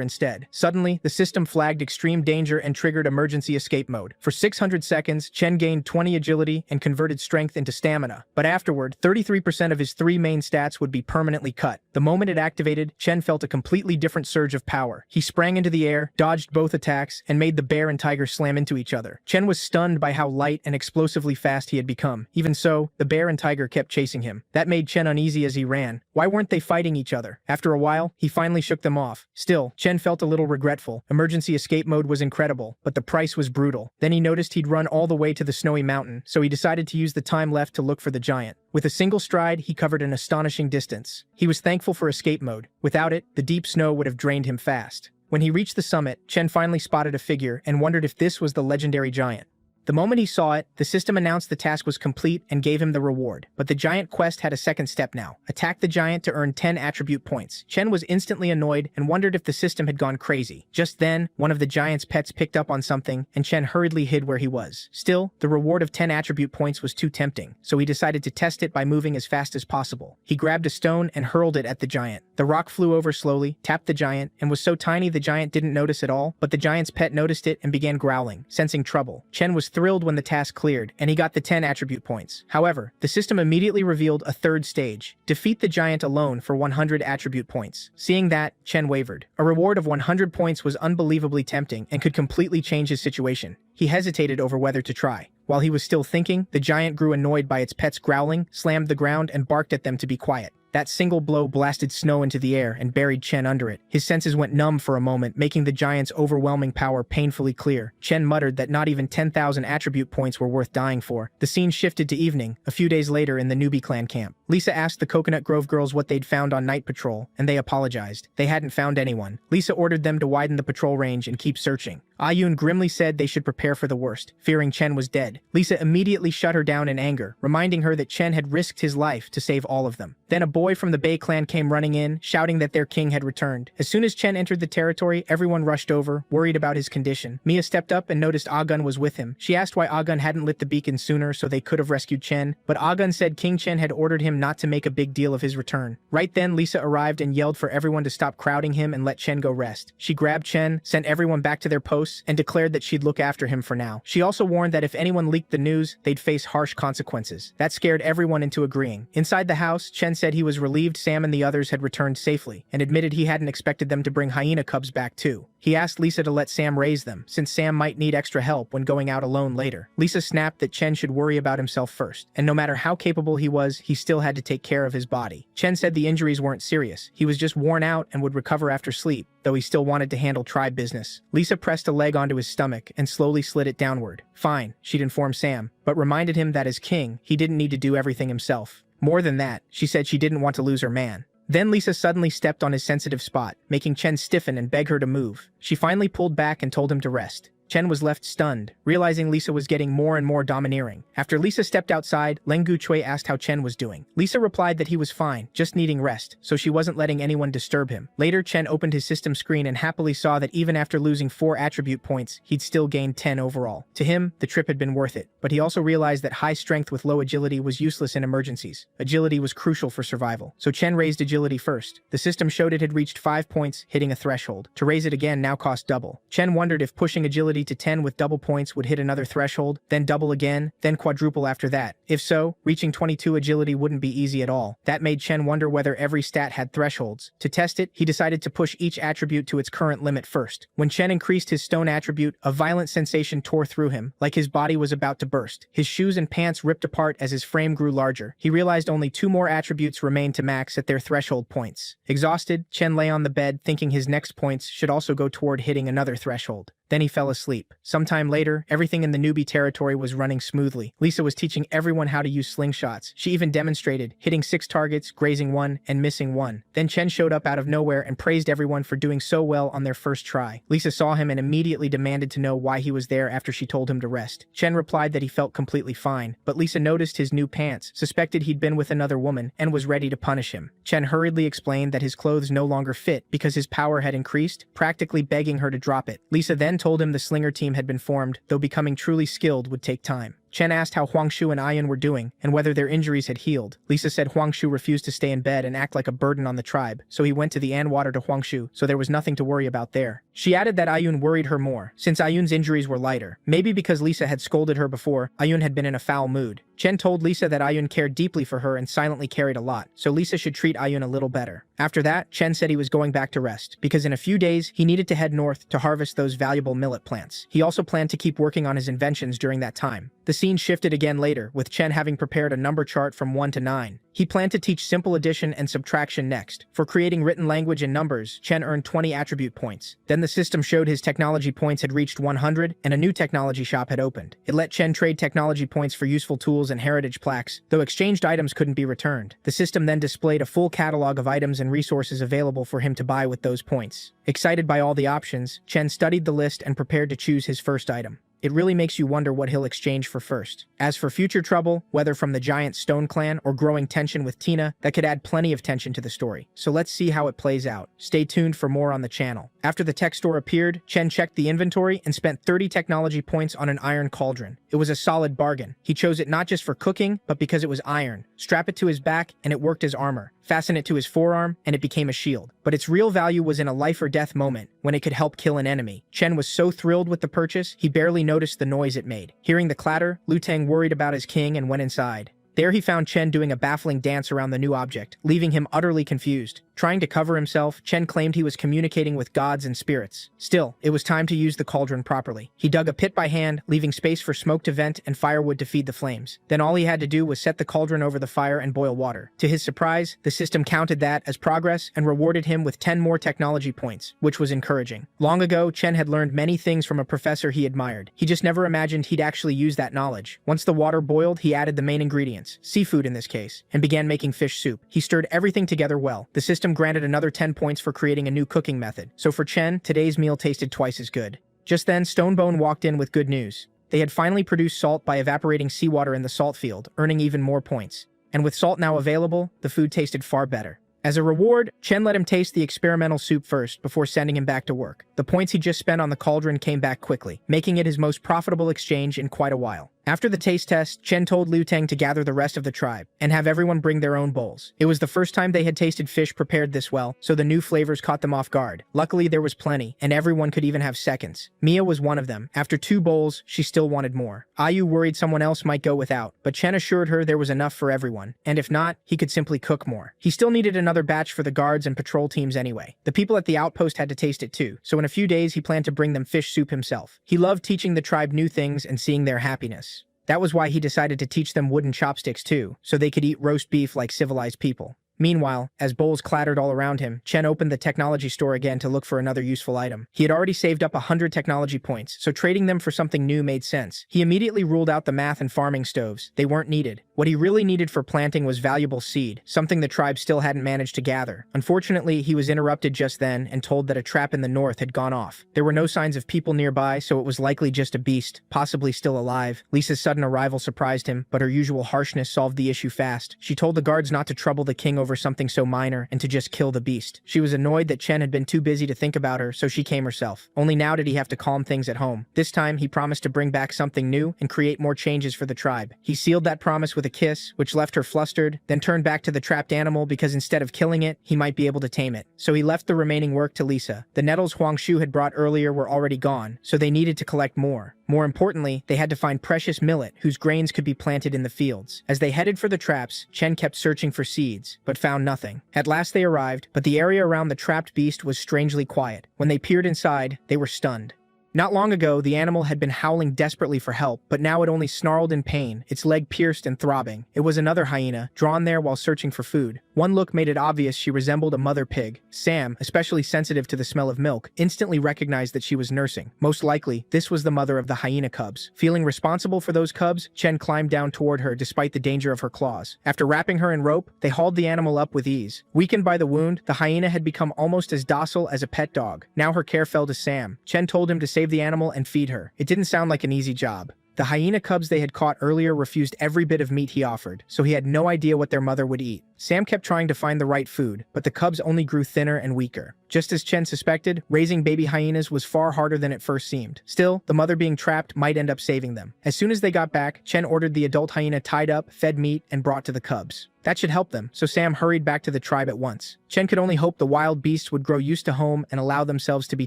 instead. Suddenly, the system flagged extreme danger and triggered emergency escape mode. For 600 seconds, Chen gained 20 agility and converted strength into stamina. But afterward, 33% of his 3 main stats would be permanently cut. The moment it activated, Chen felt a completely different surge of power. He sprang into the air, dodged both attacks, and made the bear and tiger slam into each other. Chen was stunned by how light and explosively fast he had become. Even so, the bear and tiger kept chasing him. That made Chen uneasy as he ran. Why weren't they fighting each other? After a while, he finally shook them off. Still, Chen felt a little regretful. Emergency escape mode was incredible, but the price was brutal. Then he noticed he'd run all the way to the snowy mountain, so he decided to use the time left to look for the giant. With a single stride, he covered an astonishing distance. He was thankful for escape mode. Without it, the deep snow would have drained him fast. When he reached the summit, Chen finally spotted a figure and wondered if this was the legendary giant. The moment he saw it, the system announced the task was complete and gave him the reward. But the giant quest had a second step now. Attack the giant to earn 10 attribute points. Chen was instantly annoyed and wondered if the system had gone crazy. Just then, one of the giant's pets picked up on something, and Chen hurriedly hid where he was. Still, the reward of 10 attribute points was too tempting, so he decided to test it by moving as fast as possible. He grabbed a stone and hurled it at the giant. The rock flew over slowly, tapped the giant, and was so tiny the giant didn't notice at all, but the giant's pet noticed it and began growling, sensing trouble. Chen was thrilled when the task cleared, and he got the 10 attribute points. However, the system immediately revealed a third stage. Defeat the giant alone for 100 attribute points. Seeing that, Chen wavered. A reward of 100 points was unbelievably tempting and could completely change his situation. He hesitated over whether to try. While he was still thinking, the giant grew annoyed by its pets growling, slammed the ground, and barked at them to be quiet. That single blow blasted snow into the air and buried Chen under it. His senses went numb for a moment, making the giant's overwhelming power painfully clear. Chen muttered that not even 10,000 attribute points were worth dying for. The scene shifted to evening, a few days later in the Newbie clan camp. Lisa asked the Coconut Grove girls what they'd found on night patrol, and they apologized. They hadn't found anyone. Lisa ordered them to widen the patrol range and keep searching. Ayun grimly said they should prepare for the worst, fearing Chen was dead. Lisa immediately shut her down in anger, reminding her that Chen had risked his life to save all of them. Then a boy from the Bei clan came running in, shouting that their king had returned. As soon as Chen entered the territory, everyone rushed over, worried about his condition. Mia stepped up and noticed Agun was with him. She asked why Agun hadn't lit the beacon sooner so they could have rescued Chen, but Agun said King Chen had ordered him not to make a big deal of his return. Right then, Lisa arrived and yelled for everyone to stop crowding him and let Chen go rest. She grabbed Chen, sent everyone back to their posts, and declared that she'd look after him for now. She also warned that if anyone leaked the news, they'd face harsh consequences. That scared everyone into agreeing. Inside the house, Chen said he was relieved Sam and the others had returned safely, and admitted he hadn't expected them to bring hyena cubs back too. He asked Lisa to let Sam raise them, since Sam might need extra help when going out alone later. Lisa snapped that Chen should worry about himself first, and no matter how capable he was, he still had to take care of his body. Chen said the injuries weren't serious. He was just worn out and would recover after sleep, though he still wanted to handle tribe business. Lisa pressed a leg onto his stomach and slowly slid it downward. Fine, she'd inform Sam, but reminded him that as king, he didn't need to do everything himself. More than that, she said she didn't want to lose her man. Then Lisa suddenly stepped on his sensitive spot, making Chen stiffen and beg her to move. She finally pulled back and told him to rest. Chen was left stunned, realizing Lisa was getting more and more domineering. After Lisa stepped outside, Leng Guchui asked how Chen was doing. Lisa replied that he was fine, just needing rest, so she wasn't letting anyone disturb him. Later, Chen opened his system screen and happily saw that even after losing 4 attribute points, he'd still gained 10 overall. To him, the trip had been worth it, but he also realized that high strength with low agility was useless in emergencies. Agility was crucial for survival, so Chen raised agility first. The system showed it had reached 5 points, hitting a threshold. To raise it again now cost double. Chen wondered if pushing agility to 10 with double points would hit another threshold, then double again, then quadruple after that. If so, reaching 22 agility wouldn't be easy at all. That made Chen wonder whether every stat had thresholds. To test it, he decided to push each attribute to its current limit first. When Chen increased his stone attribute, a violent sensation tore through him, like his body was about to burst. His shoes and pants ripped apart as his frame grew larger. He realized only 2 more attributes remained to max at their threshold points. Exhausted, Chen lay on the bed, thinking his next points should also go toward hitting another threshold. Then he fell asleep. Sometime later, everything in the Newbie territory was running smoothly. Lisa was teaching everyone how to use slingshots. She even demonstrated, hitting 6 targets, grazing 1, and missing 1. Then Chen showed up out of nowhere and praised everyone for doing so well on their first try. Lisa saw him and immediately demanded to know why he was there after she told him to rest. Chen replied that he felt completely fine, but Lisa noticed his new pants, suspected he'd been with another woman, and was ready to punish him. Chen hurriedly explained that his clothes no longer fit because his power had increased, practically begging her to drop it. Lisa then told him the slinger team had been formed, though becoming truly skilled would take time. Chen asked how Huangshu and Ayun were doing, and whether their injuries had healed. Lisa said Huangshu refused to stay in bed and act like a burden on the tribe, so he went to the water to Huangshu, so there was nothing to worry about there. She added that Ayun worried her more, since Ayun's injuries were lighter. Maybe because Lisa had scolded her before, Ayun had been in a foul mood. Chen told Lisa that Ayun cared deeply for her and silently carried a lot, so Lisa should treat Ayun a little better. After that, Chen said he was going back to rest, because in a few days, he needed to head north to harvest those valuable millet plants. He also planned to keep working on his inventions during that time. The scene shifted again later, with Chen having prepared a number chart from 1 to 9. He planned to teach simple addition and subtraction next. For creating written language and numbers, Chen earned 20 attribute points. Then the system showed his technology points had reached 100, and a new technology shop had opened. It let Chen trade technology points for useful tools and heritage plaques, though exchanged items couldn't be returned. The system then displayed a full catalog of items and resources available for him to buy with those points. Excited by all the options, Chen studied the list and prepared to choose his first item. It really makes you wonder what he'll exchange for first. As for future trouble, whether from the giant Stone clan or growing tension with Tina, that could add plenty of tension to the story. So let's see how it plays out. Stay tuned for more on the channel. After the tech store appeared, Chen checked the inventory and spent 30 technology points on an iron cauldron. It was a solid bargain. He chose it not just for cooking, but because it was iron. Strap it to his back and it worked as armor. Fasten it to his forearm and it became a shield. But its real value was in a life or death moment, when it could help kill an enemy. Chen was so thrilled with the purchase, he barely noticed the noise it made. Hearing the clatter, Lu Teng worried about his king and went inside. There he found Chen doing a baffling dance around the new object, leaving him utterly confused. Trying to cover himself, Chen claimed he was communicating with gods and spirits. Still, it was time to use the cauldron properly. He dug a pit by hand, leaving space for smoke to vent and firewood to feed the flames. Then all he had to do was set the cauldron over the fire and boil water. To his surprise, the system counted that as progress and rewarded him with 10 more technology points, which was encouraging. Long ago, Chen had learned many things from a professor he admired. He just never imagined he'd actually use that knowledge. Once the water boiled, he added the main ingredients, seafood in this case, and began making fish soup. He stirred everything together well. The system granted another 10 points for creating a new cooking method. So for Chen, today's meal tasted twice as good. Just then, Stonebone walked in with good news. They had finally produced salt by evaporating seawater in the salt field, earning even more points. And with salt now available, the food tasted far better. As a reward, Chen let him taste the experimental soup first before sending him back to work. The points he just spent on the cauldron came back quickly, making it his most profitable exchange in quite a while. After the taste test, Chen told Lu Teng to gather the rest of the tribe and have everyone bring their own bowls. It was the first time they had tasted fish prepared this well, so the new flavors caught them off guard. Luckily, there was plenty, and everyone could even have seconds. Mia was one of them. After 2 bowls, she still wanted more. Ayu worried someone else might go without, but Chen assured her there was enough for everyone, and if not, he could simply cook more. He still needed another batch for the guards and patrol teams anyway. The people at the outpost had to taste it too, so in a few days he planned to bring them fish soup himself. He loved teaching the tribe new things and seeing their happiness. That was why he decided to teach them wooden chopsticks too, so they could eat roast beef like civilized people. Meanwhile, as bowls clattered all around him, Chen opened the technology store again to look for another useful item. He had already saved up 100 technology points, so trading them for something new made sense. He immediately ruled out the math and farming stoves. They weren't needed. What he really needed for planting was valuable seed, something the tribe still hadn't managed to gather. Unfortunately, he was interrupted just then and told that a trap in the north had gone off. There were no signs of people nearby, so it was likely just a beast, possibly still alive. Lisa's sudden arrival surprised him, but her usual harshness solved the issue fast. She told the guards not to trouble the king over something so minor and to just kill the beast. She was annoyed that Chen had been too busy to think about her, so she came herself. Only now did he have to calm things at home. This time, he promised to bring back something new and create more changes for the tribe. He sealed that promise with a kiss, which left her flustered, then turned back to the trapped animal because instead of killing it, he might be able to tame it. So he left the remaining work to Lisa. The nettles Huangshu had brought earlier were already gone, so they needed to collect more. More importantly, they had to find precious millet whose grains could be planted in the fields. As they headed for the traps, Chen kept searching for seeds, but found nothing. At last they arrived, but the area around the trapped beast was strangely quiet. When they peered inside, they were stunned. Not long ago, the animal had been howling desperately for help, but now it only snarled in pain, its leg pierced and throbbing. It was another hyena, drawn there while searching for food. One look made it obvious she resembled a mother pig. Sam, especially sensitive to the smell of milk, instantly recognized that she was nursing. Most likely, this was the mother of the hyena cubs. Feeling responsible for those cubs, Chen climbed down toward her despite the danger of her claws. After wrapping her in rope, they hauled the animal up with ease. Weakened by the wound, the hyena had become almost as docile as a pet dog. Now her care fell to Sam. Chen told him to save the animal and feed her. It didn't sound like an easy job. The hyena cubs they had caught earlier refused every bit of meat he offered, so he had no idea what their mother would eat. Sam kept trying to find the right food, but the cubs only grew thinner and weaker. Just as Chen suspected, raising baby hyenas was far harder than it first seemed. Still, the mother being trapped might end up saving them. As soon as they got back, Chen ordered the adult hyena tied up, fed meat, and brought to the cubs. That should help them, so Sam hurried back to the tribe at once. Chen could only hope the wild beasts would grow used to home and allow themselves to be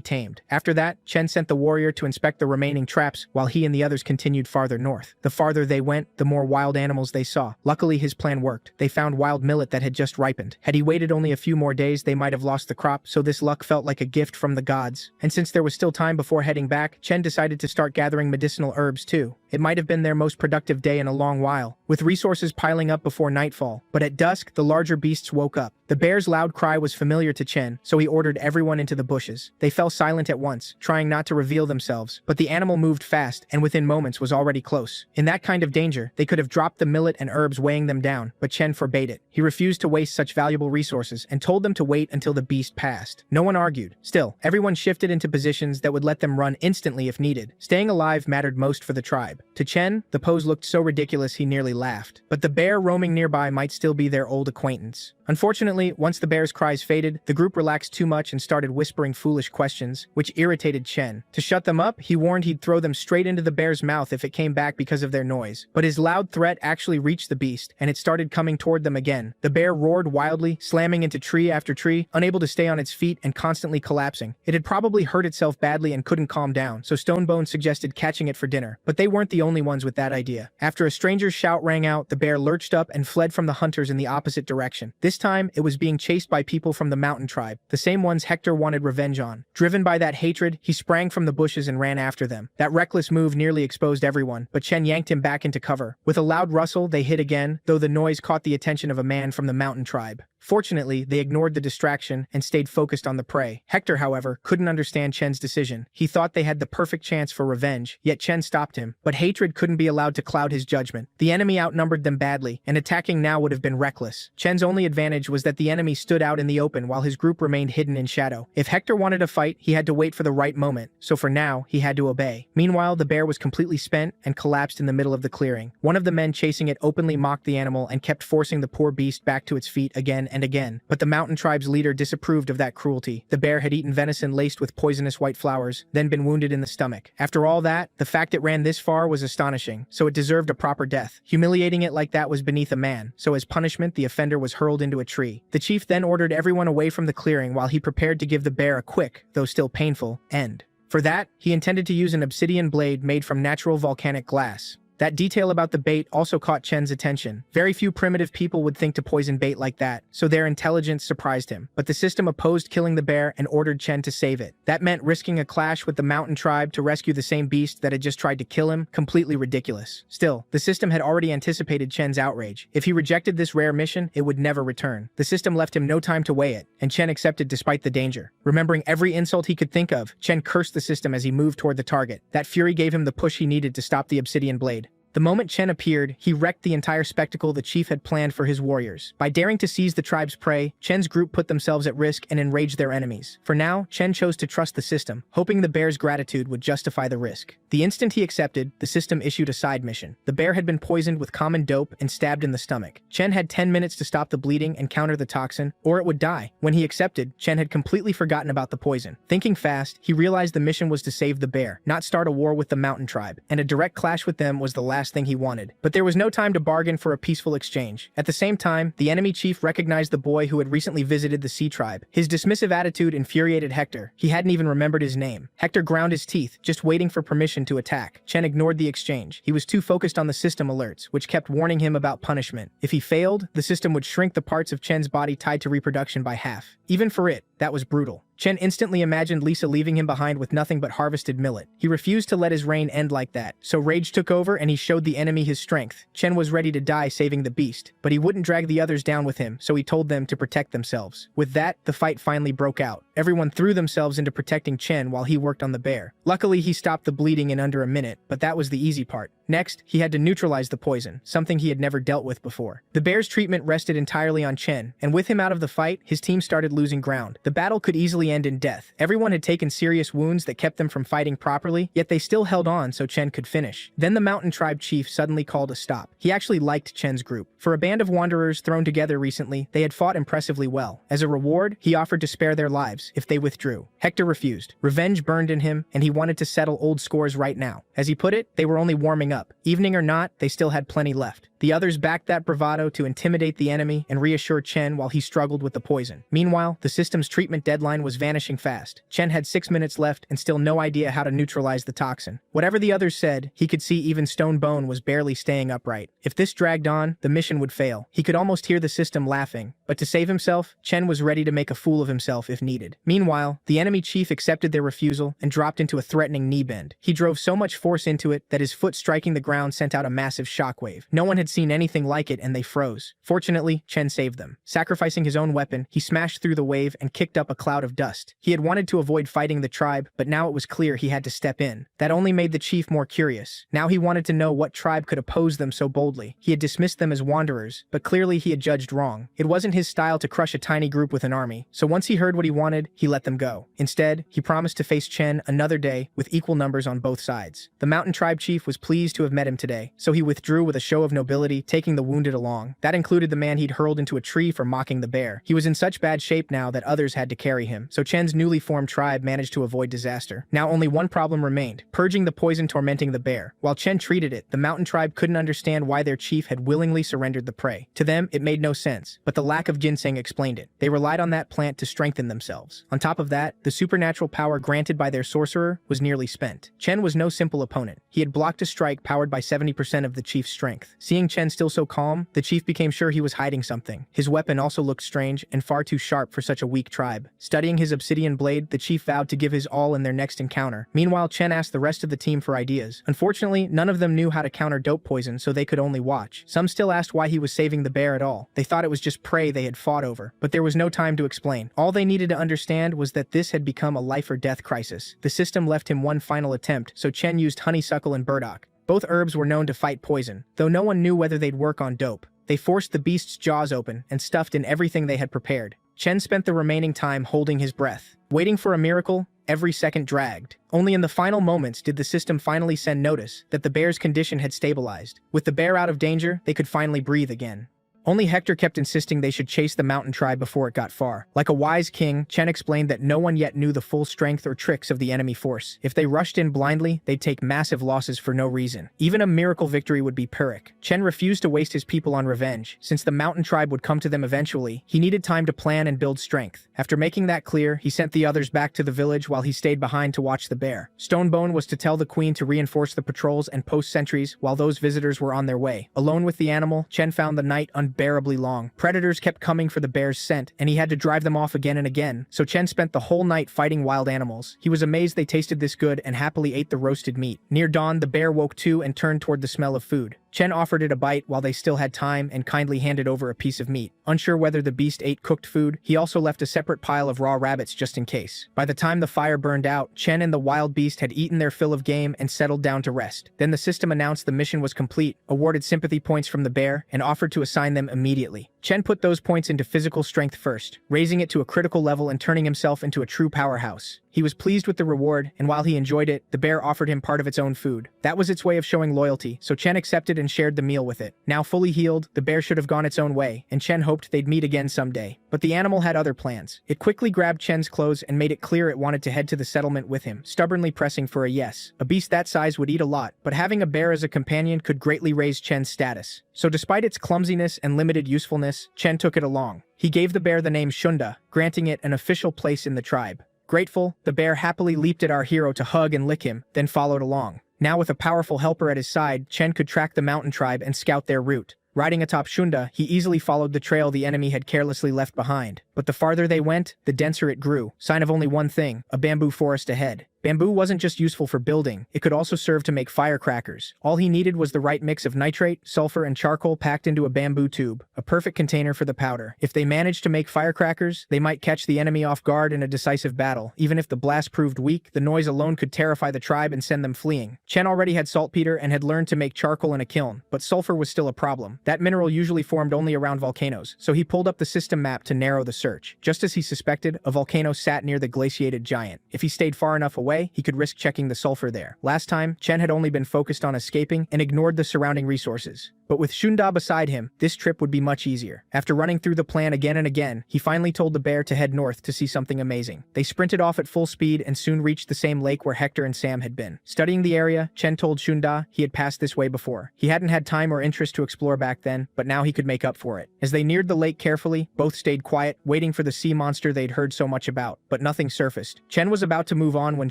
tamed. After that, Chen sent the warrior to inspect the remaining traps while he and the others continued farther north. The farther they went, the more wild animals they saw. Luckily, his plan worked. They found wild millet that had just ripened. Had he waited only a few more days, they might have lost the crop, so this luck felt like a gift from the gods. And since there was still time before heading back, Chen decided to start gathering medicinal herbs too. It might have been their most productive day in a long while, with resources piling up before nightfall. But at dusk, the larger beasts woke up. The bear's loud cry was familiar to Chen, so he ordered everyone into the bushes. They fell silent at once, trying not to reveal themselves, but the animal moved fast and within moments was already close. In that kind of danger, they could have dropped the millet and herbs weighing them down, but Chen forbade it. He refused to waste such valuable resources and told them to wait until the beast passed. No one argued. Still, everyone shifted into positions that would let them run instantly if needed. Staying alive mattered most for the tribe. To Chen, the pose looked so ridiculous he nearly laughed. But the bear roaming nearby might still be their old acquaintance. Unfortunately, once the bear's cries faded, the group relaxed too much and started whispering foolish questions, which irritated Chen. To shut them up, he warned he'd throw them straight into the bear's mouth if it came back because of their noise. But his loud threat actually reached the beast, and it started coming toward them again. The bear roared wildly, slamming into tree after tree, unable to stay on its feet and constantly collapsing. It had probably hurt itself badly and couldn't calm down, so Stonebone suggested catching it for dinner. But they weren't the only ones with that idea. After a stranger's shout rang out, the bear lurched up and fled from the hunters in the opposite direction. This time, it was being chased by people from the mountain tribe, the same ones Hector wanted revenge on. Driven by that hatred, he sprang from the bushes and ran after them. That reckless move nearly exposed everyone, but Chen yanked him back into cover. With a loud rustle, they hid again, though the noise caught the attention of a man from the mountain tribe. Fortunately, they ignored the distraction and stayed focused on the prey. Hector, however, couldn't understand Chen's decision. He thought they had the perfect chance for revenge, yet Chen stopped him. But hatred couldn't be allowed to cloud his judgment. The enemy outnumbered them badly, and attacking now would have been reckless. Chen's only advantage was that the enemy stood out in the open while his group remained hidden in shadow. If Hector wanted a fight, he had to wait for the right moment, so for now, he had to obey. Meanwhile, the bear was completely spent and collapsed in the middle of the clearing. One of the men chasing it openly mocked the animal and kept forcing the poor beast back to its feet again and again. But the mountain tribe's leader disapproved of that cruelty. The bear had eaten venison laced with poisonous white flowers, then been wounded in the stomach. After all that, the fact it ran this far was astonishing, so it deserved a proper death. Humiliating it like that was beneath a man, so as punishment, the offender was hurled into a tree. The chief then ordered everyone away from the clearing while he prepared to give the bear a quick, though still painful, end. For that, he intended to use an obsidian blade made from natural volcanic glass. That detail about the bait also caught Chen's attention. Very few primitive people would think to poison bait like that, so their intelligence surprised him. But the system opposed killing the bear and ordered Chen to save it. That meant risking a clash with the mountain tribe to rescue the same beast that had just tried to kill him, completely ridiculous. Still, the system had already anticipated Chen's outrage. If he rejected this rare mission, it would never return. The system left him no time to weigh it, and Chen accepted despite the danger. Remembering every insult he could think of, Chen cursed the system as he moved toward the target. That fury gave him the push he needed to stop the obsidian blade. The moment Chen appeared, he wrecked the entire spectacle the chief had planned for his warriors. By daring to seize the tribe's prey, Chen's group put themselves at risk and enraged their enemies. For now, Chen chose to trust the system, hoping the bear's gratitude would justify the risk. The instant he accepted, the system issued a side mission. The bear had been poisoned with common dope and stabbed in the stomach. Chen had 10 minutes to stop the bleeding and counter the toxin, or it would die. When he accepted, Chen had completely forgotten about the poison. Thinking fast, he realized the mission was to save the bear, not start a war with the mountain tribe, and a direct clash with them was the last thing he wanted. But there was no time to bargain for a peaceful exchange. At the same time, the enemy chief recognized the boy who had recently visited the sea tribe. His dismissive attitude infuriated Hector. He hadn't even remembered his name. Hector ground his teeth, just waiting for permission to attack. Chen ignored the exchange. He was too focused on the system alerts, which kept warning him about punishment. If he failed, the system would shrink the parts of Chen's body tied to reproduction by half. Even for it, that was brutal. Chen instantly imagined Lisa leaving him behind with nothing but harvested millet. He refused to let his reign end like that, so rage took over and he showed the enemy his strength. Chen was ready to die saving the beast, but he wouldn't drag the others down with him, so he told them to protect themselves. With that, the fight finally broke out. Everyone threw themselves into protecting Chen while he worked on the bear. Luckily, he stopped the bleeding in under a minute, but that was the easy part. Next, he had to neutralize the poison, something he had never dealt with before. The bear's treatment rested entirely on Chen, and with him out of the fight, his team started losing ground. The battle could easily end in death. Everyone had taken serious wounds that kept them from fighting properly, yet they still held on so Chen could finish. Then the mountain tribe chief suddenly called a stop. He actually liked Chen's group. For a band of wanderers thrown together recently, they had fought impressively well. As a reward, he offered to spare their lives if they withdrew. Hector refused. Revenge burned in him, and he wanted to settle old scores right now. As he put it, they were only warming up. Evening or not, they still had plenty left. The others backed that bravado to intimidate the enemy and reassure Chen while he struggled with the poison. Meanwhile, the system's treatment deadline was vanishing fast. Chen had 6 minutes left and still no idea how to neutralize the toxin. Whatever the others said, he could see even Stone Bone was barely staying upright. If this dragged on, the mission would fail. He could almost hear the system laughing, but to save himself, Chen was ready to make a fool of himself if needed. Meanwhile, the enemy chief accepted their refusal and dropped into a threatening knee bend. He drove so much force into it that his foot striking the ground sent out a massive shockwave. No one had seen anything like it and they froze. Fortunately, Chen saved them. Sacrificing his own weapon, he smashed through the wave and kicked up a cloud of dust. He had wanted to avoid fighting the tribe, but now it was clear he had to step in. That only made the chief more curious. Now he wanted to know what tribe could oppose them so boldly. He had dismissed them as wanderers, but clearly he had judged wrong. It wasn't his style to crush a tiny group with an army, so once he heard what he wanted, he let them go. Instead, he promised to face Chen another day with equal numbers on both sides. The mountain tribe chief was pleased to have met him today, so he withdrew with a show of nobility, taking the wounded along. That included the man he'd hurled into a tree for mocking the bear. He was in such bad shape now that others had to carry him, so Chen's newly formed tribe managed to avoid disaster. Now only one problem remained, purging the poison tormenting the bear. While Chen treated it, the mountain tribe couldn't understand why their chief had willingly surrendered the prey. To them, it made no sense, but the lack of ginseng explained it. They relied on that plant to strengthen themselves. On top of that, the supernatural power granted by their sorcerer was nearly spent. Chen was no simple opponent. He had blocked a strike powered by 70% of the chief's strength. Seeing Chen still so calm, the chief became sure he was hiding something. His weapon also looked strange and far too sharp for such a weak tribe. Studying his obsidian blade, the chief vowed to give his all in their next encounter. Meanwhile, Chen asked the rest of the team for ideas. Unfortunately, none of them knew how to counter dope poison, so they could only watch. Some still asked why he was saving the bear at all. They thought it was just prey they had fought over, but there was no time to explain. All they needed to understand was that this had become a life or death crisis. The system left him one final attempt, so Chen used honeysuckle and burdock. Both herbs were known to fight poison, though no one knew whether they'd work on dope. They forced the beast's jaws open and stuffed in everything they had prepared. Chen spent the remaining time holding his breath. Waiting for a miracle, every second dragged. Only in the final moments did the system finally send notice that the bear's condition had stabilized. With the bear out of danger, they could finally breathe again. Only Hector kept insisting they should chase the mountain tribe before it got far. Like a wise king, Chen explained that no one yet knew the full strength or tricks of the enemy force. If they rushed in blindly, they'd take massive losses for no reason. Even a miracle victory would be Pyrrhic. Chen refused to waste his people on revenge. Since the mountain tribe would come to them eventually, he needed time to plan and build strength. After making that clear, he sent the others back to the village while he stayed behind to watch the bear. Stonebone was to tell the queen to reinforce the patrols and post sentries while those visitors were on their way. Alone with the animal, Chen found the night unbearably long. Predators kept coming for the bear's scent, and he had to drive them off again and again, so Chen spent the whole night fighting wild animals. He was amazed they tasted this good and happily ate the roasted meat. Near dawn, the bear woke too and turned toward the smell of food. Chen offered it a bite while they still had time and kindly handed over a piece of meat. Unsure whether the beast ate cooked food, he also left a separate pile of raw rabbits just in case. By the time the fire burned out, Chen and the wild beast had eaten their fill of game and settled down to rest. Then the system announced the mission was complete, awarded sympathy points from the bear, and offered to assign them immediately. Chen put those points into physical strength first, raising it to a critical level and turning himself into a true powerhouse. He was pleased with the reward, and while he enjoyed it, the bear offered him part of its own food. That was its way of showing loyalty, so Chen accepted and shared the meal with it. Now fully healed, the bear should have gone its own way, and Chen hoped they'd meet again someday. But the animal had other plans. It quickly grabbed Chen's clothes and made it clear it wanted to head to the settlement with him, stubbornly pressing for a yes. A beast that size would eat a lot, but having a bear as a companion could greatly raise Chen's status. So despite its clumsiness and limited usefulness, Chen took it along. He gave the bear the name Shunda, granting it an official place in the tribe. Grateful, the bear happily leaped at our hero to hug and lick him, then followed along. Now with a powerful helper at his side, Chen could track the mountain tribe and scout their route. Riding atop Shunda, he easily followed the trail the enemy had carelessly left behind. But the farther they went, the denser it grew, sign of only one thing, a bamboo forest ahead. Bamboo wasn't just useful for building, it could also serve to make firecrackers. All he needed was the right mix of nitrate, sulfur, and charcoal packed into a bamboo tube, a perfect container for the powder. If they managed to make firecrackers, they might catch the enemy off guard in a decisive battle. Even if the blast proved weak, the noise alone could terrify the tribe and send them fleeing. Chen already had saltpeter and had learned to make charcoal in a kiln, but sulfur was still a problem. That mineral usually formed only around volcanoes, so he pulled up the system map to narrow the search. Just as he suspected, a volcano sat near the glaciated giant. If he stayed far enough away, he could risk checking the sulfur there. Last time, Chen had only been focused on escaping and ignored the surrounding resources. But with Shunda beside him, this trip would be much easier. After running through the plan again and again, he finally told the bear to head north to see something amazing. They sprinted off at full speed and soon reached the same lake where Hector and Sam had been. Studying the area, Chen told Shunda he had passed this way before. He hadn't had time or interest to explore back then, but now he could make up for it. As they neared the lake carefully, both stayed quiet, waiting for the sea monster they'd heard so much about. But nothing surfaced. Chen was about to move on when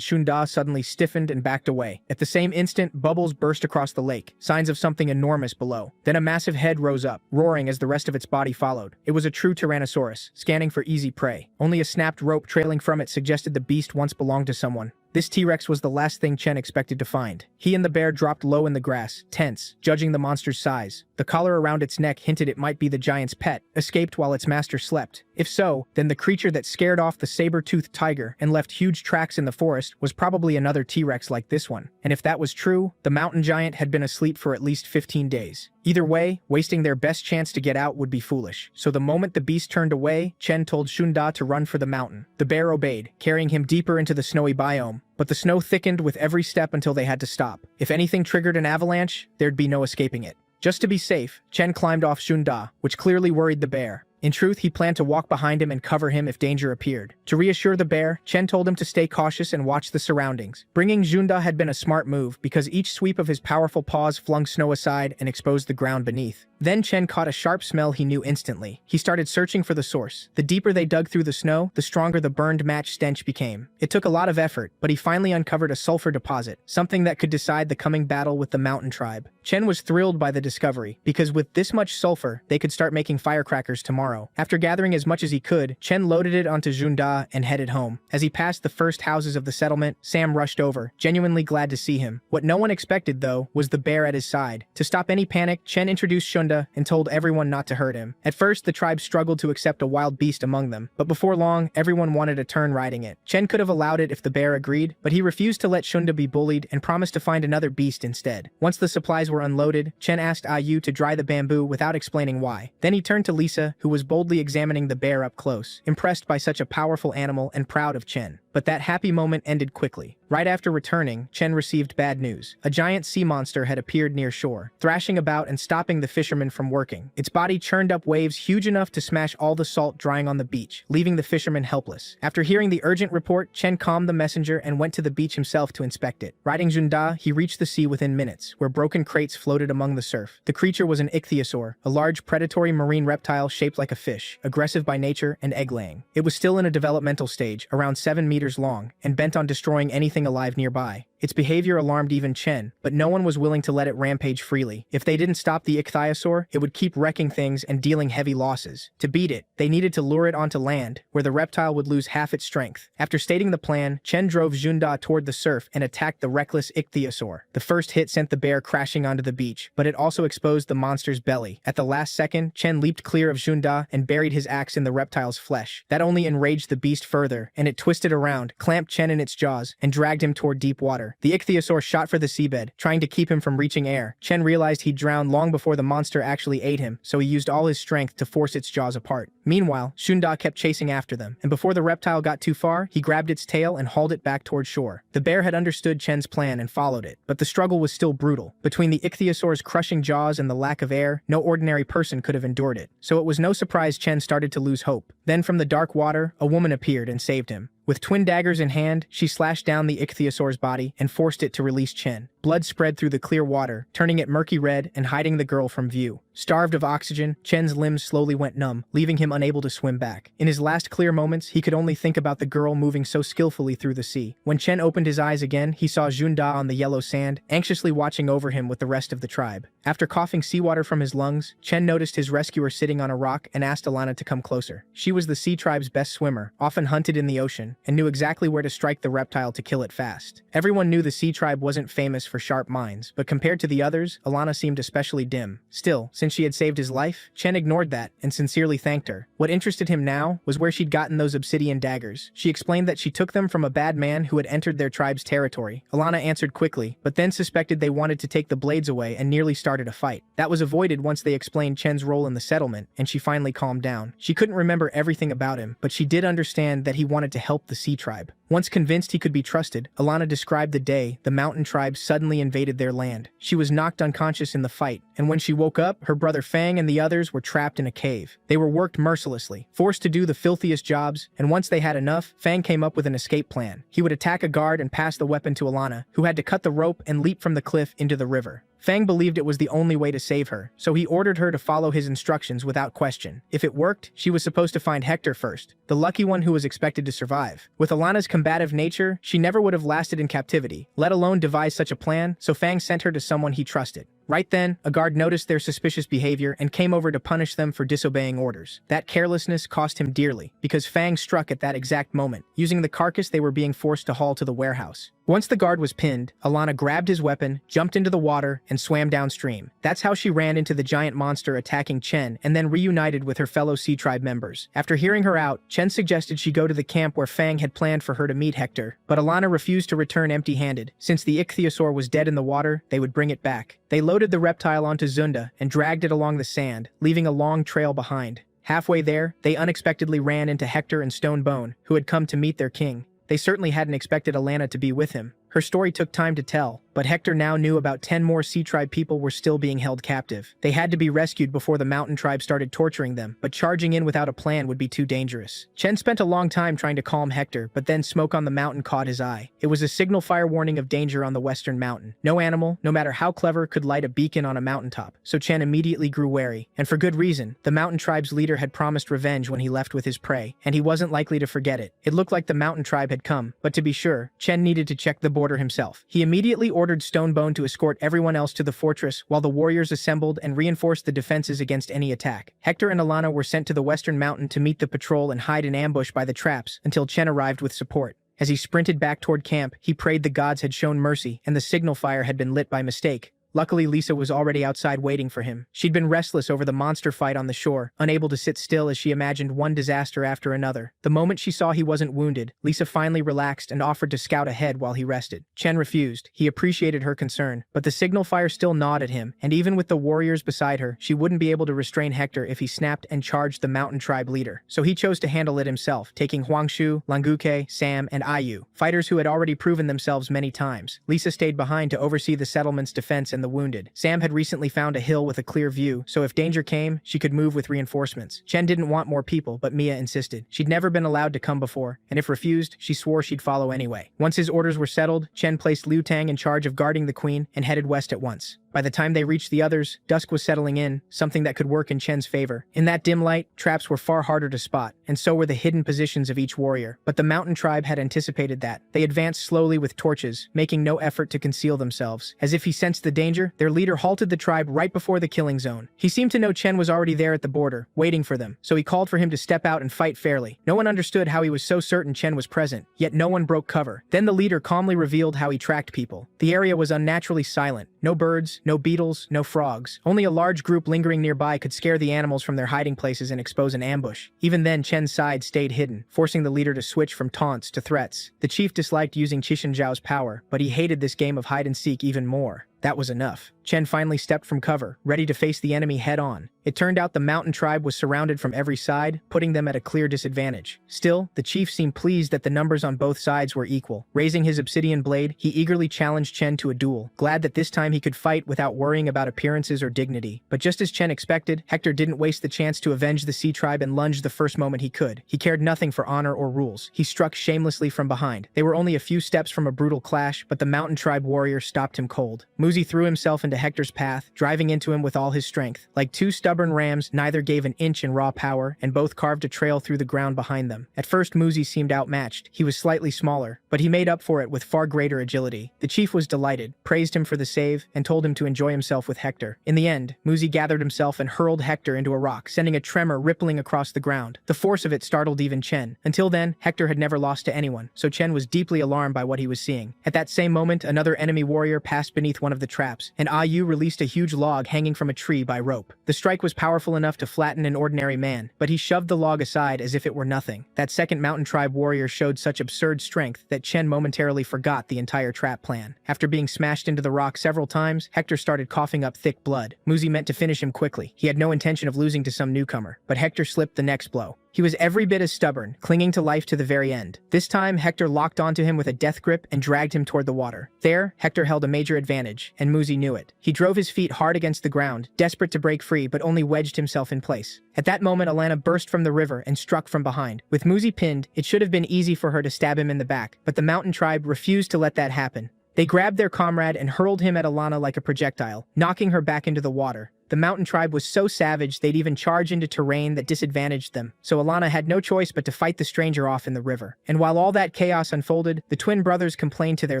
Shunda suddenly stiffened and backed away. At the same instant, bubbles burst across the lake, signs of something enormous below. Then a massive head rose up, roaring as the rest of its body followed. It was a true Tyrannosaurus, scanning for easy prey. Only a snapped rope trailing from it suggested the beast once belonged to someone. This T-Rex was the last thing Chen expected to find. He and the bear dropped low in the grass, tense, judging the monster's size. The collar around its neck hinted it might be the giant's pet, escaped while its master slept. If so, then the creature that scared off the saber-toothed tiger and left huge tracks in the forest was probably another T-Rex like this one. And if that was true, the mountain giant had been asleep for at least 15 days. Either way, wasting their best chance to get out would be foolish. So the moment the beast turned away, Chen told Shunda to run for the mountain. The bear obeyed, carrying him deeper into the snowy biome. But the snow thickened with every step until they had to stop. If anything triggered an avalanche, there'd be no escaping it. Just to be safe, Chen climbed off Shunda, which clearly worried the bear. In truth, he planned to walk behind him and cover him if danger appeared. To reassure the bear, Chen told him to stay cautious and watch the surroundings. Bringing Shunda had been a smart move because each sweep of his powerful paws flung snow aside and exposed the ground beneath. Then Chen caught a sharp smell he knew instantly. He started searching for the source. The deeper they dug through the snow, the stronger the burned match stench became. It took a lot of effort, but he finally uncovered a sulfur deposit, something that could decide the coming battle with the mountain tribe. Chen was thrilled by the discovery, because with this much sulfur, they could start making firecrackers tomorrow. After gathering as much as he could, Chen loaded it onto Shunda and headed home. As he passed the first houses of the settlement, Sam rushed over, genuinely glad to see him. What no one expected, though, was the bear at his side. To stop any panic, Chen introduced Shunda and told everyone not to hurt him. At first, the tribe struggled to accept a wild beast among them, but before long, everyone wanted a turn riding it. Chen could have allowed it if the bear agreed, but he refused to let Shunda be bullied and promised to find another beast instead. Once the supplies were unloaded, Chen asked Ayu to dry the bamboo without explaining why. Then he turned to Lisa, who was boldly examining the bear up close, impressed by such a powerful animal and proud of Chen. But that happy moment ended quickly. Right after returning, Chen received bad news. A giant sea monster had appeared near shore, thrashing about and stopping the fishermen from working. Its body churned up waves huge enough to smash all the salt drying on the beach, leaving the fishermen helpless. After hearing the urgent report, Chen calmed the messenger and went to the beach himself to inspect it. Riding Shunda, he reached the sea within minutes, where broken crates floated among the surf. The creature was an ichthyosaur, a large predatory marine reptile shaped like a fish, aggressive by nature and egg-laying. It was still in a developmental stage, around 7 meters long, and bent on destroying anything alive nearby. Its behavior alarmed even Chen, but no one was willing to let it rampage freely. If they didn't stop the ichthyosaur, it would keep wrecking things and dealing heavy losses. To beat it, they needed to lure it onto land, where the reptile would lose half its strength. After stating the plan, Chen drove Shunda toward the surf and attacked the reckless ichthyosaur. The first hit sent the bear crashing onto the beach, but it also exposed the monster's belly. At the last second, Chen leaped clear of Shunda and buried his axe in the reptile's flesh. That only enraged the beast further, and it twisted around, clamped Chen in its jaws, and dragged him toward deep water. The ichthyosaur shot for the seabed, trying to keep him from reaching air. Chen realized he'd drowned long before the monster actually ate him, so he used all his strength to force its jaws apart. Meanwhile, Shunda kept chasing after them, and before the reptile got too far, he grabbed its tail and hauled it back toward shore. The bear had understood Chen's plan and followed it, but the struggle was still brutal. Between the ichthyosaur's crushing jaws and the lack of air, no ordinary person could have endured it. So it was no surprise Chen started to lose hope. Then from the dark water, a woman appeared and saved him. With twin daggers in hand, she slashed down the ichthyosaur's body and forced it to release Chen. Blood spread through the clear water, turning it murky red and hiding the girl from view. Starved of oxygen, Chen's limbs slowly went numb, leaving him unable to swim back. In his last clear moments, he could only think about the girl moving so skillfully through the sea. When Chen opened his eyes again, he saw Shunda on the yellow sand, anxiously watching over him with the rest of the tribe. After coughing seawater from his lungs, Chen noticed his rescuer sitting on a rock and asked Alana to come closer. She was the sea tribe's best swimmer, often hunted in the ocean, and knew exactly where to strike the reptile to kill it fast. Everyone knew the sea tribe wasn't famous for sharp minds, but compared to the others, Alana seemed especially dim. Still, since she had saved his life, Chen ignored that and sincerely thanked her. What interested him now was where she'd gotten those obsidian daggers. She explained that she took them from a bad man who had entered their tribe's territory. Alana answered quickly, but then suspected they wanted to take the blades away and nearly started a fight. That was avoided once they explained Chen's role in the settlement, and she finally calmed down. She couldn't remember everything about him, but she did understand that he wanted to help the sea tribe. Once convinced he could be trusted, Alana described the day the mountain tribe suddenly invaded their land. She was knocked unconscious in the fight, and when she woke up, her brother Fang and the others were trapped in a cave. They were worked mercilessly, forced to do the filthiest jobs, and once they had enough, Fang came up with an escape plan. He would attack a guard and pass the weapon to Alana, who had to cut the rope and leap from the cliff into the river. Fang believed it was the only way to save her, so he ordered her to follow his instructions without question. If it worked, she was supposed to find Hector first, the lucky one who was expected to survive. With Alana's combative nature, she never would have lasted in captivity, let alone devise such a plan, so Fang sent her to someone he trusted. Right then, a guard noticed their suspicious behavior and came over to punish them for disobeying orders. That carelessness cost him dearly, because Fang struck at that exact moment, using the carcass they were being forced to haul to the warehouse. Once the guard was pinned, Alana grabbed his weapon, jumped into the water, and swam downstream. That's how she ran into the giant monster attacking Chen and then reunited with her fellow Sea Tribe members. After hearing her out, Chen suggested she go to the camp where Fang had planned for her to meet Hector, but Alana refused to return empty-handed. Since the ichthyosaur was dead in the water, they would bring it back. They loaded the reptile onto Zunda and dragged it along the sand, leaving a long trail behind. Halfway there, they unexpectedly ran into Hector and Stonebone, who had come to meet their king. They certainly hadn't expected Alana to be with him. Her story took time to tell, but Hector now knew about 10 more Sea Tribe people were still being held captive. They had to be rescued before the mountain tribe started torturing them, but charging in without a plan would be too dangerous. Chen spent a long time trying to calm Hector, but then smoke on the mountain caught his eye. It was a signal fire warning of danger on the western mountain. No animal, no matter how clever, could light a beacon on a mountaintop, so Chen immediately grew wary. And for good reason. The mountain tribe's leader had promised revenge when he left with his prey, and he wasn't likely to forget it. It looked like the mountain tribe had come, but to be sure, Chen needed to check the border himself. He immediately ordered Stonebone to escort everyone else to the fortress while the warriors assembled and reinforced the defenses against any attack. Hector and Alana were sent to the western mountain to meet the patrol and hide in ambush by the traps until Chen arrived with support. As he sprinted back toward camp, he prayed the gods had shown mercy and the signal fire had been lit by mistake. Luckily, Lisa was already outside waiting for him. She'd been restless over the monster fight on the shore, unable to sit still as she imagined one disaster after another. The moment she saw he wasn't wounded, Lisa finally relaxed and offered to scout ahead while he rested. Chen refused. He appreciated her concern, but the signal fire still gnawed at him, and even with the warriors beside her, she wouldn't be able to restrain Hector if he snapped and charged the mountain tribe leader. So he chose to handle it himself, taking Huangshu, Languke, Sam, and Ayu, fighters who had already proven themselves many times. Lisa stayed behind to oversee the settlement's defense and the wounded. Sam had recently found a hill with a clear view, so if danger came, she could move with reinforcements. Chen didn't want more people, but Mia insisted. She'd never been allowed to come before, and if refused, she swore she'd follow anyway. Once his orders were settled, Chen placed Liu Tang in charge of guarding the queen and headed west at once. By the time they reached the others, dusk was settling in, something that could work in Chen's favor. In that dim light, traps were far harder to spot, and so were the hidden positions of each warrior. But the mountain tribe had anticipated that. They advanced slowly with torches, making no effort to conceal themselves. As if he sensed the danger, their leader halted the tribe right before the killing zone. He seemed to know Chen was already there at the border, waiting for them, so he called for him to step out and fight fairly. No one understood how he was so certain Chen was present, yet no one broke cover. Then the leader calmly revealed how he tracked people. The area was unnaturally silent. No birds, no beetles, no frogs. Only a large group lingering nearby could scare the animals from their hiding places and expose an ambush. Even then, Chen's side stayed hidden, forcing the leader to switch from taunts to threats. The chief disliked using Qishan Zhao's power, but he hated this game of hide-and-seek even more. That was enough. Chen finally stepped from cover, ready to face the enemy head-on. It turned out the mountain tribe was surrounded from every side, putting them at a clear disadvantage. Still, the chief seemed pleased that the numbers on both sides were equal. Raising his obsidian blade, he eagerly challenged Chen to a duel, glad that this time he could fight without worrying about appearances or dignity. But just as Chen expected, Hector didn't waste the chance to avenge the sea tribe and lunged the first moment he could. He cared nothing for honor or rules. He struck shamelessly from behind. They were only a few steps from a brutal clash, but the mountain tribe warrior stopped him cold. Muzi threw himself into Hector's path, driving into him with all his strength. Like two stubborn rams, neither gave an inch in raw power, and both carved a trail through the ground behind them. At first, Muzi seemed outmatched. He was slightly smaller, but he made up for it with far greater agility. The chief was delighted, praised him for the save, and told him to enjoy himself with Hector. In the end, Muzi gathered himself and hurled Hector into a rock, sending a tremor rippling across the ground. The force of it startled even Chen. Until then, Hector had never lost to anyone, so Chen was deeply alarmed by what he was seeing. At that same moment, another enemy warrior passed beneath one of the traps, and Ayu released a huge log hanging from a tree by rope. The strike was powerful enough to flatten an ordinary man, but he shoved the log aside as if it were nothing. That second mountain tribe warrior showed such absurd strength that Chen momentarily forgot the entire trap plan. After being smashed into the rock several times, Hector started coughing up thick blood. Muzi meant to finish him quickly. He had no intention of losing to some newcomer, but Hector slipped the next blow. He was every bit as stubborn, clinging to life to the very end. This time, Hector locked onto him with a death grip and dragged him toward the water. There, Hector held a major advantage, and Muzi knew it. He drove his feet hard against the ground, desperate to break free, but only wedged himself in place. At that moment, Alana burst from the river and struck from behind. With Muzi pinned, it should have been easy for her to stab him in the back, but the mountain tribe refused to let that happen. They grabbed their comrade and hurled him at Alana like a projectile, knocking her back into the water. The mountain tribe was so savage they'd even charge into terrain that disadvantaged them, so Alana had no choice but to fight the stranger off in the river. And while all that chaos unfolded, the twin brothers complained to their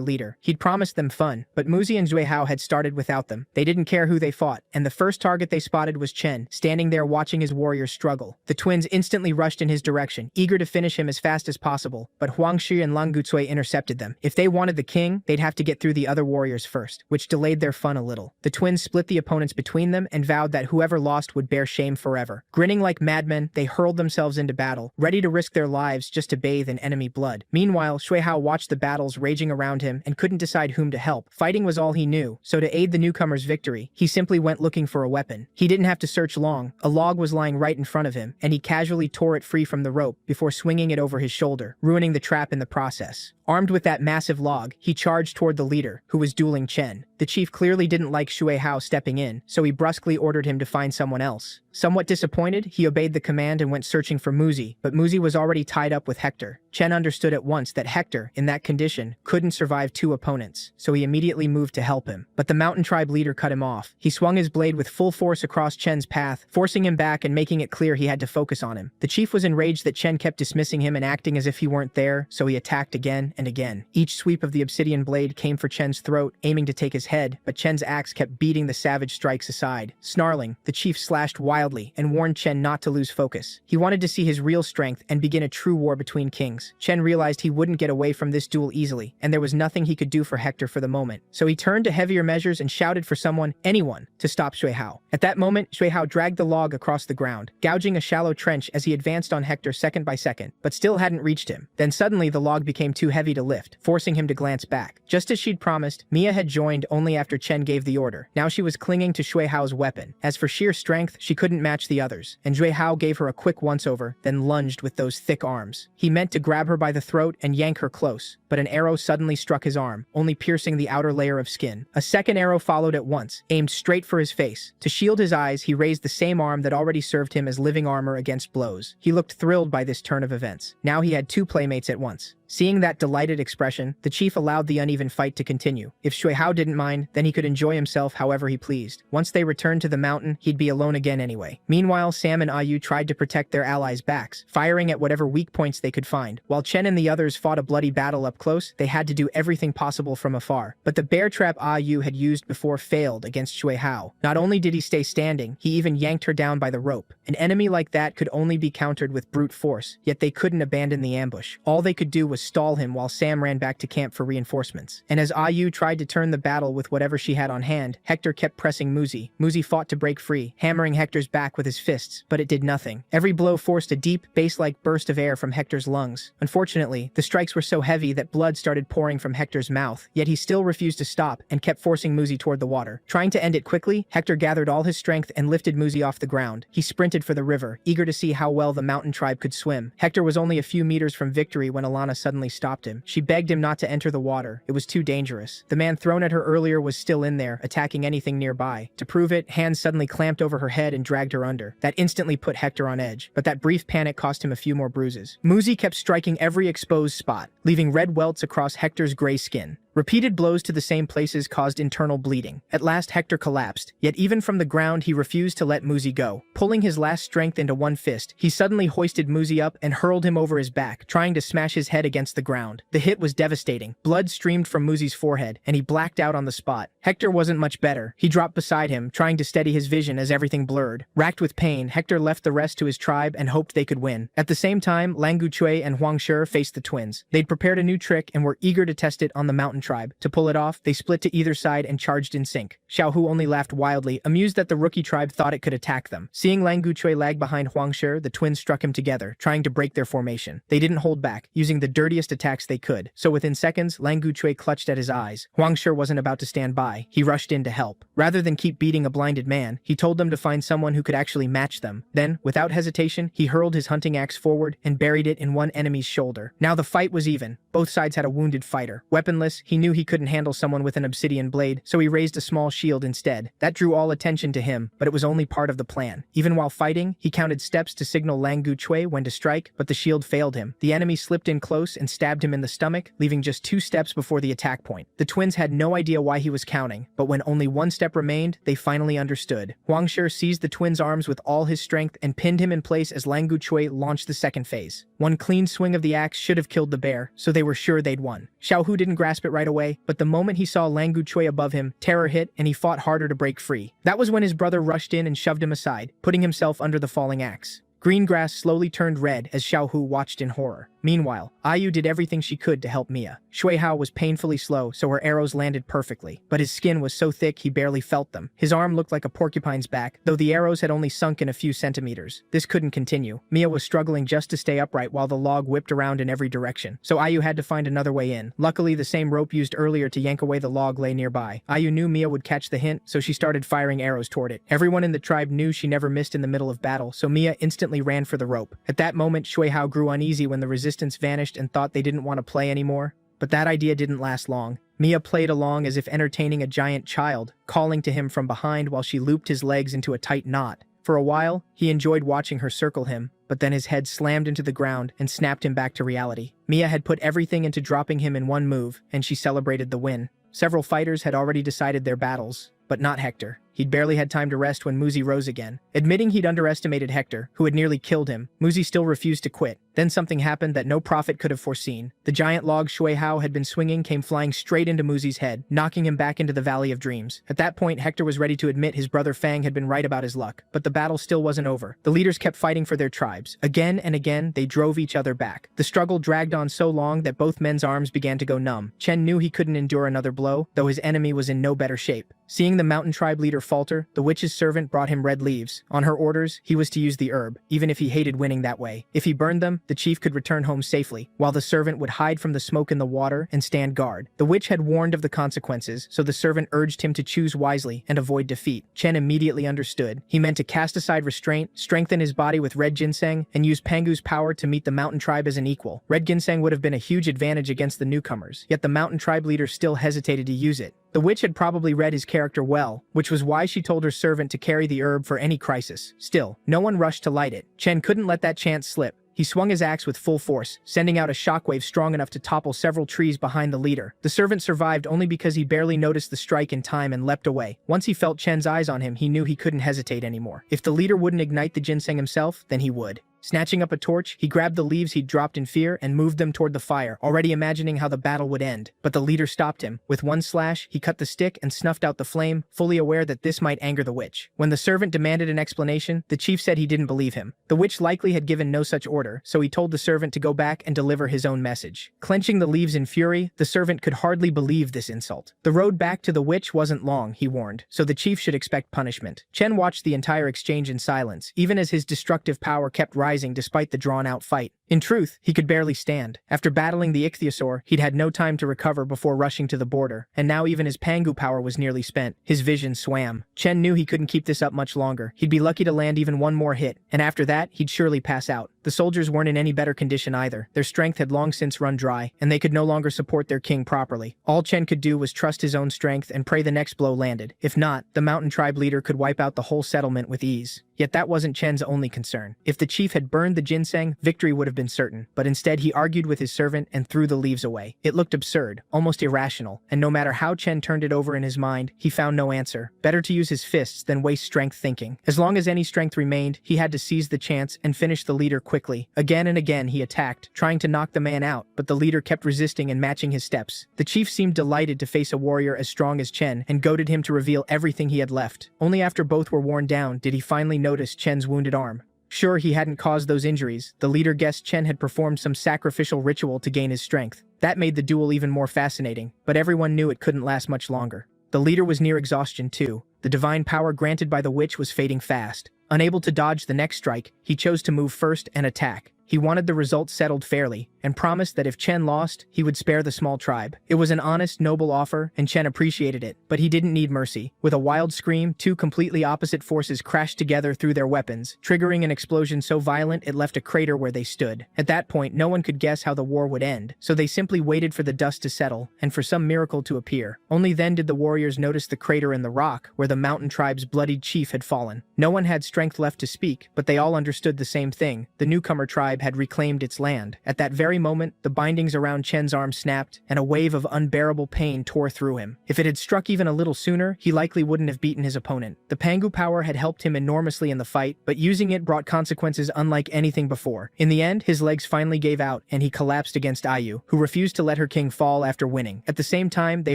leader. He'd promised them fun, but Muzi and Zuihao had started without them. They didn't care who they fought, and the first target they spotted was Chen, standing there watching his warriors struggle. The twins instantly rushed in his direction, eager to finish him as fast as possible, but Huangshi and Lang Gucui intercepted them. If they wanted the king, they'd have to get through the other warriors first, which delayed their fun a little. The twins split the opponents between them and vowed that whoever lost would bear shame forever. Grinning like madmen, they hurled themselves into battle, ready to risk their lives just to bathe in enemy blood. Meanwhile, Zuihao watched the battles raging around him and couldn't decide whom to help. Fighting was all he knew, so to aid the newcomer's victory, he simply went looking for a weapon. He didn't have to search long. A log was lying right in front of him, and he casually tore it free from the rope before swinging it over his shoulder, ruining the trap in the process. Armed with that massive log, he charged toward the leader, who was dueling Chen. The chief clearly didn't like Zuihao stepping in, so he brusquely ordered him to find someone else. Somewhat disappointed, he obeyed the command and went searching for Muzi, but Muzi was already tied up with Hector. Chen understood at once that Hector, in that condition, couldn't survive two opponents, so he immediately moved to help him. But the mountain tribe leader cut him off. He swung his blade with full force across Chen's path, forcing him back and making it clear he had to focus on him. The chief was enraged that Chen kept dismissing him and acting as if he weren't there, so he attacked again and again. Each sweep of the obsidian blade came for Chen's throat, aiming to take his head, but Chen's axe kept beating the savage strikes aside. Snarling, the chief slashed wildly and warned Chen not to lose focus. He wanted to see his real strength and begin a true war between kings. Chen realized he wouldn't get away from this duel easily, and there was nothing he could do for Hector for the moment. So he turned to heavier measures and shouted for someone, anyone, to stop Zuihao. At that moment, Zuihao dragged the log across the ground, gouging a shallow trench as he advanced on Hector second by second, but still hadn't reached him. Then suddenly the log became too heavy to lift, forcing him to glance back. Just as she'd promised, Mia had joined only after Chen gave the order. Now she was clinging to Zuihao's weapon. As for sheer strength, she couldn't match the others, and Zuihao gave her a quick once-over, then lunged with those thick arms. He meant to grab her by the throat and yank her close, but an arrow suddenly struck his arm, only piercing the outer layer of skin. A second arrow followed at once, aimed straight for his face. To shield his eyes, he raised the same arm that already served him as living armor against blows. He looked thrilled by this turn of events. Now he had two playmates at once. Seeing that delighted expression, the chief allowed the uneven fight to continue. If Zuihao didn't mind, then he could enjoy himself however he pleased. Once they returned to the mountain, he'd be alone again anyway. Meanwhile, Sam and Ayu tried to protect their allies' backs, firing at whatever weak points they could find. While Chen and the others fought a bloody battle up close, they had to do everything possible from afar. But the bear trap Ayu had used before failed against Zuihao. Not only did he stay standing, he even yanked her down by the rope. An enemy like that could only be countered with brute force, yet they couldn't abandon the ambush. All they could do was stall him while Sam ran back to camp for reinforcements. And as Ayu tried to turn the battle with whatever she had on hand, Hector kept pressing Muzi. Muzi fought to break free, hammering Hector's back with his fists, but it did nothing. Every blow forced a deep, bass-like burst of air from Hector's lungs. Unfortunately, the strikes were so heavy that blood started pouring from Hector's mouth, yet he still refused to stop and kept forcing Muzi toward the water. Trying to end it quickly, Hector gathered all his strength and lifted Muzi off the ground. He sprinted for the river, eager to see how well the mountain tribe could swim. Hector was only a few meters from victory when Alana suddenly stopped him. She begged him not to enter the water. It was too dangerous. The man thrown at her earlier was still in there, attacking anything nearby. To prove it, hands suddenly clamped over her head and dragged her under. That instantly put Hector on edge, but that brief panic cost him a few more bruises. Muzi kept striking every exposed spot, leaving red welts across Hector's gray skin. Repeated blows to the same places caused internal bleeding. At last Hector collapsed, yet even from the ground he refused to let Muzi go. Pulling his last strength into one fist, he suddenly hoisted Muzi up and hurled him over his back, trying to smash his head against the ground. The hit was devastating. Blood streamed from Muzi's forehead, and he blacked out on the spot. Hector wasn't much better. He dropped beside him, trying to steady his vision as everything blurred. Racked with pain, Hector left the rest to his tribe and hoped they could win. At the same time, Langu Chui and Huang Shi faced the twins. They'd prepared a new trick and were eager to test it on the mountain tribe. To pull it off, they split to either side and charged in sync. Xiao Hu only laughed wildly, amused that the rookie tribe thought it could attack them. Seeing Langu Chui lag behind Huang Shi, the twins struck him together, trying to break their formation. They didn't hold back, using the dirtiest attacks they could. So within seconds, Langu Chui clutched at his eyes. Huang Shi wasn't about to stand by. He rushed in to help. Rather than keep beating a blinded man, he told them to find someone who could actually match them. Then, without hesitation, he hurled his hunting axe forward and buried it in one enemy's shoulder. Now the fight was even. Both sides had a wounded fighter. Weaponless, he knew he couldn't handle someone with an obsidian blade, so he raised a small shield instead. That drew all attention to him, but it was only part of the plan. Even while fighting, he counted steps to signal Langu Chui when to strike, but the shield failed him. The enemy slipped in close and stabbed him in the stomach, leaving just 2 steps before the attack point. The twins had no idea why he was counting, but when only 1 step remained, they finally understood. Huang Shi seized the twins' arms with all his strength and pinned him in place as Langu Chui launched the second phase. One clean swing of the axe should have killed the bear, so they were sure they'd won. Xiao Hu didn't grasp it right away, but the moment he saw Langu Chui above him, terror hit and he fought harder to break free. That was when his brother rushed in and shoved him aside, putting himself under the falling axe. Green grass slowly turned red as Xiao Hu watched in horror. Meanwhile, Ayu did everything she could to help Mia. Shui Hao was painfully slow, so her arrows landed perfectly, but his skin was so thick he barely felt them. His arm looked like a porcupine's back, though the arrows had only sunk in a few centimeters. This couldn't continue. Mia was struggling just to stay upright while the log whipped around in every direction, so Ayu had to find another way in. Luckily, the same rope used earlier to yank away the log lay nearby. Ayu knew Mia would catch the hint, so she started firing arrows toward it. Everyone in the tribe knew she never missed in the middle of battle, so Mia instantly ran for the rope. At that moment, Shui Hao grew uneasy when the resistance vanished and thought they didn't want to play anymore. But that idea didn't last long. Mia played along as if entertaining a giant child, calling to him from behind while she looped his legs into a tight knot. For a while, he enjoyed watching her circle him, but then his head slammed into the ground and snapped him back to reality. Mia had put everything into dropping him in one move, and she celebrated the win. Several fighters had already decided their battles, but not Hector. He'd barely had time to rest when Muzi rose again. Admitting he'd underestimated Hector, who had nearly killed him, Muzi still refused to quit. Then something happened that no prophet could have foreseen. The giant log Shui Hao had been swinging came flying straight into Muzi's head, knocking him back into the Valley of Dreams. At that point, Hector was ready to admit his brother Fang had been right about his luck, but the battle still wasn't over. The leaders kept fighting for their tribes. Again and again, they drove each other back. The struggle dragged on so long that both men's arms began to go numb. Chen knew he couldn't endure another blow, though his enemy was in no better shape. Seeing the mountain tribe leader falter, the witch's servant brought him red leaves. On her orders, he was to use the herb, even if he hated winning that way. If he burned them, the chief could return home safely, while the servant would hide from the smoke in the water and stand guard. The witch had warned of the consequences, so the servant urged him to choose wisely and avoid defeat. Chen immediately understood. He meant to cast aside restraint, strengthen his body with red ginseng, and use Pangu's power to meet the mountain tribe as an equal. Red ginseng would have been a huge advantage against the newcomers, yet the mountain tribe leader still hesitated to use it. The witch had probably read his character well, which was why she told her servant to carry the herb for any crisis. Still, no one rushed to light it. Chen couldn't let that chance slip. He swung his axe with full force, sending out a shockwave strong enough to topple several trees behind the leader. The servant survived only because he barely noticed the strike in time and leapt away. Once he felt Chen's eyes on him, he knew he couldn't hesitate anymore. If the leader wouldn't ignite the ginseng himself, then he would. Snatching up a torch, he grabbed the leaves he'd dropped in fear and moved them toward the fire, already imagining how the battle would end. But the leader stopped him. With one slash, he cut the stick and snuffed out the flame, fully aware that this might anger the witch. When the servant demanded an explanation, the chief said he didn't believe him. The witch likely had given no such order, so he told the servant to go back and deliver his own message. Clenching the leaves in fury, the servant could hardly believe this insult. The road back to the witch wasn't long, he warned, so the chief should expect punishment. Chen watched the entire exchange in silence, even as his destructive power kept rising despite the drawn-out fight. In truth, he could barely stand. After battling the ichthyosaur, he'd had no time to recover before rushing to the border, and now even his Pangu power was nearly spent. His vision swam. Chen knew he couldn't keep this up much longer. He'd be lucky to land even one more hit, and after that, he'd surely pass out. The soldiers weren't in any better condition either. Their strength had long since run dry, and they could no longer support their king properly. All Chen could do was trust his own strength and pray the next blow landed. If not, the mountain tribe leader could wipe out the whole settlement with ease. Yet that wasn't Chen's only concern. If the chief had burned the ginseng, victory would have been been certain, but instead he argued with his servant and threw the leaves away. It looked absurd, almost irrational, and no matter how Chen turned it over in his mind, he found no answer. Better to use his fists than waste strength thinking. As long as any strength remained, he had to seize the chance and finish the leader quickly. Again and again he attacked, trying to knock the man out, but the leader kept resisting and matching his steps. The chief seemed delighted to face a warrior as strong as Chen and goaded him to reveal everything he had left. Only after both were worn down did he finally notice Chen's wounded arm. Sure, he hadn't caused those injuries. The leader guessed Chen had performed some sacrificial ritual to gain his strength. That made the duel even more fascinating, but everyone knew it couldn't last much longer. The leader was near exhaustion too. The divine power granted by the witch was fading fast. Unable to dodge the next strike, he chose to move first and attack. He wanted the result settled fairly, and promised that if Chen lost, he would spare the small tribe. It was an honest, noble offer, and Chen appreciated it, but he didn't need mercy. With a wild scream, two completely opposite forces crashed together through their weapons, triggering an explosion so violent it left a crater where they stood. At that point, no one could guess how the war would end, so they simply waited for the dust to settle, and for some miracle to appear. Only then did the warriors notice the crater in the rock, where the mountain tribe's bloodied chief had fallen. No one had strength left to speak, but they all understood the same thing. The newcomer tribe had reclaimed its land. At that very moment, the bindings around Chen's arm snapped, and a wave of unbearable pain tore through him. If it had struck even a little sooner, he likely wouldn't have beaten his opponent. The Pangu power had helped him enormously in the fight, but using it brought consequences unlike anything before. In the end, his legs finally gave out, and he collapsed against Ayu, who refused to let her king fall after winning. At the same time, they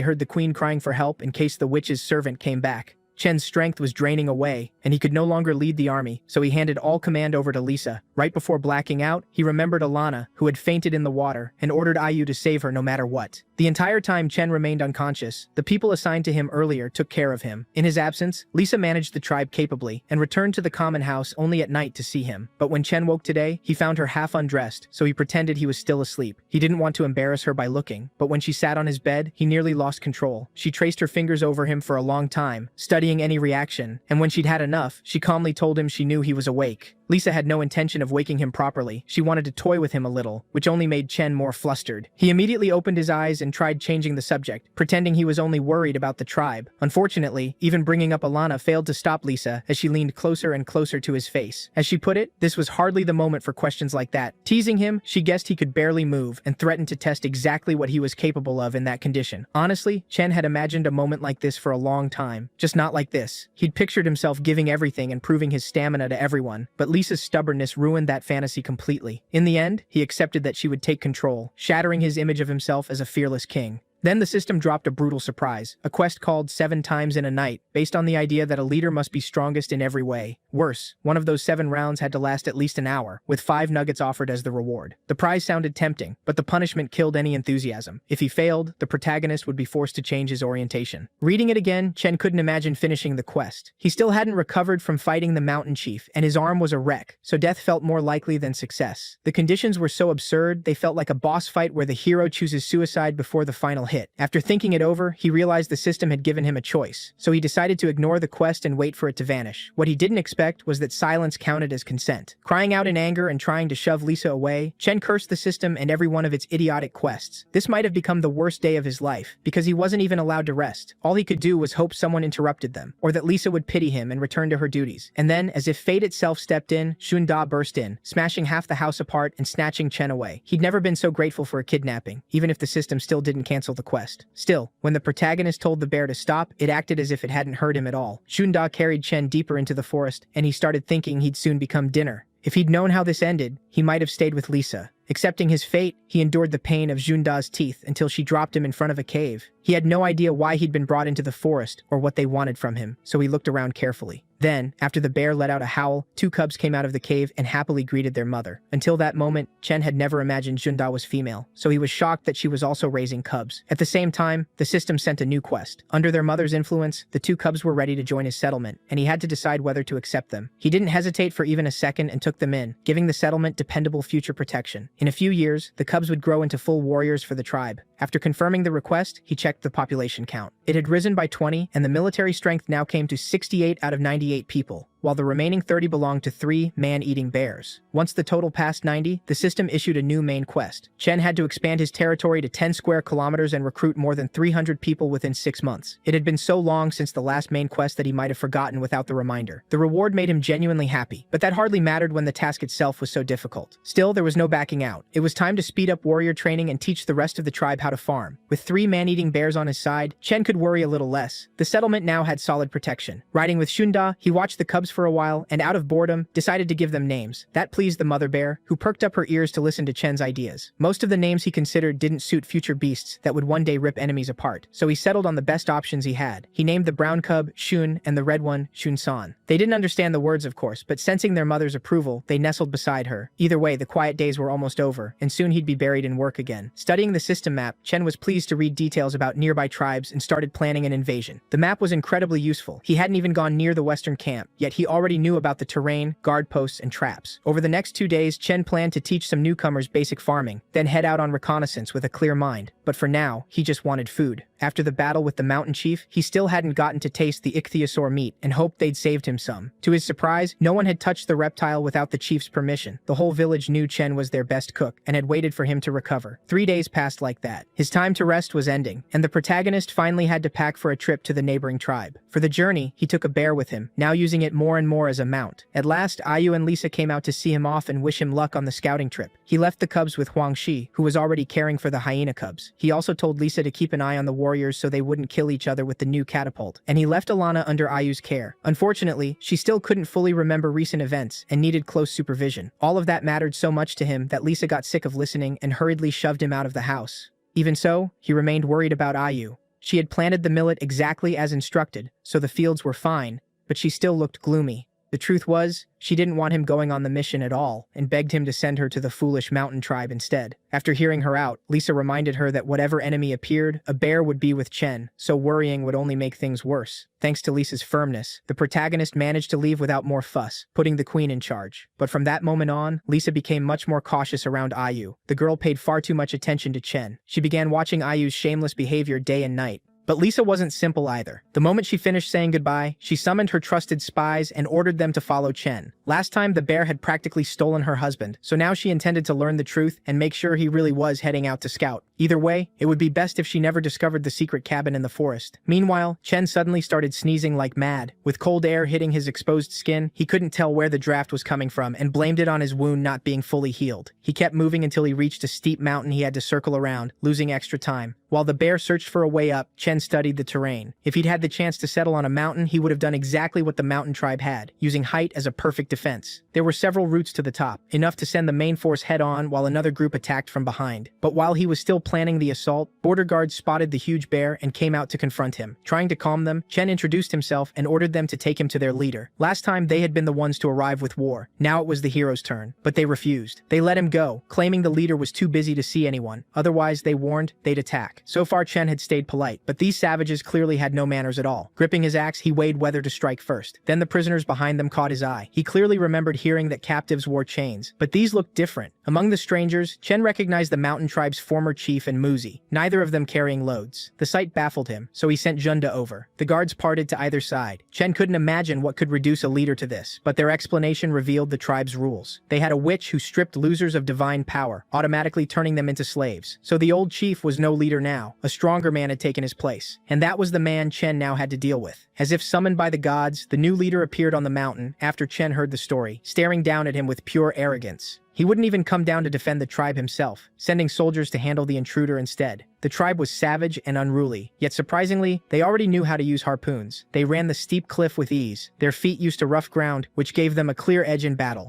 heard the queen crying for help in case the witch's servant came back. Chen's strength was draining away, and he could no longer lead the army, so he handed all command over to Lisa. Right before blacking out, he remembered Alana, who had fainted in the water, and ordered Ayu to save her no matter what. The entire time Chen remained unconscious, the people assigned to him earlier took care of him. In his absence, Lisa managed the tribe capably, and returned to the common house only at night to see him. But when Chen woke today, he found her half undressed, so he pretended he was still asleep. He didn't want to embarrass her by looking, but when she sat on his bed, he nearly lost control. She traced her fingers over him for a long time, studying any reaction, and when she'd had enough, she calmly told him she knew he was awake. Lisa had no intention of waking him properly. She wanted to toy with him a little, which only made Chen more flustered. He immediately opened his eyes and tried changing the subject, pretending he was only worried about the tribe. Unfortunately, even bringing up Alana failed to stop Lisa as she leaned closer and closer to his face. As she put it, this was hardly the moment for questions like that. Teasing him, she guessed he could barely move and threatened to test exactly what he was capable of in that condition. Honestly, Chen had imagined a moment like this for a long time, just not like this. He'd pictured himself giving everything and proving his stamina to everyone, but Lisa's stubbornness ruined that fantasy completely. In the end, he accepted that she would take control, shattering his image of himself as a fearless king. Then the system dropped a brutal surprise, a quest called 7 Times in a Night, based on the idea that a leader must be strongest in every way. Worse, one of those 7 rounds had to last at least an hour, with 5 nuggets offered as the reward. The prize sounded tempting, but the punishment killed any enthusiasm. If he failed, the protagonist would be forced to change his orientation. Reading it again, Chen couldn't imagine finishing the quest. He still hadn't recovered from fighting the mountain chief, and his arm was a wreck, so death felt more likely than success. The conditions were so absurd, they felt like a boss fight where the hero chooses suicide before the final hit. After thinking it over, he realized the system had given him a choice, so he decided to ignore the quest and wait for it to vanish. What he didn't expect was that silence counted as consent. Crying out in anger and trying to shove Lisa away, Chen cursed the system and every one of its idiotic quests. This might have become the worst day of his life, because he wasn't even allowed to rest. All he could do was hope someone interrupted them, or that Lisa would pity him and return to her duties. And then, as if fate itself stepped in, Shunda burst in, smashing half the house apart and snatching Chen away. He'd never been so grateful for a kidnapping, even if the system still didn't cancel the quest. Still, when the protagonist told the bear to stop, it acted as if it hadn't hurt him at all. Shunda carried Chen deeper into the forest, and he started thinking he'd soon become dinner. If he'd known how this ended, he might have stayed with Lisa. Accepting his fate, he endured the pain of Junda's teeth until she dropped him in front of a cave. He had no idea why he'd been brought into the forest or what they wanted from him, so he looked around carefully. Then, after the bear let out a howl, 2 cubs came out of the cave and happily greeted their mother. Until that moment, Chen had never imagined Junda was female, so he was shocked that she was also raising cubs. At the same time, the system sent a new quest. Under their mother's influence, the 2 cubs were ready to join his settlement, and he had to decide whether to accept them. He didn't hesitate for even a second and took them in, giving the settlement dependable future protection. In a few years, the cubs would grow into full warriors for the tribe. After confirming the request, he checked the population count. It had risen by 20, and the military strength now came to 68 out of 98 people. while the remaining 30 belonged to 3 man-eating bears. Once the total passed 90, the system issued a new main quest. Chen had to expand his territory to 10 square kilometers and recruit more than 300 people within 6 months. It had been so long since the last main quest that he might have forgotten without the reminder. The reward made him genuinely happy, but that hardly mattered when the task itself was so difficult. Still, there was no backing out. It was time to speed up warrior training and teach the rest of the tribe how to farm. With 3 man-eating bears on his side, Chen could worry a little less. The settlement now had solid protection. Riding with Shunda, he watched the cubs for a while and, out of boredom, decided to give them names. That pleased the mother bear, who perked up her ears to listen to Chen's ideas. Most of the names he considered didn't suit future beasts that would one day rip enemies apart, so he settled on the best options he had. He named the brown cub Shun and the red one Shun-san. They didn't understand the words, of course, but sensing their mother's approval, they nestled beside her. Either way, the quiet days were almost over, and soon he'd be buried in work again. Studying the system map, Chen was pleased to read details about nearby tribes and started planning an invasion. The map was incredibly useful. He hadn't even gone near the western camp, yet he already knew about the terrain, guard posts, and traps. Over the next 2 days, Chen planned to teach some newcomers basic farming, then head out on reconnaissance with a clear mind. But for now, he just wanted food. After the battle with the mountain chief, he still hadn't gotten to taste the ichthyosaur meat and hoped they'd saved him some. To his surprise, no one had touched the reptile without the chief's permission. The whole village knew Chen was their best cook and had waited for him to recover. 3 days passed like that. His time to rest was ending, and the protagonist finally had to pack for a trip to the neighboring tribe. For the journey, he took a bear with him, now using it more and more as a mount. At last, Ayu and Lisa came out to see him off and wish him luck on the scouting trip. He left the cubs with Huang Shi, who was already caring for the hyena cubs. He also told Lisa to keep an eye on the warriors so they wouldn't kill each other with the new catapult, and he left Alana under Ayu's care. Unfortunately, she still couldn't fully remember recent events and needed close supervision. All of that mattered so much to him that Lisa got sick of listening and hurriedly shoved him out of the house. Even so, he remained worried about Ayu. She had planted the millet exactly as instructed, so the fields were fine, but she still looked gloomy. The truth was, she didn't want him going on the mission at all and begged him to send her to the foolish mountain tribe instead. After hearing her out, Lisa reminded her that whatever enemy appeared, a bear would be with Chen, so worrying would only make things worse. Thanks to Lisa's firmness, the protagonist managed to leave without more fuss, putting the queen in charge. But from that moment on, Lisa became much more cautious around Ayu. The girl paid far too much attention to Chen. She began watching Ayu's shameless behavior day and night. But Lisa wasn't simple either. The moment she finished saying goodbye, she summoned her trusted spies and ordered them to follow Chen. Last time, the bear had practically stolen her husband, so now she intended to learn the truth and make sure he really was heading out to scout. Either way, it would be best if she never discovered the secret cabin in the forest. Meanwhile, Chen suddenly started sneezing like mad. With cold air hitting his exposed skin, he couldn't tell where the draft was coming from and blamed it on his wound not being fully healed. He kept moving until he reached a steep mountain he had to circle around, losing extra time. While the bear searched for a way up, Chen studied the terrain. If he'd had the chance to settle on a mountain, he would have done exactly what the mountain tribe had, using height as a perfect defense. There were several routes to the top, enough to send the main force head-on while another group attacked from behind. But while he was still planning the assault, border guards spotted the huge bear and came out to confront him. Trying to calm them, Chen introduced himself and ordered them to take him to their leader. Last time, they had been the ones to arrive with war. Now it was the hero's turn, but they refused. They let him go, claiming the leader was too busy to see anyone. Otherwise, they warned, they'd attack. So far, Chen had stayed polite, but these savages clearly had no manners at all. Gripping his axe, he weighed whether to strike first. Then the prisoners behind them caught his eye. He clearly remembered hearing that captives wore chains, but these looked different. Among the strangers, Chen recognized the mountain tribe's former chief and Muzi, neither of them carrying loads. The sight baffled him, so he sent Junda over. The guards parted to either side. Chen couldn't imagine what could reduce a leader to this, but their explanation revealed the tribe's rules. They had a witch who stripped losers of divine power, automatically turning them into slaves. So the old chief was no leader now. A stronger man had taken his place, and that was the man Chen now had to deal with. As if summoned by the gods, the new leader appeared on the mountain after Chen heard the story, staring down at him with pure arrogance. He wouldn't even come down to defend the tribe himself, sending soldiers to handle the intruder instead. The tribe was savage and unruly, yet surprisingly, they already knew how to use harpoons. They ran the steep cliff with ease, their feet used to rough ground, which gave them a clear edge in battle.